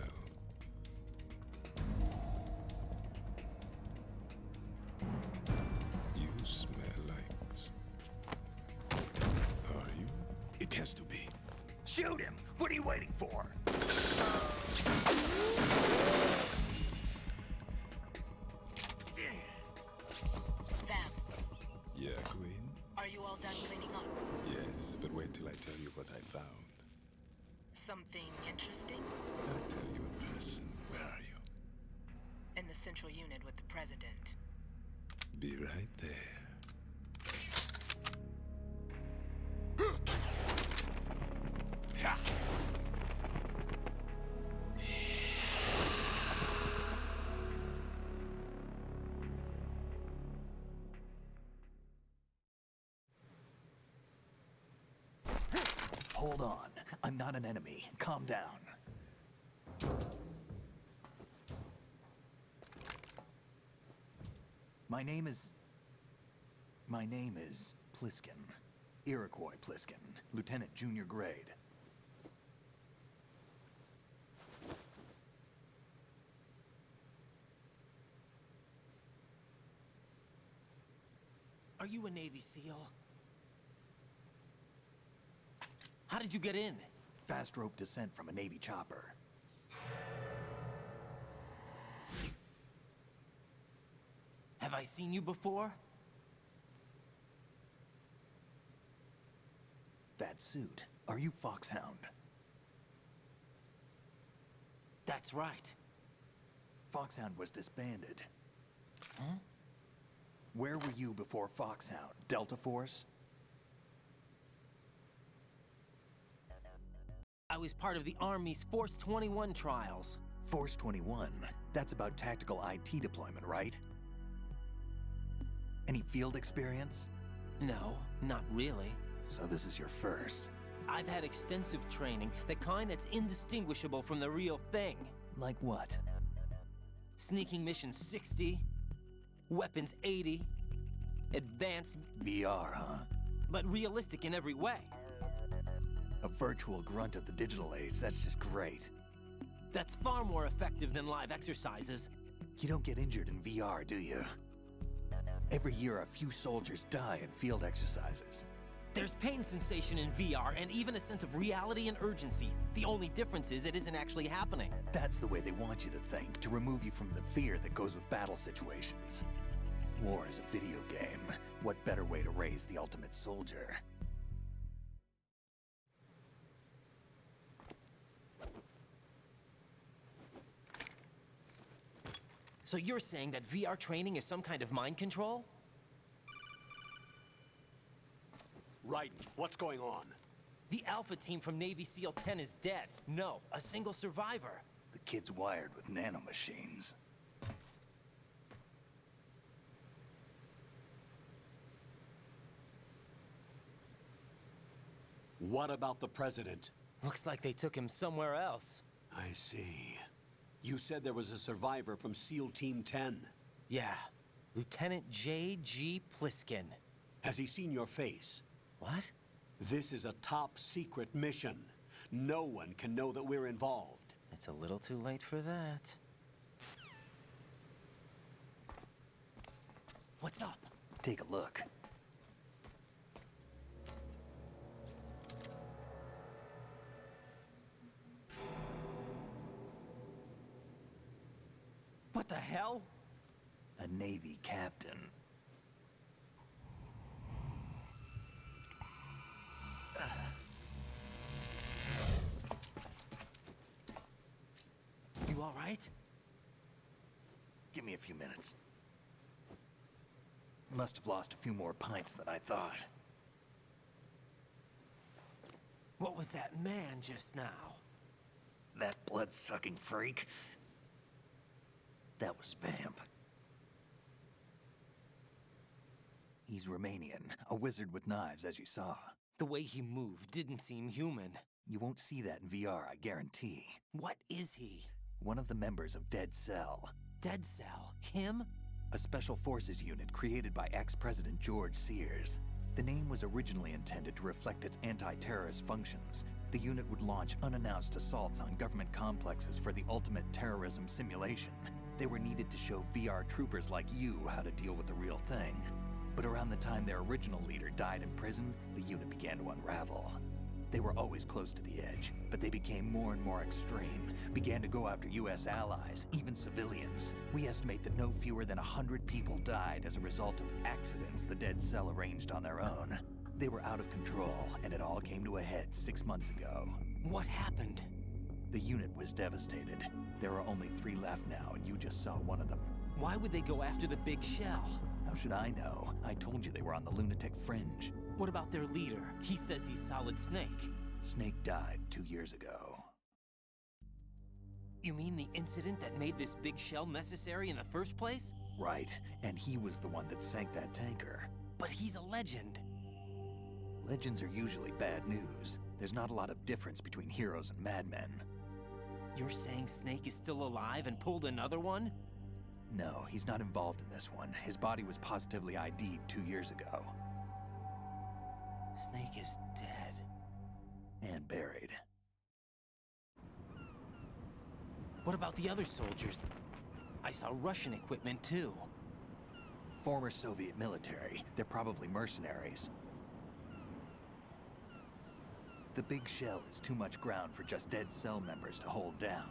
You smell like... Are you? It has to be. Shoot him! What are you waiting for? Sam, Yeah, Queen? are you all done cleaning up? Yes, but wait till I tell you what I found. Something interesting? I'll tell you in person. Where are you? In the central unit with the president. Be right there. Hold on. I'm not an enemy. Calm down. My name is Pliskin. Iroquois Pliskin. Lieutenant Junior Grade. Are you a Navy SEAL? How did you get in? Fast rope descent from a Navy chopper. Have I seen you before? That suit. Are you Foxhound? That's right. Foxhound was disbanded. Huh? Where were you before Foxhound? Delta Force? I was part of the Army's Force 21 trials. Force 21? That's about tactical IT deployment, right? Any field experience? No, not really. So this is your first. I've had extensive training, the kind that's indistinguishable from the real thing. Like what? Sneaking mission 60, weapons 80, advanced... VR, huh? But realistic in every way. A virtual grunt of the digital age, that's just great. That's far more effective than live exercises. You don't get injured in VR, do you? Every year, a few soldiers die in field exercises. There's pain sensation in VR and even a sense of reality and urgency. The only difference is it isn't actually happening. That's the way they want you to think, to remove you from the fear that goes with battle situations. War is a video game. What better way to raise the ultimate soldier? So you're saying that VR training is some kind of mind control? Right. What's going on? The Alpha team from Navy SEAL 10 is dead. No, a single survivor. The kid's wired with nanomachines. What about the president? Looks like they took him somewhere else. I see. You said there was a survivor from SEAL Team 10. Yeah, Lieutenant J.G. Pliskin. Has he seen your face? What? This is a top secret mission. No one can know that we're involved. It's a little too late for that. What's up? Take a look. What the hell? A Navy captain. You all right? Give me a few minutes. Must have lost a few more pints than I thought. What was that man just now? That blood-sucking freak? That was Vamp. He's Romanian, a wizard with knives, as you saw. The way he moved didn't seem human. You won't see that in VR, I guarantee. What is he? One of the members of Dead Cell. Dead Cell? Him? A special forces unit created by ex-President George Sears. The name was originally intended to reflect its anti-terrorist functions. The unit would launch unannounced assaults on government complexes for the ultimate terrorism simulation. They were needed to show VR troopers like you how to deal with the real thing. But around the time their original leader died in prison, the unit began to unravel. They were always close to the edge, but they became more and more extreme, began to go after US allies, even civilians. We estimate that no fewer than 100 people died as a result of accidents the Dead Cell arranged on their own. They were out of control, and it all came to a head 6 months ago. What happened? The unit was devastated. There are only 3 left now, and you just saw one of them. Why would they go after the big shell? How should I know? I told you they were on the lunatic fringe. What about their leader? He says he's Solid Snake. Snake died 2 years ago. You mean the incident that made this big shell necessary in the first place? Right, and he was the one that sank that tanker. But he's a legend. Legends are usually bad news. There's not a lot of difference between heroes and madmen. You're saying Snake is still alive and pulled another one? No, he's not involved in this one. His body was positively ID'd 2 years ago. Snake is dead. And buried. What about the other soldiers? I saw Russian equipment too. Former Soviet military. They're probably mercenaries. The big shell is too much ground for just Dead Cell members to hold down.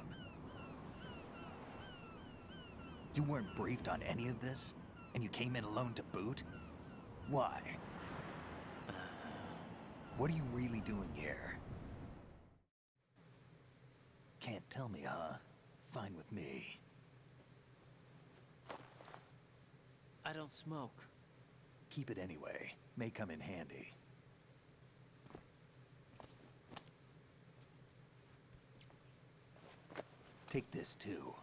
You weren't briefed on any of this? And you came in alone to boot? Why? What are you really doing here? Can't tell me, huh? Fine with me. I don't smoke. Keep it anyway. May come in handy. Take this too.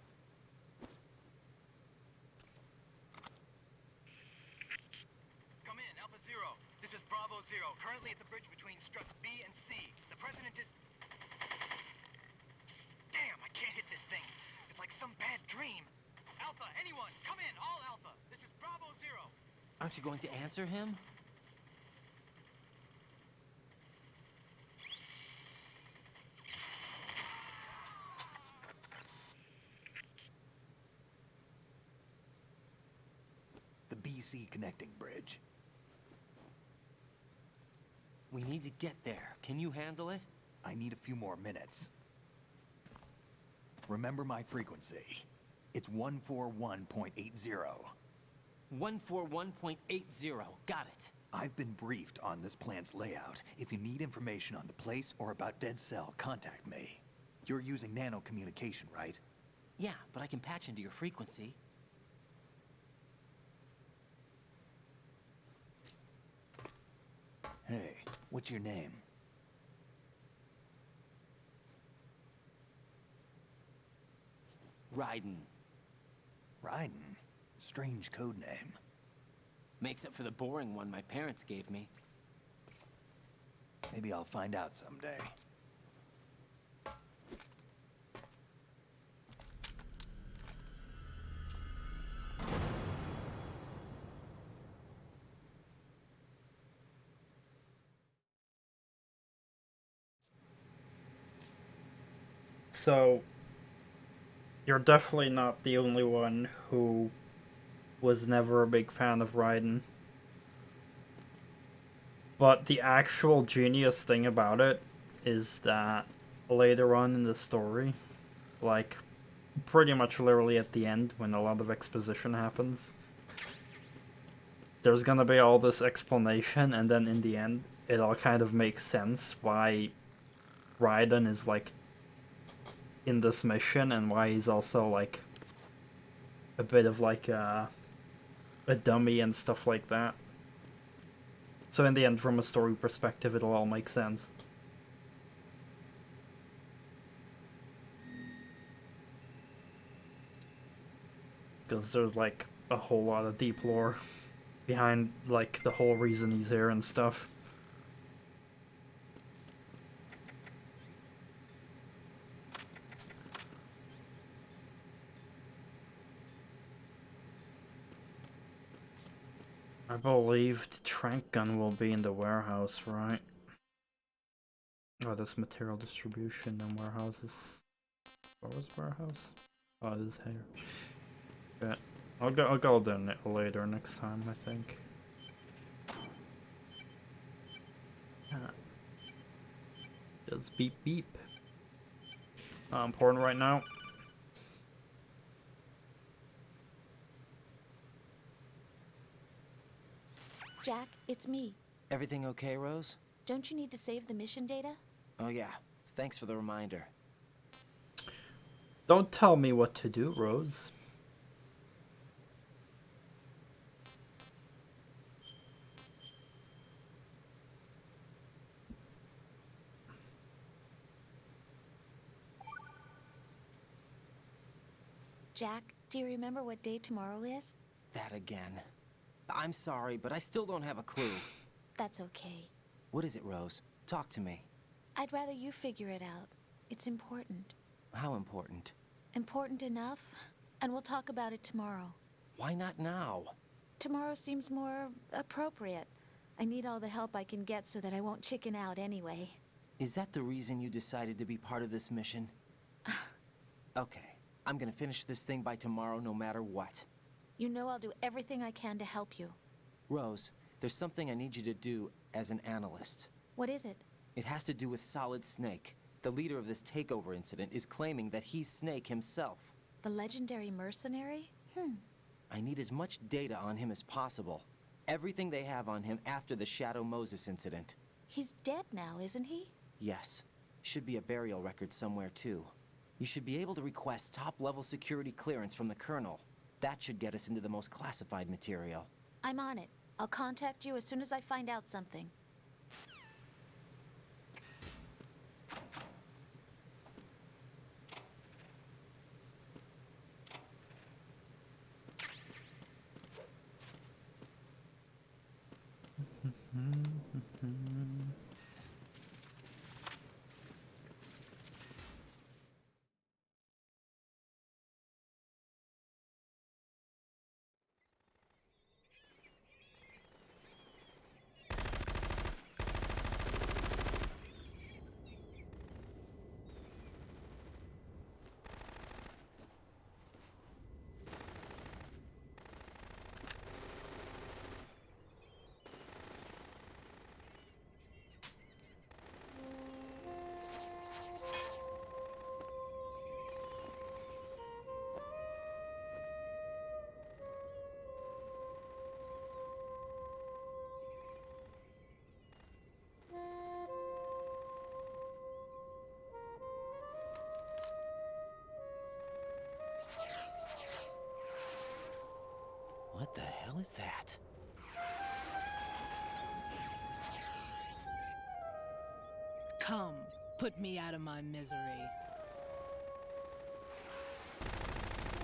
Come in, Alpha Zero. This is Bravo Zero, currently at the bridge between struts B and C. The President is... Damn, I can't hit this thing. It's like some bad dream. Alpha, anyone, come in, all Alpha. This is Bravo Zero. Aren't you going to answer him? The BC connecting bridge. We need to get there. Can you handle it? I need a few more minutes. Remember my frequency. It's 141.80. 141.80. Got it. I've been briefed on this plant's layout. If you need information on the place or about Dead Cell, contact me. You're using nano communication, right? Yeah, but I can patch into your frequency. Hey, what's your name? Raiden. Raiden? Strange code name. Makes up for the boring one my parents gave me. Maybe I'll find out someday. so you're definitely not the only one who was never a big fan of Raiden. But the actual genius thing about it is that later on in the story, like pretty much literally at the end when a lot of exposition happens, there's gonna be all this explanation, and then in the end it all kind of makes sense why Raiden is like in this mission and why he's also like a bit of like a dummy and stuff like that. So in the end, from a story perspective, it'll all make sense. Because there's like a whole lot of deep lore behind like the whole reason he's here and stuff. I believe the trank gun will be in the warehouse, right? Oh, this material distribution and warehouses. What was warehouse? Oh, it is here. Yeah, I'll go there later next time, I think. Just beep beep. Not important right now. Jack, it's me. Everything okay, Rose? Don't you need to save the mission data? Oh yeah, thanks for the reminder. Don't tell me what to do, Rose. Jack, do you remember what day tomorrow is? That again. I'm sorry, but I still don't have a clue. That's okay. What is it, Rose? Talk to me. I'd rather you figure it out. It's important. How important? Important enough, and we'll talk about it tomorrow. Why not now? Tomorrow seems more appropriate. I need all the help I can get so that I won't chicken out anyway. Is that the reason you decided to be part of this mission? Okay, I'm gonna finish this thing by tomorrow no matter what. You know I'll do everything I can to help you. Rose, there's something I need you to do as an analyst. What is it? It has to do with Solid Snake. The leader of this takeover incident is claiming that he's Snake himself. The legendary mercenary? I need as much data on him as possible. Everything they have on him after the Shadow Moses incident. He's dead now, isn't he? Yes. Should be a burial record somewhere too. You should be able to request top-level security clearance from the Colonel. That should get us into the most classified material. I'm on it. I'll contact you as soon as I find out something. What the hell is that? Come, put me out of my misery.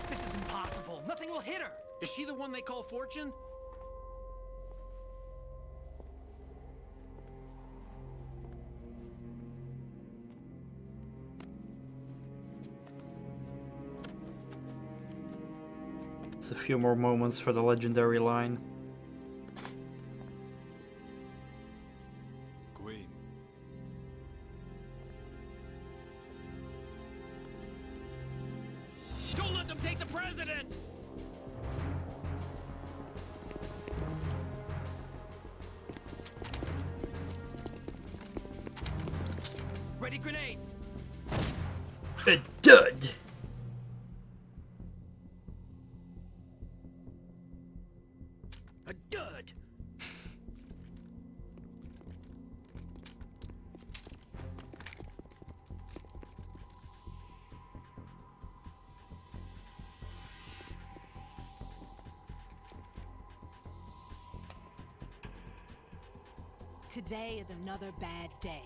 This is impossible. Nothing will hit her. Is she the one they call Fortune? A few more moments for the legendary line. Queen. Come take the president! Ready grenades! A dud! A dud! Today is another bad day.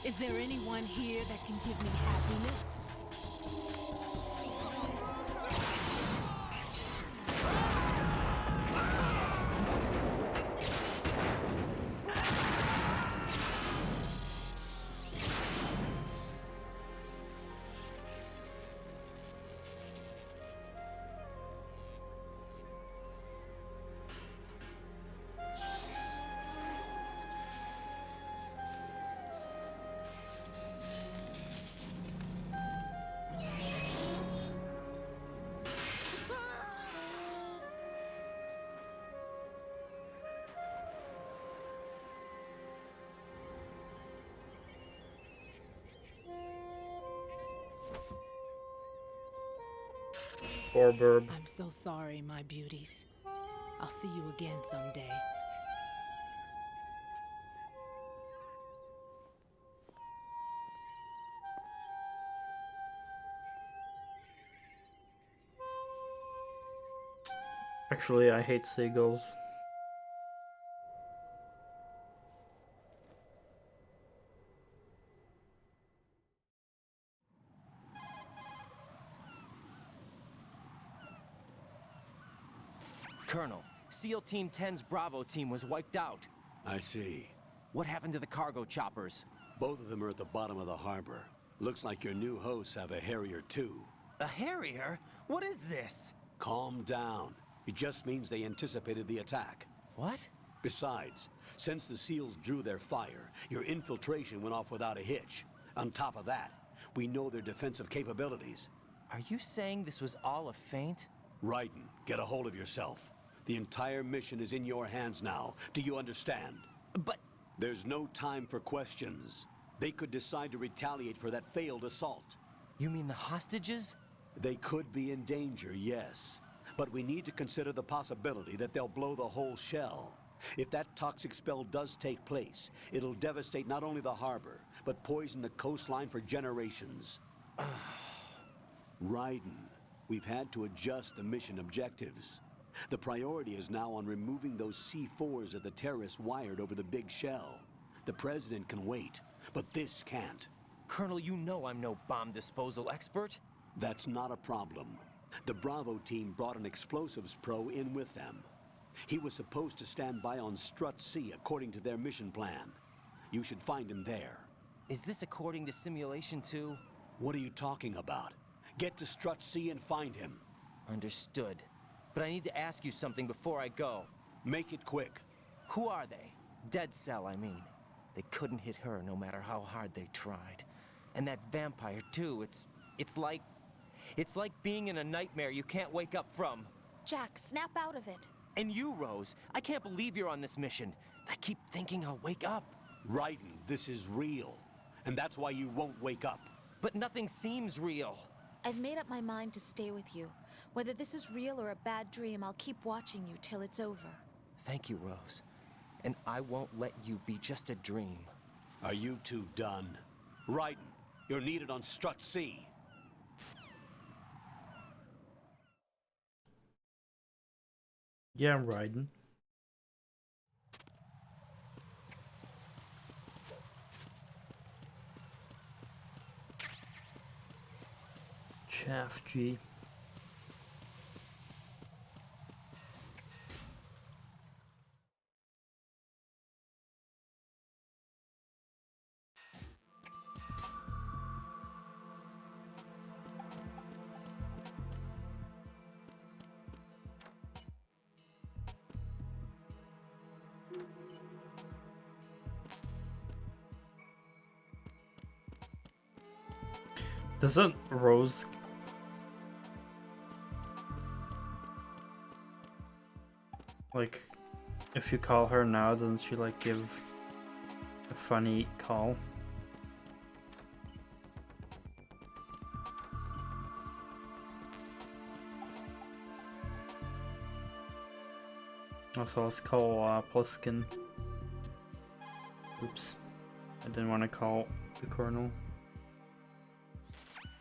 Is there anyone here that can give me happiness? Poor Burb. I'm so sorry, my beauties. I'll see you again someday. Actually, I hate seagulls. Colonel, SEAL Team 10's Bravo team was wiped out. I see. What happened to the cargo choppers? Both of them are at the bottom of the harbor. Looks like your new hosts have a Harrier too. A Harrier? What is this? Calm down. It just means they anticipated the attack. What? Besides, since the SEALs drew their fire, your infiltration went off without a hitch. On top of that, we know their defensive capabilities. Are you saying this was all a feint? Raiden, get a hold of yourself. The entire mission is in your hands now. Do you understand? But... There's no time for questions. They could decide to retaliate for that failed assault. You mean the hostages? They could be in danger, yes. But we need to consider the possibility that they'll blow the whole shell. If that toxic spell does take place, it'll devastate not only the harbor, but poison the coastline for generations. Raiden, we've had to adjust the mission objectives. The priority is now on removing those C4s that the terrorists wired over the big shell. The president can wait, but this can't. Colonel, you know I'm no bomb disposal expert. That's not a problem. The Bravo team brought an explosives pro in with them. He was supposed to stand by on Strut C according to their mission plan. You should find him there. Is this according to Simulation 2? What are you talking about? Get to Strut C and find him. Understood. But I need to ask you something before I go. Make it quick. Who are they? Dead Cell, I mean. They couldn't hit her no matter how hard they tried. And that vampire, too, it's like being in a nightmare you can't wake up from. Jack, snap out of it. And you, Rose, I can't believe you're on this mission. I keep thinking I'll wake up. Raiden, this is real. And that's why you won't wake up. But nothing seems real. I've made up my mind to stay with you. Whether this is real or a bad dream, I'll keep watching you till it's over. Thank you, Rose. And I won't let you be just a dream. Are you two done? Raiden, you're needed on Strut C. Yeah, Raiden. Chaff G. Doesn't Rose... Like, if you call her now, doesn't she like give a funny call? Also, let's call Pliskin. Oops. I didn't want to call the Colonel.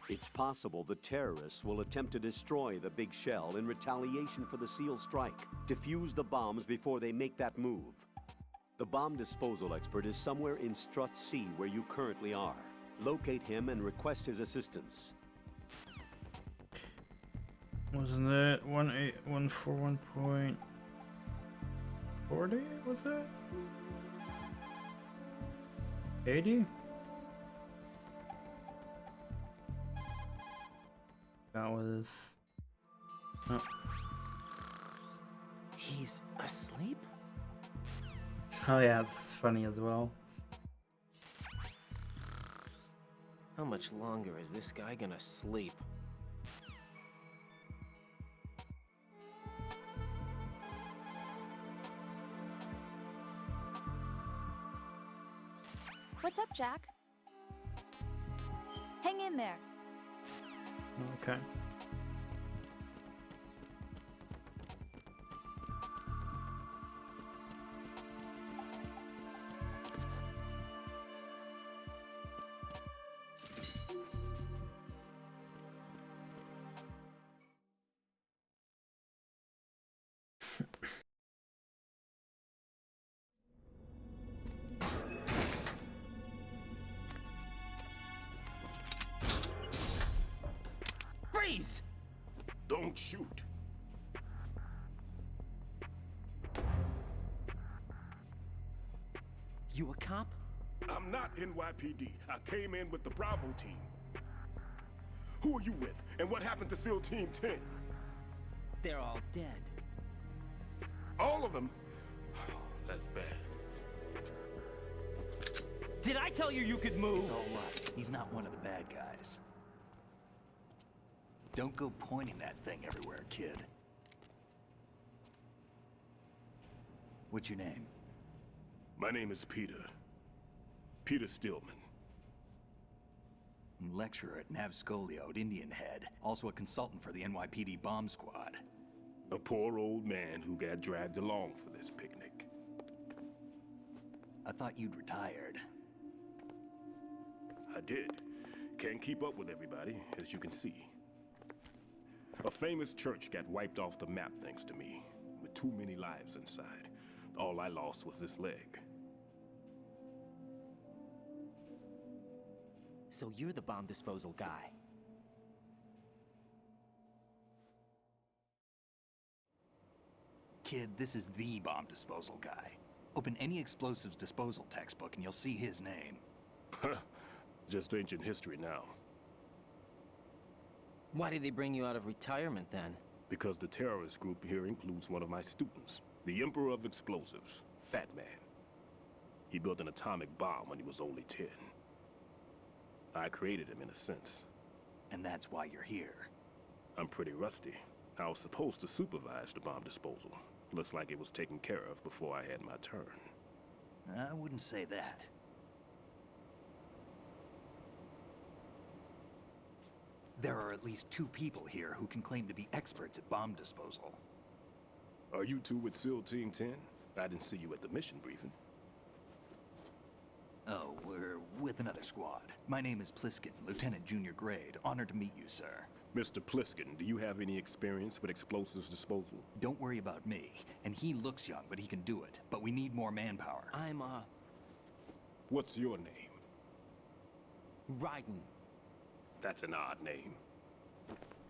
It's possible the terrorists will attempt to destroy the big shell in retaliation for the SEAL strike. Defuse the bombs before they make that move. The bomb disposal expert is somewhere in Strut C where you currently are. Locate him and request his assistance. Wasn't it 18141.40? Was it? 80? That was... Oh. He's asleep? Oh yeah, that's funny as well. How much longer is this guy gonna sleep? What's up, Jack? Hang in there. Okay. Freeze! Don't shoot. You a cop? I'm not NYPD. I came in with the Bravo team. Who are you with? And what happened to SEAL Team 10? They're all dead. All of them? That's bad. Did I tell you you could move? It's all right. He's not one of the bad guys. Don't go pointing that thing everywhere, kid. What's your name? My name is Peter. Peter Stillman. Lecturer at Nav Scolio at Indian Head. Also a consultant for the NYPD bomb squad. A poor old man who got dragged along for this picnic. I thought you'd retired. I did. Can't keep up with everybody, as you can see. A famous church got wiped off the map thanks to me, with too many lives inside. All I lost was this leg. So you're the bomb disposal guy. Kid, this is the bomb disposal guy. Open any explosives disposal textbook and you'll see his name. Just ancient history now. Why did they bring you out of retirement then? Because the terrorist group here includes one of my students, the Emperor of Explosives, Fat Man. He built an atomic bomb when he was only 10. I created him in a sense. And that's why you're here. I'm pretty rusty. I was supposed to supervise the bomb disposal. Looks like it was taken care of before I had my turn. I wouldn't say that. There are at least 2 people here who can claim to be experts at bomb disposal. Are you two with SEAL Team 10? I didn't see you at the mission briefing. Oh, we're with another squad. My name is Pliskin, Lieutenant Junior Grade. Honored to meet you, sir. Mr. Pliskin, do you have any experience with explosives disposal? Don't worry about me. And he looks young, but he can do it. But we need more manpower. I'm, What's your name? Ryden. That's an odd name.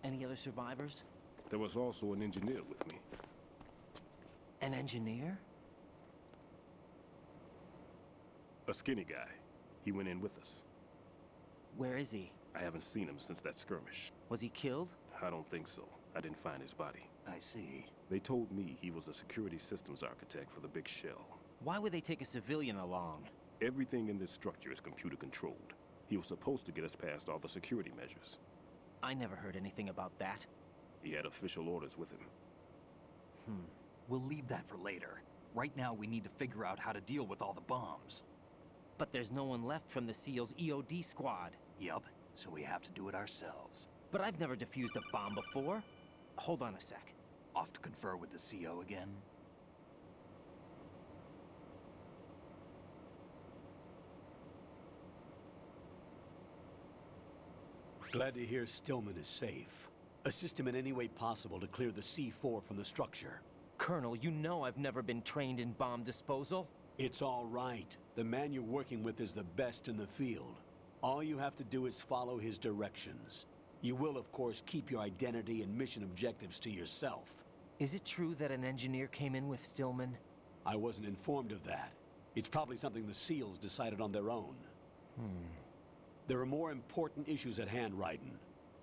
Any other survivors? There was also an engineer with me. An engineer? A skinny guy. He went in with us. Where is he? I haven't seen him since that skirmish. Was he killed? I don't think so. I didn't find his body. I see. They told me he was a security systems architect for the big shell. Why would they take a civilian along? Everything in this structure is computer controlled. He was supposed to get us past all the security measures. I never heard anything about that. He had official orders with him. We'll leave that for later. Right now, we need to figure out how to deal with all the bombs. But there's no one left from the SEAL's EOD squad. Yup, so we have to do it ourselves. But I've never defused a bomb before. Hold on a sec. Off to confer with the CO again? Glad to hear Stillman is safe. Assist him in any way possible to clear the C4 from the structure. Colonel, you know I've never been trained in bomb disposal. It's all right. The man you're working with is the best in the field. All you have to do is follow his directions. You will, of course, keep your identity and mission objectives to yourself. Is it true that an engineer came in with Stillman? I wasn't informed of that. It's probably something the SEALs decided on their own. There are more important issues at hand, Raiden.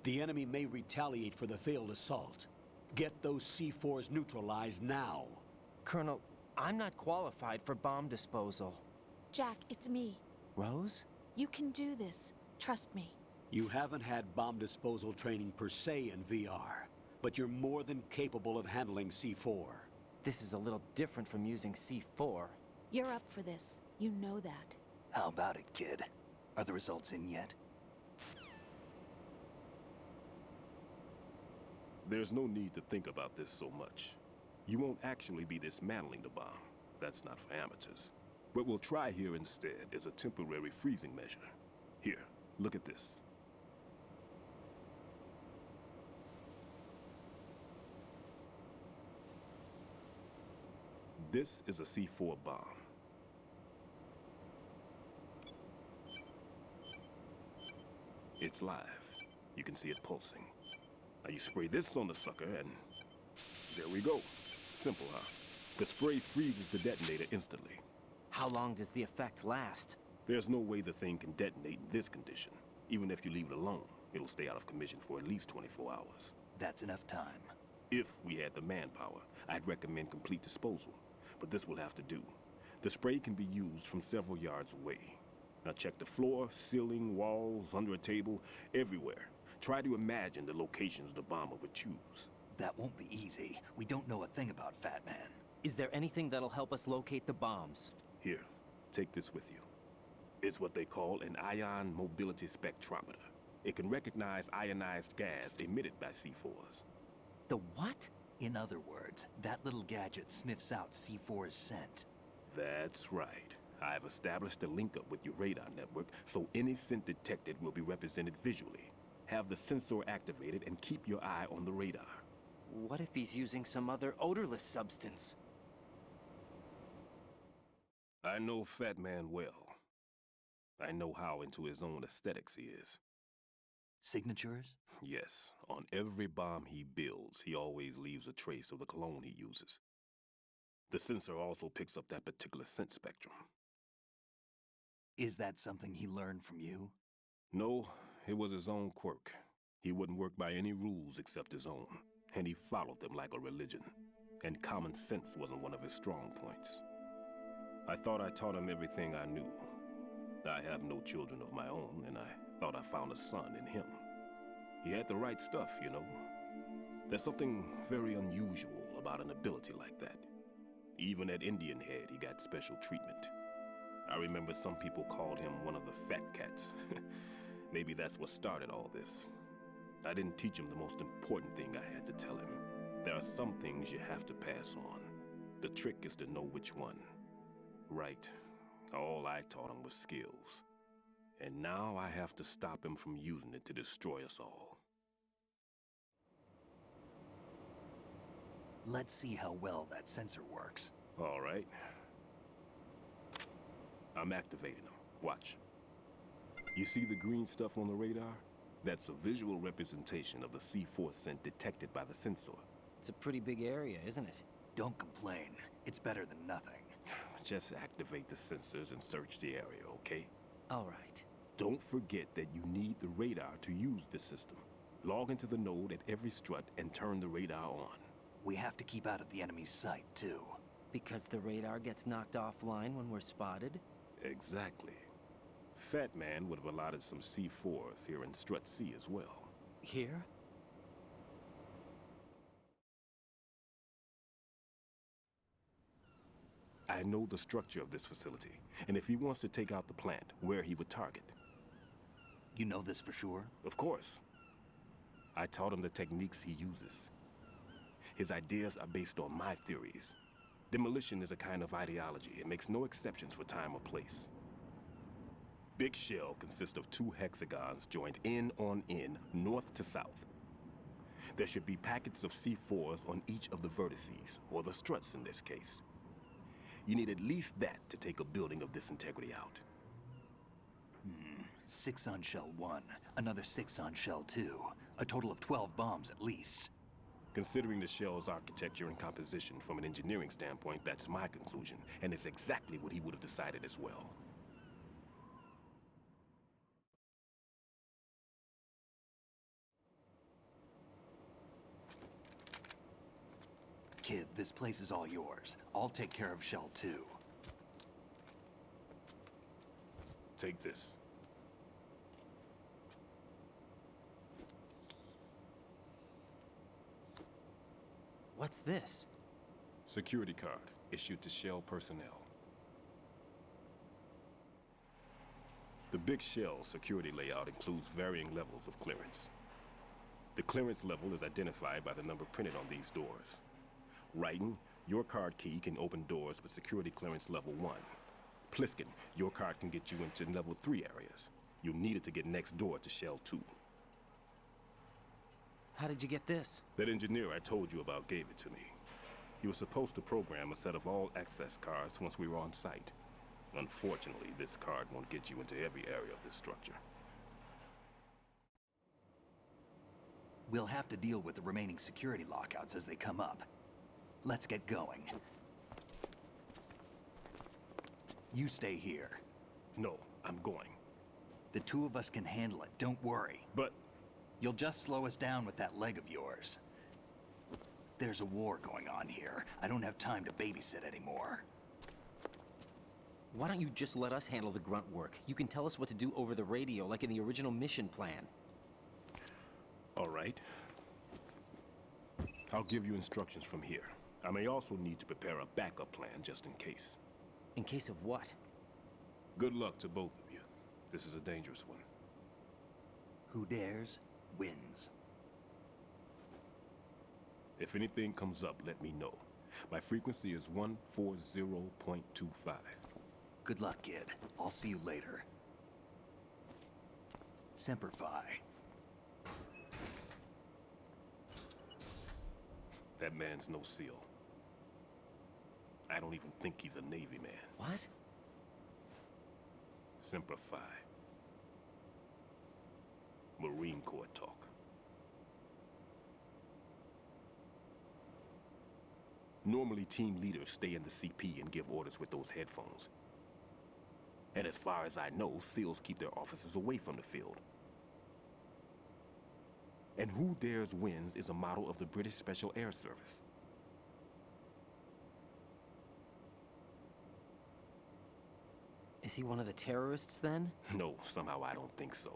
The enemy may retaliate for the failed assault. Get those C4s neutralized now. Colonel, I'm not qualified for bomb disposal. Jack, it's me. Rose? You can do this. Trust me. You haven't had bomb disposal training per se in VR, but you're more than capable of handling C4. This is a little different from using C4. You're up for this. You know that. How about it, kid? Are the results in yet? There's no need to think about this so much. You won't actually be dismantling the bomb. That's not for amateurs. What we'll try here instead is a temporary freezing measure. Here, look at this. This is a C4 bomb. It's live. You can see it pulsing. Now you spray this on the sucker and there we go. Simple, huh? The spray freezes the detonator instantly. How long does the effect last? There's no way the thing can detonate in this condition. Even if you leave it alone, it'll stay out of commission for at least 24 hours. That's enough time. If we had the manpower, I'd recommend complete disposal. But this will have to do. The spray can be used from several yards away. Now check the floor, ceiling, walls, under a table, everywhere. Try to imagine the locations the bomber would choose. That won't be easy. We don't know a thing about Fat Man. Is there anything that'll help us locate the bombs? Here, take this with you. It's what they call an ion mobility spectrometer. It can recognize ionized gas emitted by C4s. The what? In other words, that little gadget sniffs out C4's scent. That's right. I've established a link up with your radar network, so any scent detected will be represented visually. Have the sensor activated and keep your eye on the radar. What if he's using some other odorless substance? I know Fat Man well. I know how into his own aesthetics he is. Signatures? Yes. On every bomb he builds, he always leaves a trace of the cologne he uses. The sensor also picks up that particular scent spectrum. Is that something he learned from you? No, it was his own quirk. He wouldn't work by any rules except his own, and he followed them like a religion. And common sense wasn't one of his strong points. I thought I taught him everything I knew. I have no children of my own, and I thought I found a son in him. He had the right stuff, you know. There's something very unusual about an ability like that. Even at Indian Head, he got special treatment. I remember some people called him one of the fat cats. Maybe that's what started all this. I didn't teach him the most important thing I had to tell him. There are some things you have to pass on. The trick is to know which one. Right. All I taught him was skills. And now I have to stop him from using it to destroy us all. Let's see how well that sensor works. All right. I'm activating them. Watch. You see the green stuff on the radar? That's a visual representation of the C4 scent detected by the sensor. It's a pretty big area, isn't it? Don't complain. It's better than nothing. Just activate the sensors and search the area, okay? All right. Don't forget that you need the radar to use this system. Log into the node at every strut and turn the radar on. We have to keep out of the enemy's sight, too. Because the radar gets knocked offline when we're spotted? Exactly. Fat Man would have allotted some C4s here in Strut C as well. Here? I know the structure of this facility, and if he wants to take out the plant, where he would target. You know this for sure? Of course. I taught him the techniques he uses. His ideas are based on my theories. Demolition is a kind of ideology. It makes no exceptions for time or place. Big shell consists of 2 hexagons joined end on end, north to south. There should be packets of C4s on each of the vertices, or the struts in this case. You need at least that to take a building of this integrity out. 6 on shell 1, another 6 on shell 2. A total of 12 bombs at least. Considering the shell's architecture and composition from an engineering standpoint, that's my conclusion, and it's exactly what he would have decided as well. Kid, this place is all yours. I'll take care of shell 2. Take this. What's this? Security card, issued to Shell personnel. The Big Shell security layout includes varying levels of clearance. The clearance level is identified by the number printed on these doors. Writing, your card key can open doors with security clearance level 1. Pliskin, your card can get you into level 3 areas. You'll need it to get next door to Shell 2. How did you get this? That engineer I told you about gave it to me. He was supposed to program a set of all access cards once we were on site. Unfortunately, this card won't get you into every area of this structure. We'll have to deal with the remaining security lockouts as they come up. Let's get going. You stay here. No, I'm going. The 2 of us can handle it, don't worry. But... You'll just slow us down with that leg of yours. There's a war going on here. I don't have time to babysit anymore. Why don't you just let us handle the grunt work? You can tell us what to do over the radio, like in the original mission plan. All right. I'll give you instructions from here. I may also need to prepare a backup plan just in case. In case of what? Good luck to both of you. This is a dangerous one. Who dares, wins. If anything comes up, let me know. My frequency is 140.25. Good luck, kid. I'll see you later. Semper Fi. That man's no SEAL. I don't even think he's a Navy man. What? Semper Fi. Marine Corps talk. Normally, team leaders stay in the CP and give orders with those headphones. And as far as I know, SEALs keep their officers away from the field. And Who Dares Wins is a model of the British Special Air Service. Is he one of the terrorists, then? No, somehow I don't think so.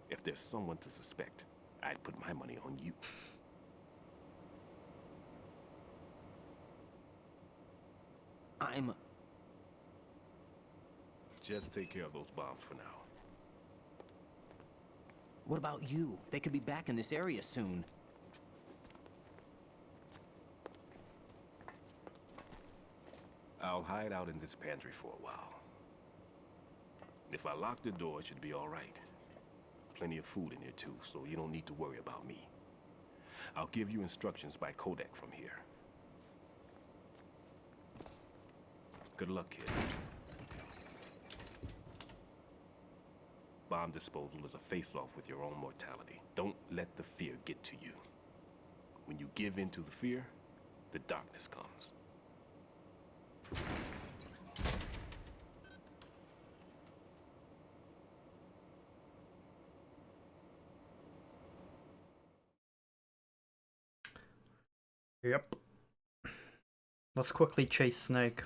If there's someone to suspect, I'd put my money on you. Just take care of those bombs for now. What about you? They could be back in this area soon. I'll hide out in this pantry for a while. If I lock the door, it should be all right. Plenty of food in here too, so you don't need to worry about me. I'll give you instructions by codec from here. Good luck, kid. Bomb disposal is a face-off with your own mortality. Don't let the fear get to you. When you give in to the fear, the darkness comes. Yep. Let's quickly chase Snake.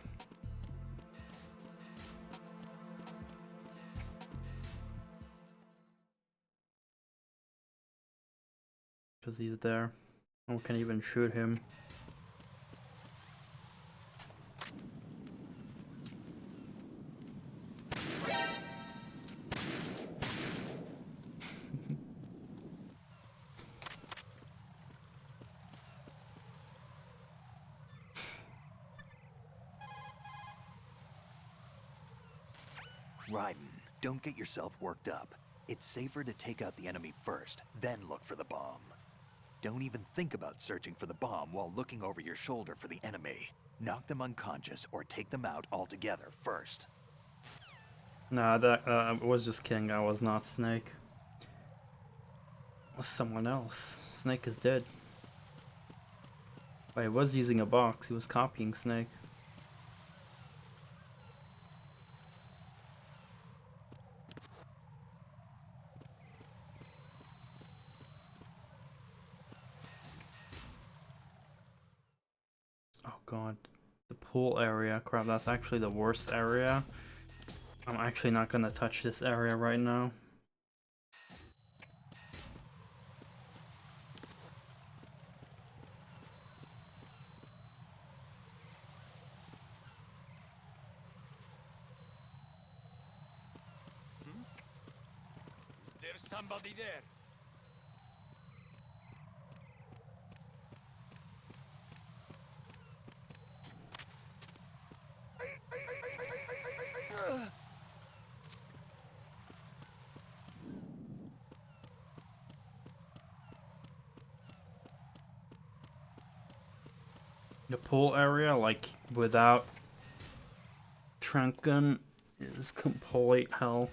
because he's there. No one can even shoot him. Raiden, don't get yourself worked up. It's safer to take out the enemy first, then look for the bomb. Don't even think about searching for the bomb while looking over your shoulder for the enemy. Knock them unconscious or take them out altogether first. Nah, that I was just kidding. I was not Snake. It was someone else. Snake is dead. But he was using a box. He was copying Snake. Oh god, the pool area. Crap, that's actually the worst area. I'm actually not gonna touch this area right now. There's somebody there. The pool area, like, without trunk gun, is complete hell.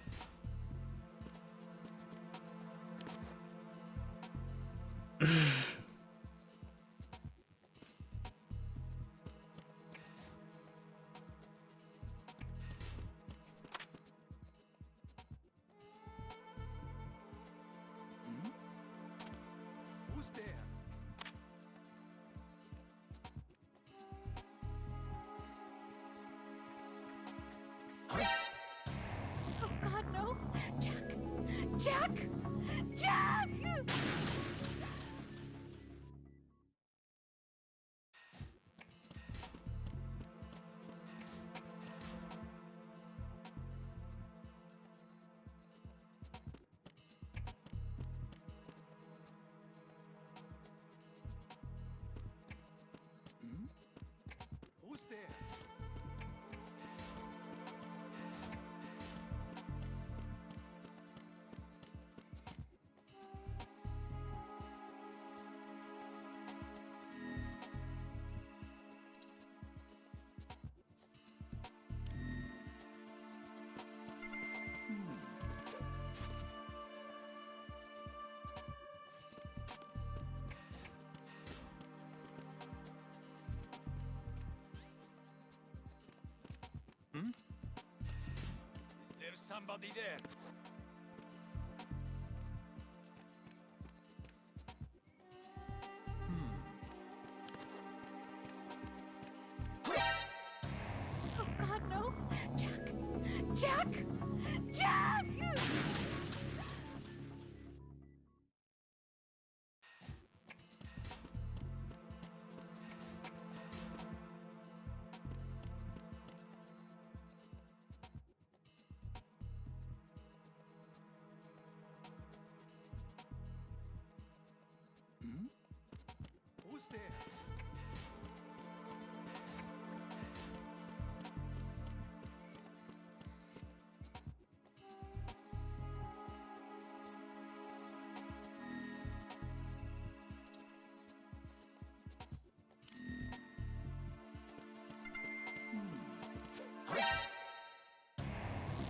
Who's there? Oh god, no! Jack! Jack! Jack! Who's there? There's somebody there. Oh god, no! Jack! Jack! Jack! Who's there?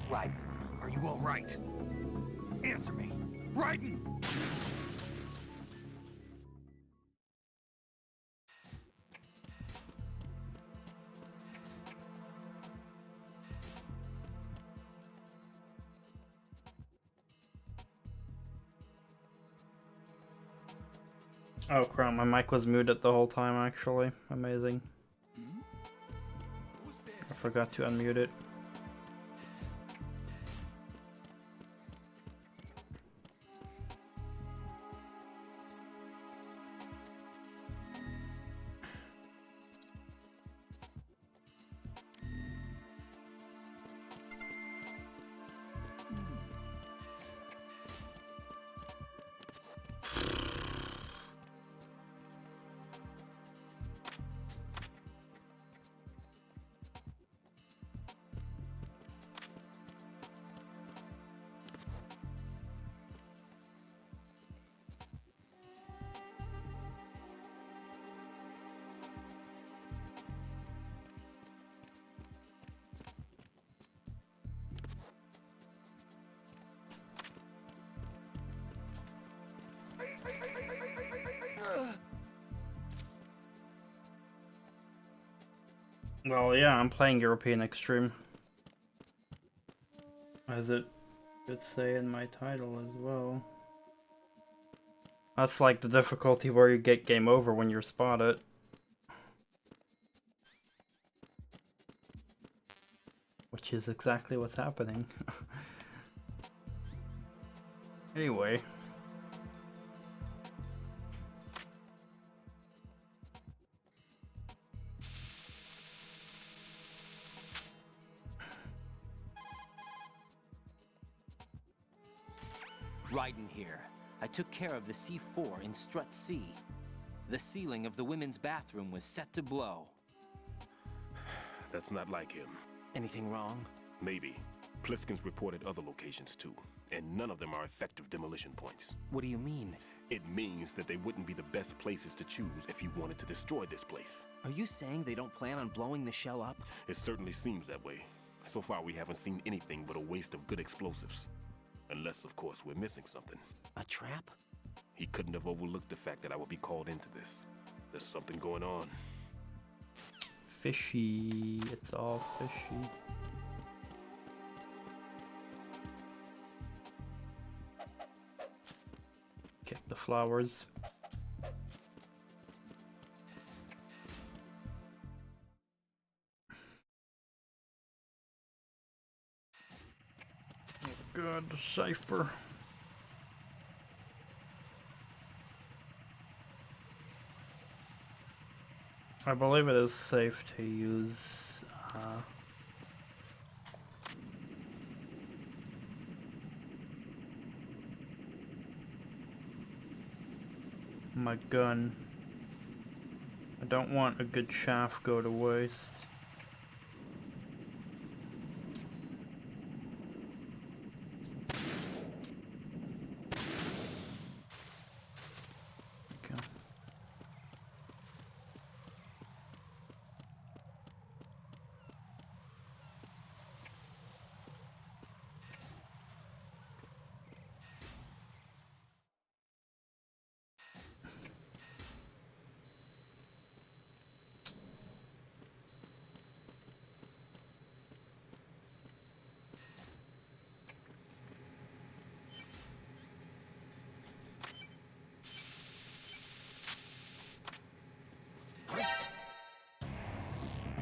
Raiden, are you all right? Answer me. Raiden! Oh crap, my mic was muted the whole time actually. Amazing. I forgot to unmute it. Well, yeah, I'm playing European Extreme. As it should say in my title as well. That's like the difficulty where you get game over when you're spotted. Which is exactly what's happening. Anyway. Raiden here. I took care of the C4 in Strut C. The ceiling of the women's bathroom was set to blow. That's not like him. Anything wrong? Maybe. Pliskin's reported other locations too, and none of them are effective demolition points. What do you mean? It means that they wouldn't be the best places to choose if you wanted to destroy this place. Are you saying they don't plan on blowing the shell up? It certainly seems that way. So far we haven't seen anything but a waste of good explosives. Unless, of course, we're missing something. A trap? He couldn't have overlooked the fact that I would be called into this. There's something going on. Fishy. It's all fishy. Kick the flowers. Oh god, the cipher. I believe it is safe to use my gun. I don't want a good shaft go to waste. Okay.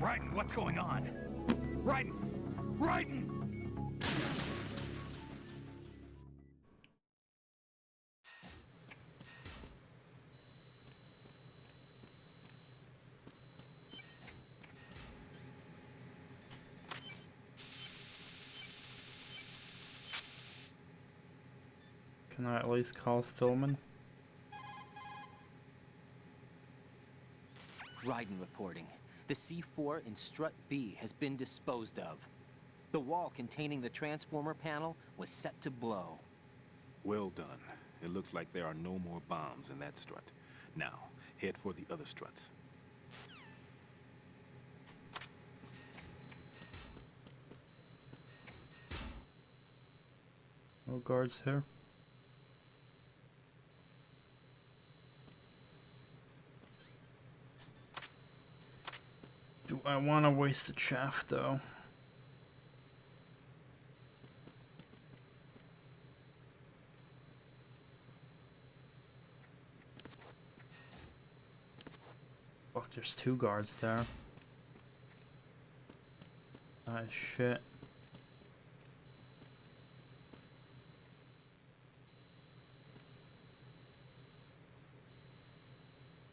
Raiden, what's going on? Raiden! Raiden! Can I at least call Stillman? Raiden reporting. The C4 in Strut B has been disposed of. The wall containing the transformer panel was set to blow. Well done. It looks like there are no more bombs in that strut. Now, head for the other struts. No guards here. Do I want to waste a shaft though? Fuck, there's two guards there. That is shit.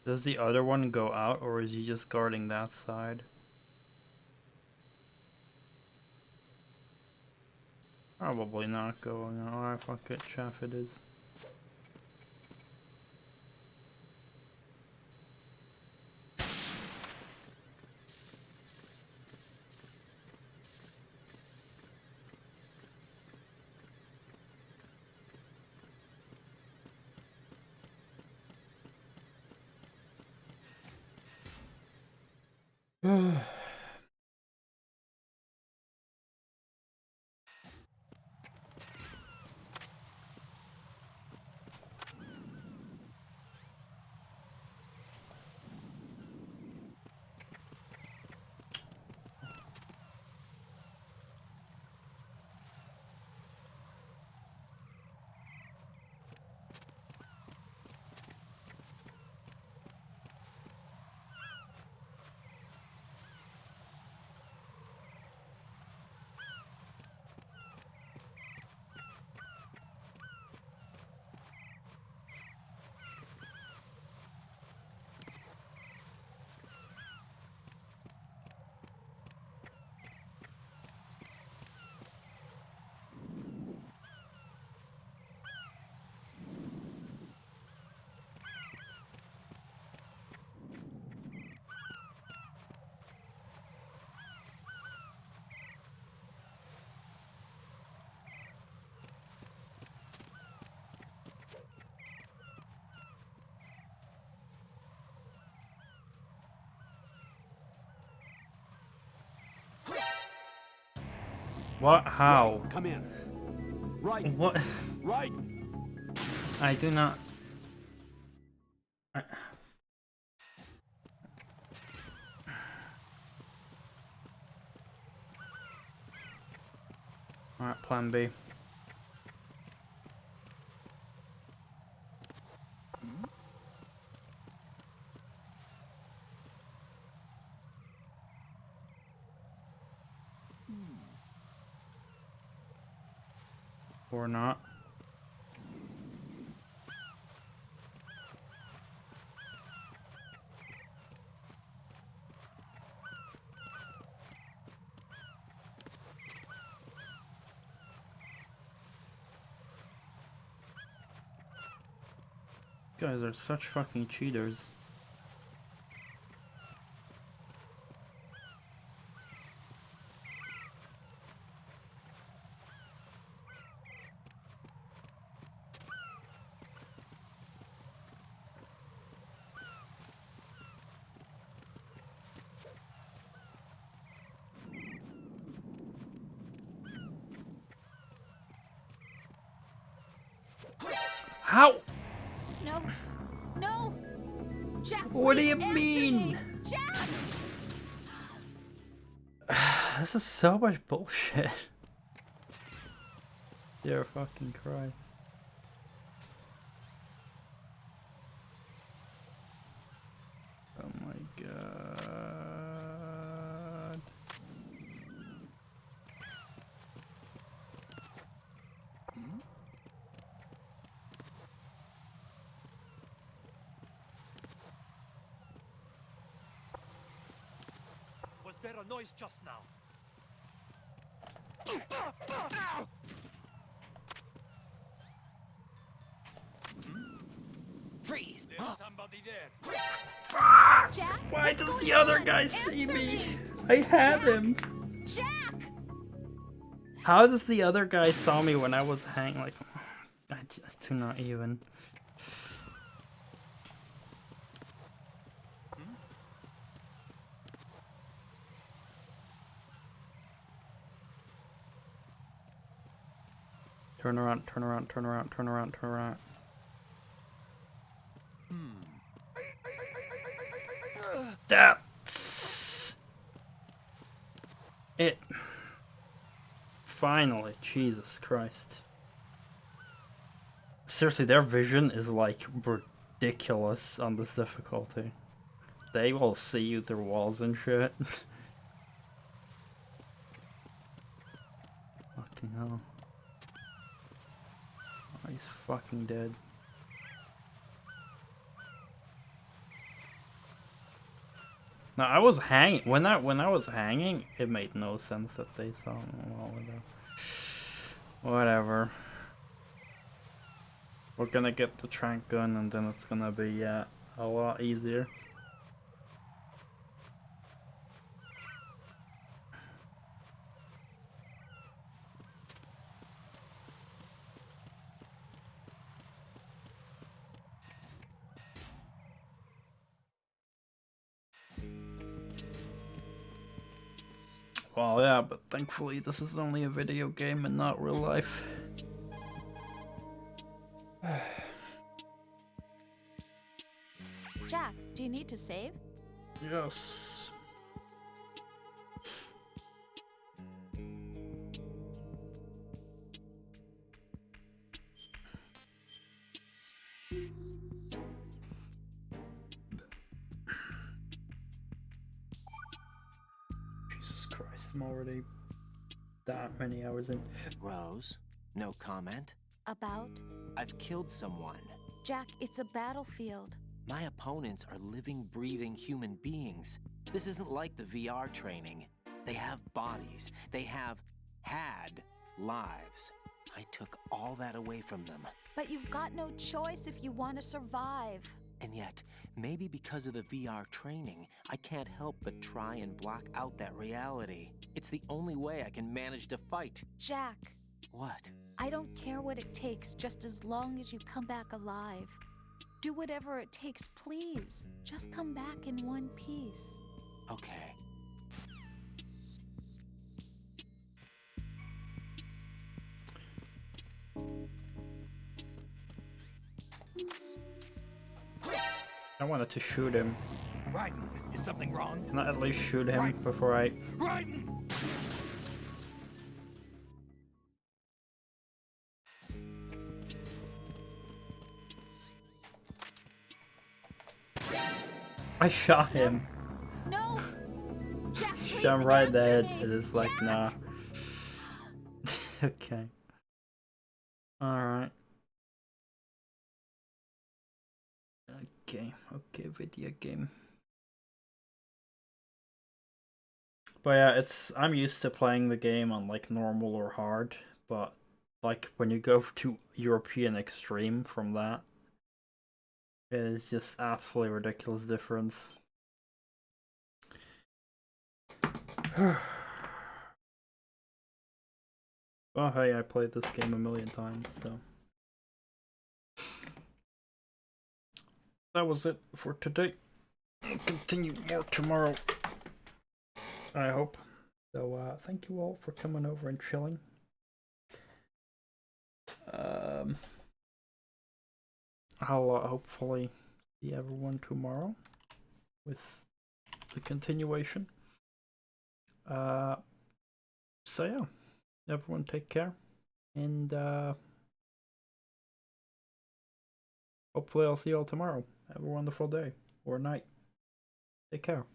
Does the other one go out, or is he just guarding that side? Probably not going out. Alright, fuck it, chaff it is. What? How? Right, come in. Right. What? Right. I do not. Alright, plan B. Or not. You guys are such fucking cheaters. How? No. No. Jack, What do please you answer mean? me. Jack! This is so much bullshit. You're fucking Christ. Oh my god. Was there a noise just now? Freeze! There's somebody there. Jack, Why what's does going the other on? guy see Answer me? I had him. Jack! How does the other guy saw me when I was hanging? Like, I just do not even. Turn around, turn around, turn around, turn around, turn around. That's it. Finally, Jesus Christ. Seriously, their vision is like ridiculous on this difficulty. They will see you through walls and shit. Fucking hell. Oh, he's fucking dead. No, I was hanging. When I was hanging, it made no sense that they saw me. Well, whatever. We're gonna get the trank gun, and then it's gonna be a lot easier. Well, yeah, but thankfully this is only a video game and not real life. Jack, do you need to save? Yes. Jesus Christ, I'm already that many hours in. Rose, no comment? About? I've killed someone. Jack, it's a battlefield. My opponents are living, breathing human beings. This isn't like the VR training. They have bodies. They have had lives. I took all that away from them. But you've got no choice if you want to survive. And yet, maybe because of the VR training, I can't help but try and block out that reality. It's the only way I can manage to fight. Jack. What? I don't care what it takes, just as long as you come back alive. Do whatever it takes, please. Just come back in one piece. Okay. I wanted to shoot him. Raiden, is something wrong? Can I at least shoot him before I... Raiden! I shot him. No! Jack, Shot him right in the head. It is like, nah. Okay. Alright. Okay, video game. But yeah, I'm used to playing the game on like normal or hard, but like when you go to European Extreme from that, it is just absolutely ridiculous difference. Oh hey, I played this game a million times, so. That was it for today. I'll continue more tomorrow, I hope. So thank you all for coming over and chilling. I'll hopefully see everyone tomorrow with the continuation. So yeah, everyone take care, and hopefully I'll see you all tomorrow. Have a wonderful day or night. Take care.